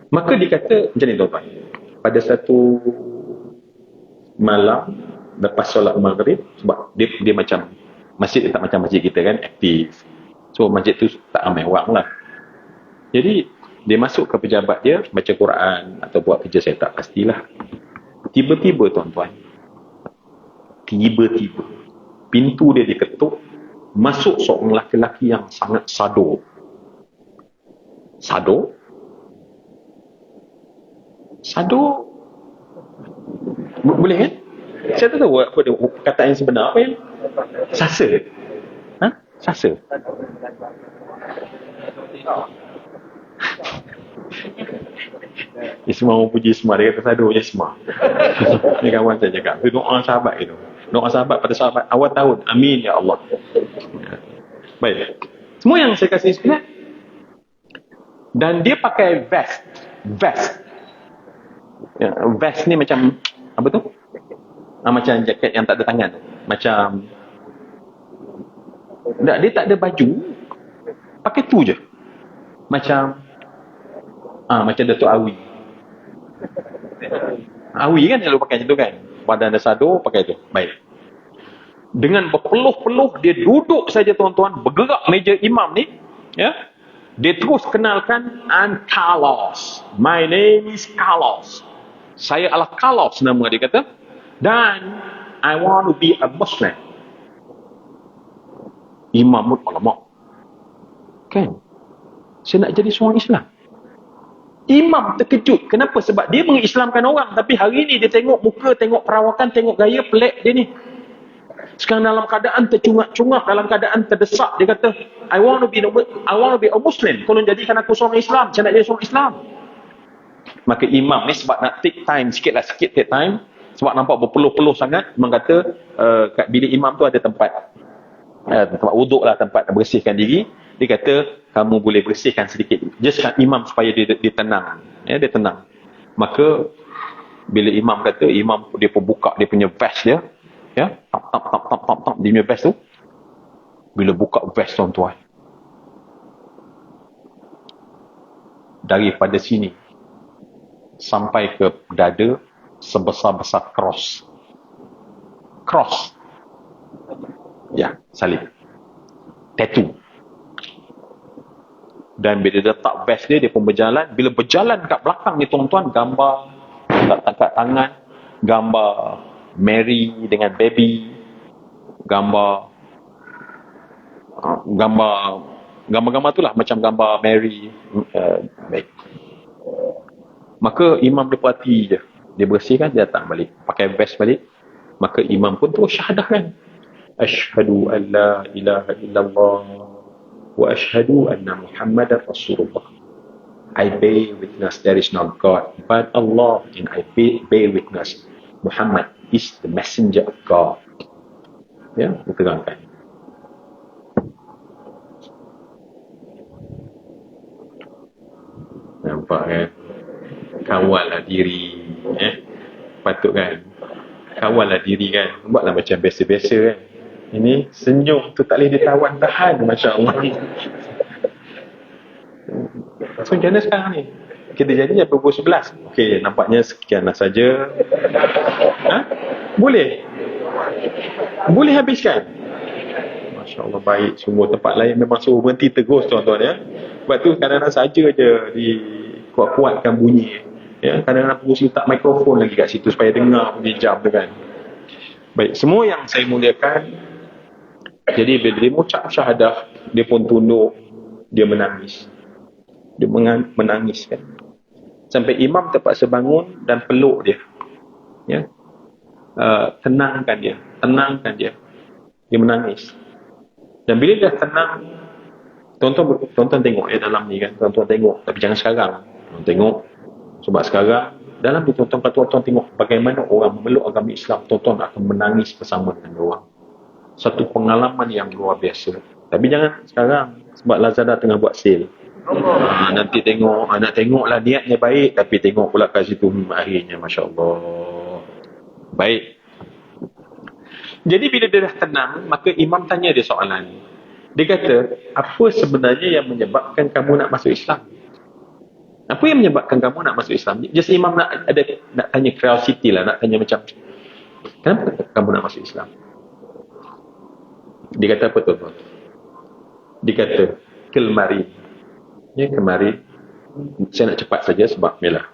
[SPEAKER 1] Maka dia kata, macam ni tuan-tuan. Pada satu malam, lepas solat maghrib, sebab dia macam, masjid dia tak macam masjid kita kan, aktif. So masjid tu tak ramai orang lah. Jadi, dia masuk ke pejabat dia, baca Quran atau buat kerja, saya tak pastilah. Tiba-tiba tuan-tuan, pintu dia diketuk, masuk seorang lelaki yang sangat sado. Sado? Boleh kan? Saya tak tahu apa dia, perkataan yang sebenar apa yang sasa. Sasa. Isma orang puji Isma, dia kata sado je Isma. Ni kawan saya cakap, itu doa sahabat itu. Doa sahabat pada sahabat awal tahun. Amin ya Allah. Baik. Semua yang saya kasih sebenarnya. Dan dia pakai vest. Ya, vest ni macam apa tu? Macam jaket yang tak ada tangan tu.
[SPEAKER 2] Macam dia tak ada baju, pakai tu je. Macam macam Datuk Awi kan selalu pakai macam tu kan, badan ada sado pakai tu. Baik, dengan berpeluh-peluh dia duduk saja tuan-tuan, bergerak meja imam ni, ya, dia terus kenalkan, I'm Carlos, my name is Carlos, saya adalah Carlos nama dia kata, dan I want to be a Muslim. Imam pun alamak kan, saya nak jadi seorang Islam. Imam terkejut. Kenapa? Sebab dia mengislamkan orang, tapi hari ni dia tengok muka, tengok perawakan, tengok gaya pelik dia ni. Sekarang dalam keadaan tercungap-cungap, dalam keadaan terdesak, dia kata, I want to be a Muslim. Tolong jadikan aku seorang Islam. Saya nak jadi seorang Islam. Maka imam ni sebab nak take time sikit take time, sebab nampak berpeluh-peluh sangat, memang kata kat bilik imam tu ada tempat wuduk lah, tempat bersihkan diri. Dia kata kamu boleh bersihkan sedikit, just kan imam supaya dia tenang, ya, dia tenang. Maka bila imam kata, imam dia pun buka dia punya vest dia, ya, tap dia punya vest tu. Bila buka vest tuan-tuan, daripada sini sampai ke dada sebesar-besar cross, ya, salib, tattoo. Dan bila dia letak vest dia pun berjalan. Bila berjalan kat belakang ni tuan-tuan, gambar kat tangan, gambar Mary dengan baby, gambar tu lah, macam gambar Mary. Baik. Maka imam dia perhati je, dia bersihkan, dia datang balik, pakai vest balik. Maka imam pun terus syahadahkan, asyhadu an la ilaha illallah wa ashhadu anna Muhammadar Rasulullah. I bear witness there is no God but Allah, and I bear witness Muhammad is the messenger of God. Ya, diterangkan. Nampak kan? Kawallah diri, patut kan? Kawallah diri kan? Buatlah macam biasa-biasa kan? Ini senyum tu tak boleh ditawan tahan, Masya Allah. So macam mana sekarang ni? Kita janji sampai pukul 11. Okey, nampaknya sekianlah saja. Boleh? Boleh habiskan? Masya Allah, baik. Semua tempat lain memang suruh berhenti terus tuan-tuan, ya. Sebab tu kadang-kadang saja je dikuat-kuatkan bunyi, ya. Kadang-kadang perlu letak mikrofon lagi kat situ supaya dengar bunyi jam tu kan. Baik, semua yang saya muliakan, jadi bila dia mengucap syahadah, dia pun tunduk, dia menangis. Dia menangis kan. Sampai imam terpaksa bangun dan peluk dia. Ya. Tenangkan dia. Dia menangis. Dan bila dia tenang, tuan-tuan tengok dalam ni kan. Tuan-tuan tengok, tapi jangan sekarang. Tuan tengok. Sebab sekarang, dalam ni tuan-tuan tengok bagaimana orang memeluk agama Islam, tuan-tuan akan menangis bersama dengan orang. Satu pengalaman yang luar biasa. Tapi jangan sekarang, sebab Lazada tengah buat sale. Nanti tengok, nak tengoklah niatnya baik, tapi tengok pula kat situ akhirnya, Masya Allah. Baik. Jadi bila dia dah tenang, maka imam tanya dia soalan. Dia kata, apa sebenarnya yang menyebabkan kamu nak masuk Islam? Apa yang menyebabkan kamu nak masuk Islam? Just imam nak tanya curiosity lah, nak tanya macam, kenapa kamu nak masuk Islam? Dia kata apa tuan-tuan? Dia kata, kemari. Ya, kemari. Saya nak cepat saja sebab yalah.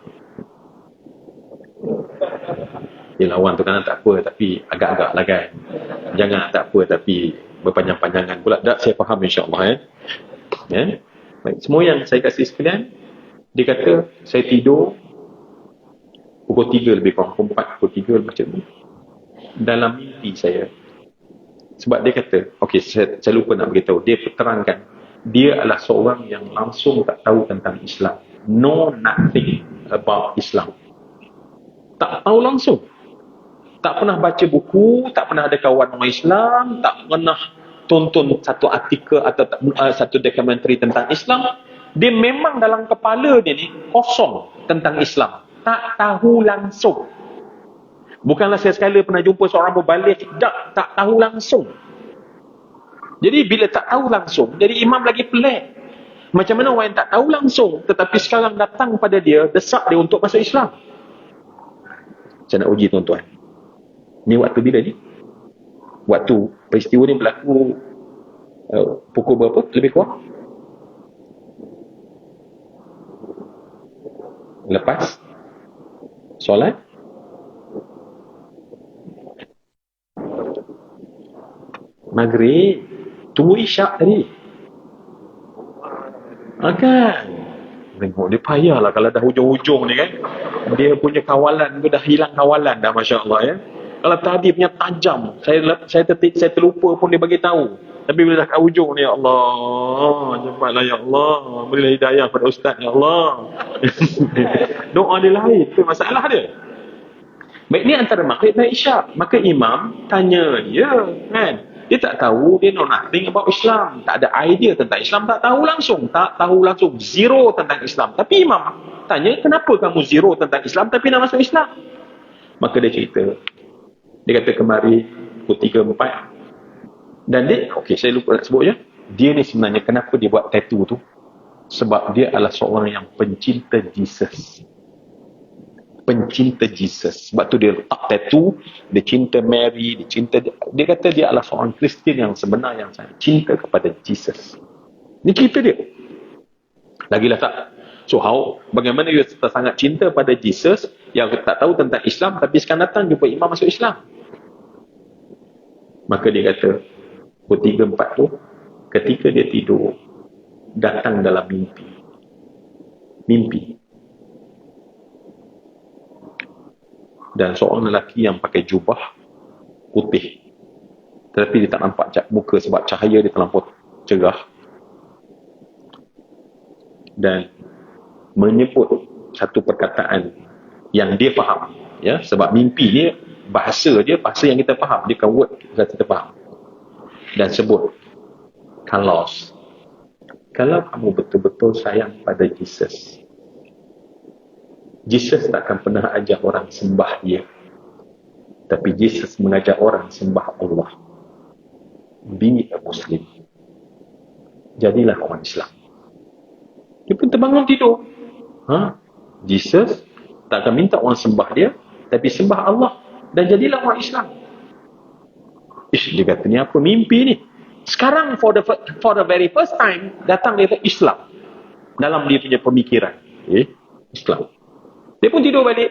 [SPEAKER 2] Lawan tu kan tak apa, tapi agak-agak lah kan. Jangan tak apa, tapi berpanjang-panjangan pula. Tak, saya faham insyaAllah. Ya. Baik, semua yang saya kasih sekalian, dia kata, saya tidur pukul 3 lebih kurang, pukul 4, pukul 3 macam tu. Dalam mimpi saya, sebab dia kata, okey, saya lupa nak beritahu, dia terangkan, dia adalah seorang yang langsung tak tahu tentang Islam. Know nothing about Islam. Tak tahu langsung. Tak pernah baca buku, tak pernah ada kawan orang Islam, tak pernah tonton satu artikel atau satu dokumentari tentang Islam. Dia memang dalam kepala dia ni kosong tentang Islam. Tak tahu langsung. Bukanlah saya sekali pernah jumpa seorang berbalik, tak tahu langsung. Jadi bila tak tahu langsung, jadi imam lagi pelik. Macam mana orang yang tak tahu langsung, tetapi sekarang datang pada dia, desak dia untuk masuk Islam. Saya nak uji tuan-tuan. Ni waktu bila ni? Waktu peristiwa ni berlaku pukul berapa? Lebih kurang? Lepas solat? Maghrib. Tunggu isyak tadi. Kan? Tengok dia payahlah kalau dah hujung-hujung ni kan. Dia punya kawalan tu dah hilang kawalan dah, Masya Allah ya. Kalau tadi punya tajam, saya terlupa pun dia bagi tahu. Tapi bila dah kat hujung ni, ya Allah, cepatlah ya Allah, berilah hidayah pada ustaz ya Allah. Doa dia lain, itu masalah dia. Baik, ni antara maghrib dan isyak. Maka imam tanya dia kan. Dia tak tahu, dia know nothing about Islam. Tak ada idea tentang Islam, tak tahu langsung. Zero tentang Islam. Tapi imam tanya, kenapa kamu zero tentang Islam tapi nak masuk Islam? Maka dia cerita. Dia kata kemari pukul 3-4. Dan dia, okey saya lupa nak sebut je. Dia ni sebenarnya kenapa dia buat tattoo tu? Sebab dia adalah seorang yang pencinta Jesus. Pencinta Jesus. Sebab tu dia letak tattoo, dia cinta Mary, dia kata dia adalah seorang Kristian yang sebenar, yang sangat cinta kepada Jesus. Ini cerita dia. Lagilah tak. So bagaimana dia sangat cinta pada Jesus yang tak tahu tentang Islam, tapi sekarang datang jumpa imam masuk Islam. Maka dia kata pukul 3-4 tu, ketika dia tidur, datang dalam mimpi. Dan seorang lelaki yang pakai jubah putih, tetapi dia tak nampak muka sebab cahaya dia terlampau cerah, dan menyebut satu perkataan yang dia faham ya, sebab mimpi dia, bahasa yang kita faham, dia kan word yang kita faham, dan sebut, kalau kamu betul-betul sayang pada Jesus takkan pernah ajak orang sembah dia, tapi Jesus mengajak orang sembah Allah. Be a Muslim. Jadilah orang Islam. Dia pun terbangun tidur. Jesus takkan minta orang sembah dia, tapi sembah Allah, dan jadilah orang Islam. Dia kata, ni apa mimpi ni? Sekarang for the very first time datang dia Islam dalam dia punya pemikiran. Islam. Dia pun tidur balik.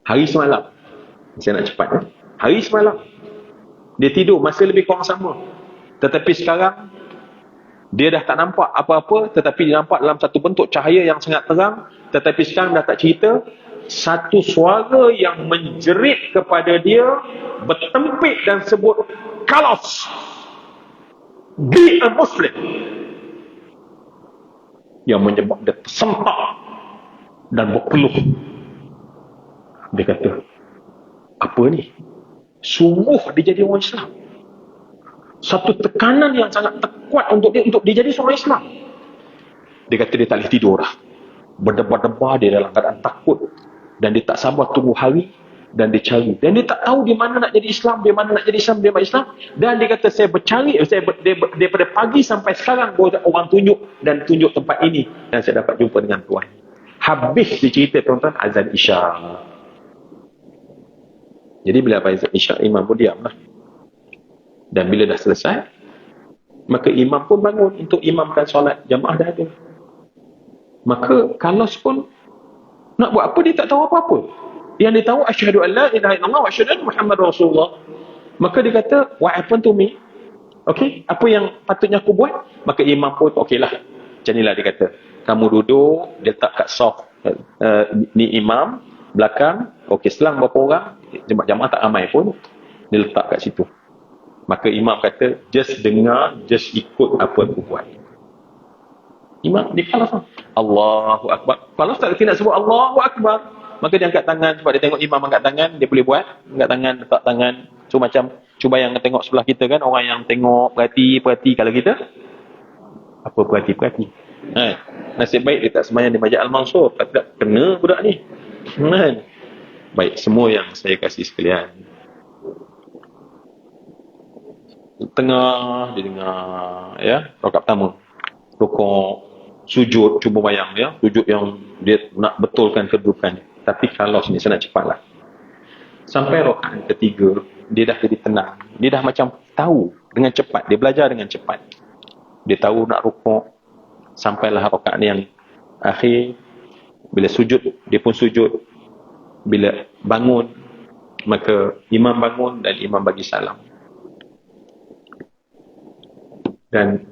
[SPEAKER 2] Hari semalam. Saya nak cepat. Hari semalam. Dia tidur masa lebih kurang sama. Tetapi sekarang, dia dah tak nampak apa-apa, tetapi dia nampak dalam satu bentuk cahaya yang sangat terang. Tetapi sekarang dah tak cerita. Satu suara yang menjerit kepada dia, bertempik dan sebut, Kalos! Be a Muslim! Yang menyebab dia tersentak dan berpeluh. Dia kata, apa ni? Sungguh dia jadi orang Islam. Satu tekanan yang sangat kuat untuk dia jadi seorang Islam. Dia kata dia tak boleh tidur dah. Berdebar-debar dia dalam keadaan takut, dan dia tak sabar tunggu hari, dan dia cari, dan dia tak tahu di mana nak jadi Islam, di mana nak jadi Islam, dia Islam. Dan dia kata saya bercari, daripada pagi sampai sekarang orang tunjuk tempat ini, dan saya dapat jumpa dengan Tuhan. Habis dicerita tuan-tuan azan Isya. Jadi bila azan Isya, imam pun diamlah. Dan bila dah selesai, maka imam pun bangun untuk imamkan solat. Jamaah dah ada. Maka Kalos pun nak buat apa, dia tak tahu apa-apa. Yang dia tahu, asyhadu an la ilaha illallah wa asyhadu anna Muhammadar Rasulullah. Maka dia kata, what happened to me? Okay, apa yang patutnya aku buat? Maka imam pun, okeylah. Macam inilah dia kata, kamu duduk, dia letak kat soft, ni imam, belakang, okey, selang berapa orang, jemaah tak ramai pun, dia letak kat situ. Maka imam kata, just dengar, just ikut apa aku buat. Imam, dia kalah. Allahu Akbar. Kalau tak nak sebut Allahu Akbar, maka dia angkat tangan, sebab dia tengok imam angkat tangan, dia boleh buat, angkat tangan, letak tangan. So macam, cuba yang tengok sebelah kita kan, orang yang tengok, perhati, kalau kita, apa perhati. Nasib baik dia tak sembahyang di Masjid Al-Mansur, tak kena budak ni.
[SPEAKER 1] Baik, semua yang saya kasih sekalian, tengah dia dengar ya, rakaat pertama rukuk, sujud, cuba bayang ya, sujud yang dia nak betulkan kedudukan, tapi kalau sini saya nak cepatlah. Sampai rakaat ketiga dia dah jadi tenang, dia dah macam tahu dengan cepat, dia belajar dengan cepat, dia tahu nak rukuk. Sampailah rakaat yang akhir, bila sujud dia pun sujud, bila bangun maka imam bangun dan imam bagi salam. Dan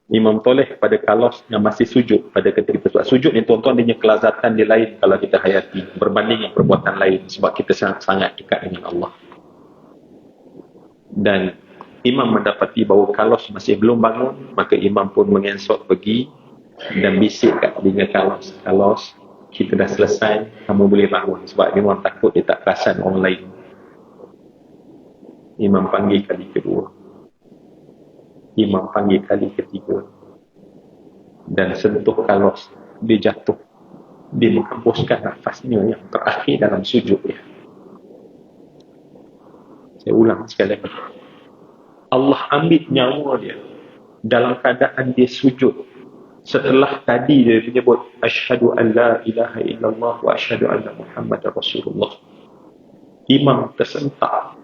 [SPEAKER 1] imam toleh pada kalos yang masih sujud pada ketika itu. Sebab sujud ni tuan-tuan, dia kelazatan dia lain kalau kita hayati berbanding dengan perbuatan lain, sebab kita sangat dekat dengan Allah. Dan imam mendapati bahawa kalos masih belum bangun, maka imam pun mengesok pergi dan bisik kat telinga kalos, kalos kita dah selesai, kamu boleh bangun. Sebab imam takut dia tak perasan orang lain. Imam panggil kali kedua, imam panggil kali ketiga, dan sentuh kalos, dia jatuh, dia menghembuskan nafasnya yang terakhir dalam sujud dia. Saya ulang sekali lagi, Allah ambil nyawa dia dalam keadaan dia sujud. Setelah tadi dia menyebut asyhadu an la ilaha illallah wa asyhadu anna Muhammadar Rasulullah, imam tersentak.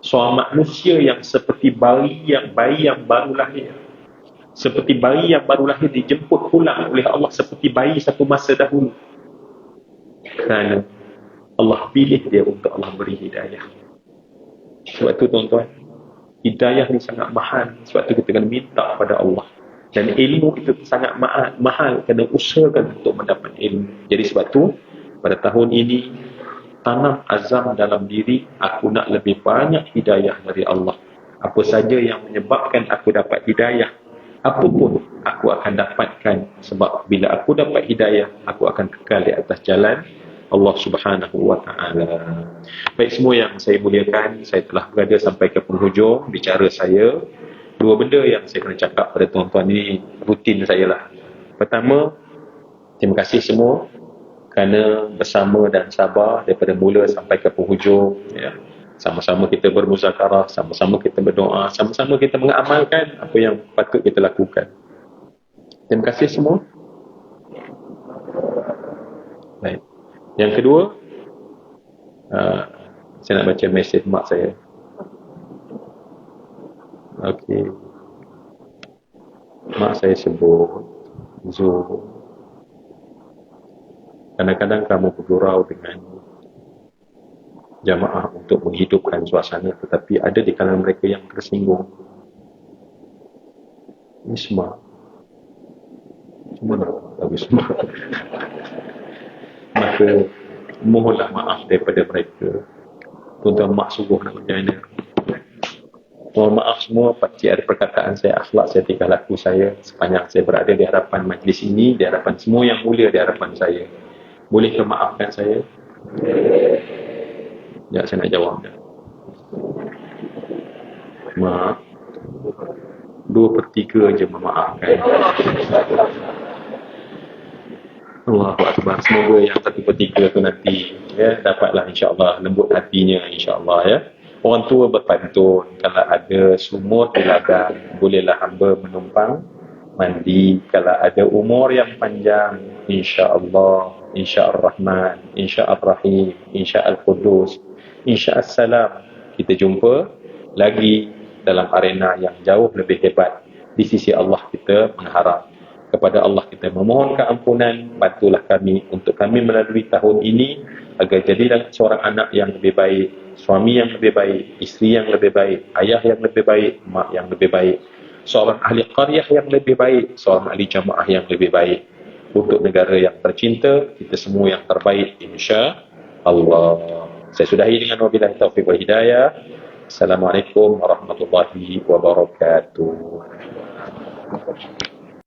[SPEAKER 1] Seorang manusia yang seperti bayi yang baru lahir, seperti bayi yang baru lahir dijemput pulang oleh Allah seperti bayi satu masa dahulu, kerana Allah pilih dia untuk Allah beri hidayah. Sebab itu tuan-tuan, hidayah ni sangat mahal. Sebab itu kita kena minta pada Allah. Dan ilmu itu sangat mahal, kena usahakan untuk mendapat ilmu. Jadi sebab tu pada tahun ini tanam azam dalam diri, aku nak lebih banyak hidayah dari Allah. Apa saja yang menyebabkan aku dapat hidayah, apa pun aku akan dapatkan, sebab bila aku dapat hidayah, aku akan kekal di atas jalan Allah Subhanahu wa ta'ala. Baik, semua yang saya muliakan, saya telah berada sampai ke penghujung bicara saya. Dua benda yang saya kena cakap pada tuan-tuan, ini rutin saya lah. Pertama, terima kasih semua kerana bersama dan sabar daripada mula sampai ke penghujung ya. Sama-sama kita bermuzakarah, sama-sama kita berdoa, sama-sama kita mengamalkan apa yang patut kita lakukan. Terima kasih semua. Baik. Yang kedua, saya nak baca mesej mak saya. Okey. Mak saya sebut, Zul, kadang-kadang kamu bergurau dengan jamaah untuk menghidupkan suasana, tetapi ada di kalangan mereka yang tersinggung. Isma, semua bagus semua. Maka mohonlah maaf daripada mereka. Tuan-tuan, mak sungguh nak berjaya. Mohon maaf semua, pasti ada perkataan saya, akhlak saya, tingkah laku saya sepanjang saya berada di hadapan majlis ini, di hadapan semua yang mulia di hadapan saya. Boleh ke maafkan saya? Ya, saya nak jawab. Mak, 2/3 je memaafkan. Allahu Akbar. Semoga yang 1/3 tu nanti ya, dapatlah insya-Allah lembut hatinya, insya-Allah ya. Orang tua berpantun, kalau ada sumur di ladang, bolehlah hamba menumpang mandi. Kalau ada umur yang panjang, insya-Allah, insya-Ar-Rahman, insya-Ar-Rahim, insya-Al-Qudus, insya-As-Salam, kita jumpa lagi dalam arena yang jauh lebih hebat. Di sisi Allah kita mengharap kepada Allah, kita memohon keampunan. Bantulah kami untuk kami melalui tahun ini agar jadilah seorang anak yang lebih baik, suami yang lebih baik, isteri yang lebih baik, ayah yang lebih baik, mak yang lebih baik, seorang ahli qaryah yang lebih baik, seorang ahli jamaah yang lebih baik. Untuk negara yang tercinta, kita semua yang terbaik, insya-Allah. Saya sudahi dengan wabillahi taufiq wal hidayah. Assalamualaikum warahmatullahi wabarakatuh.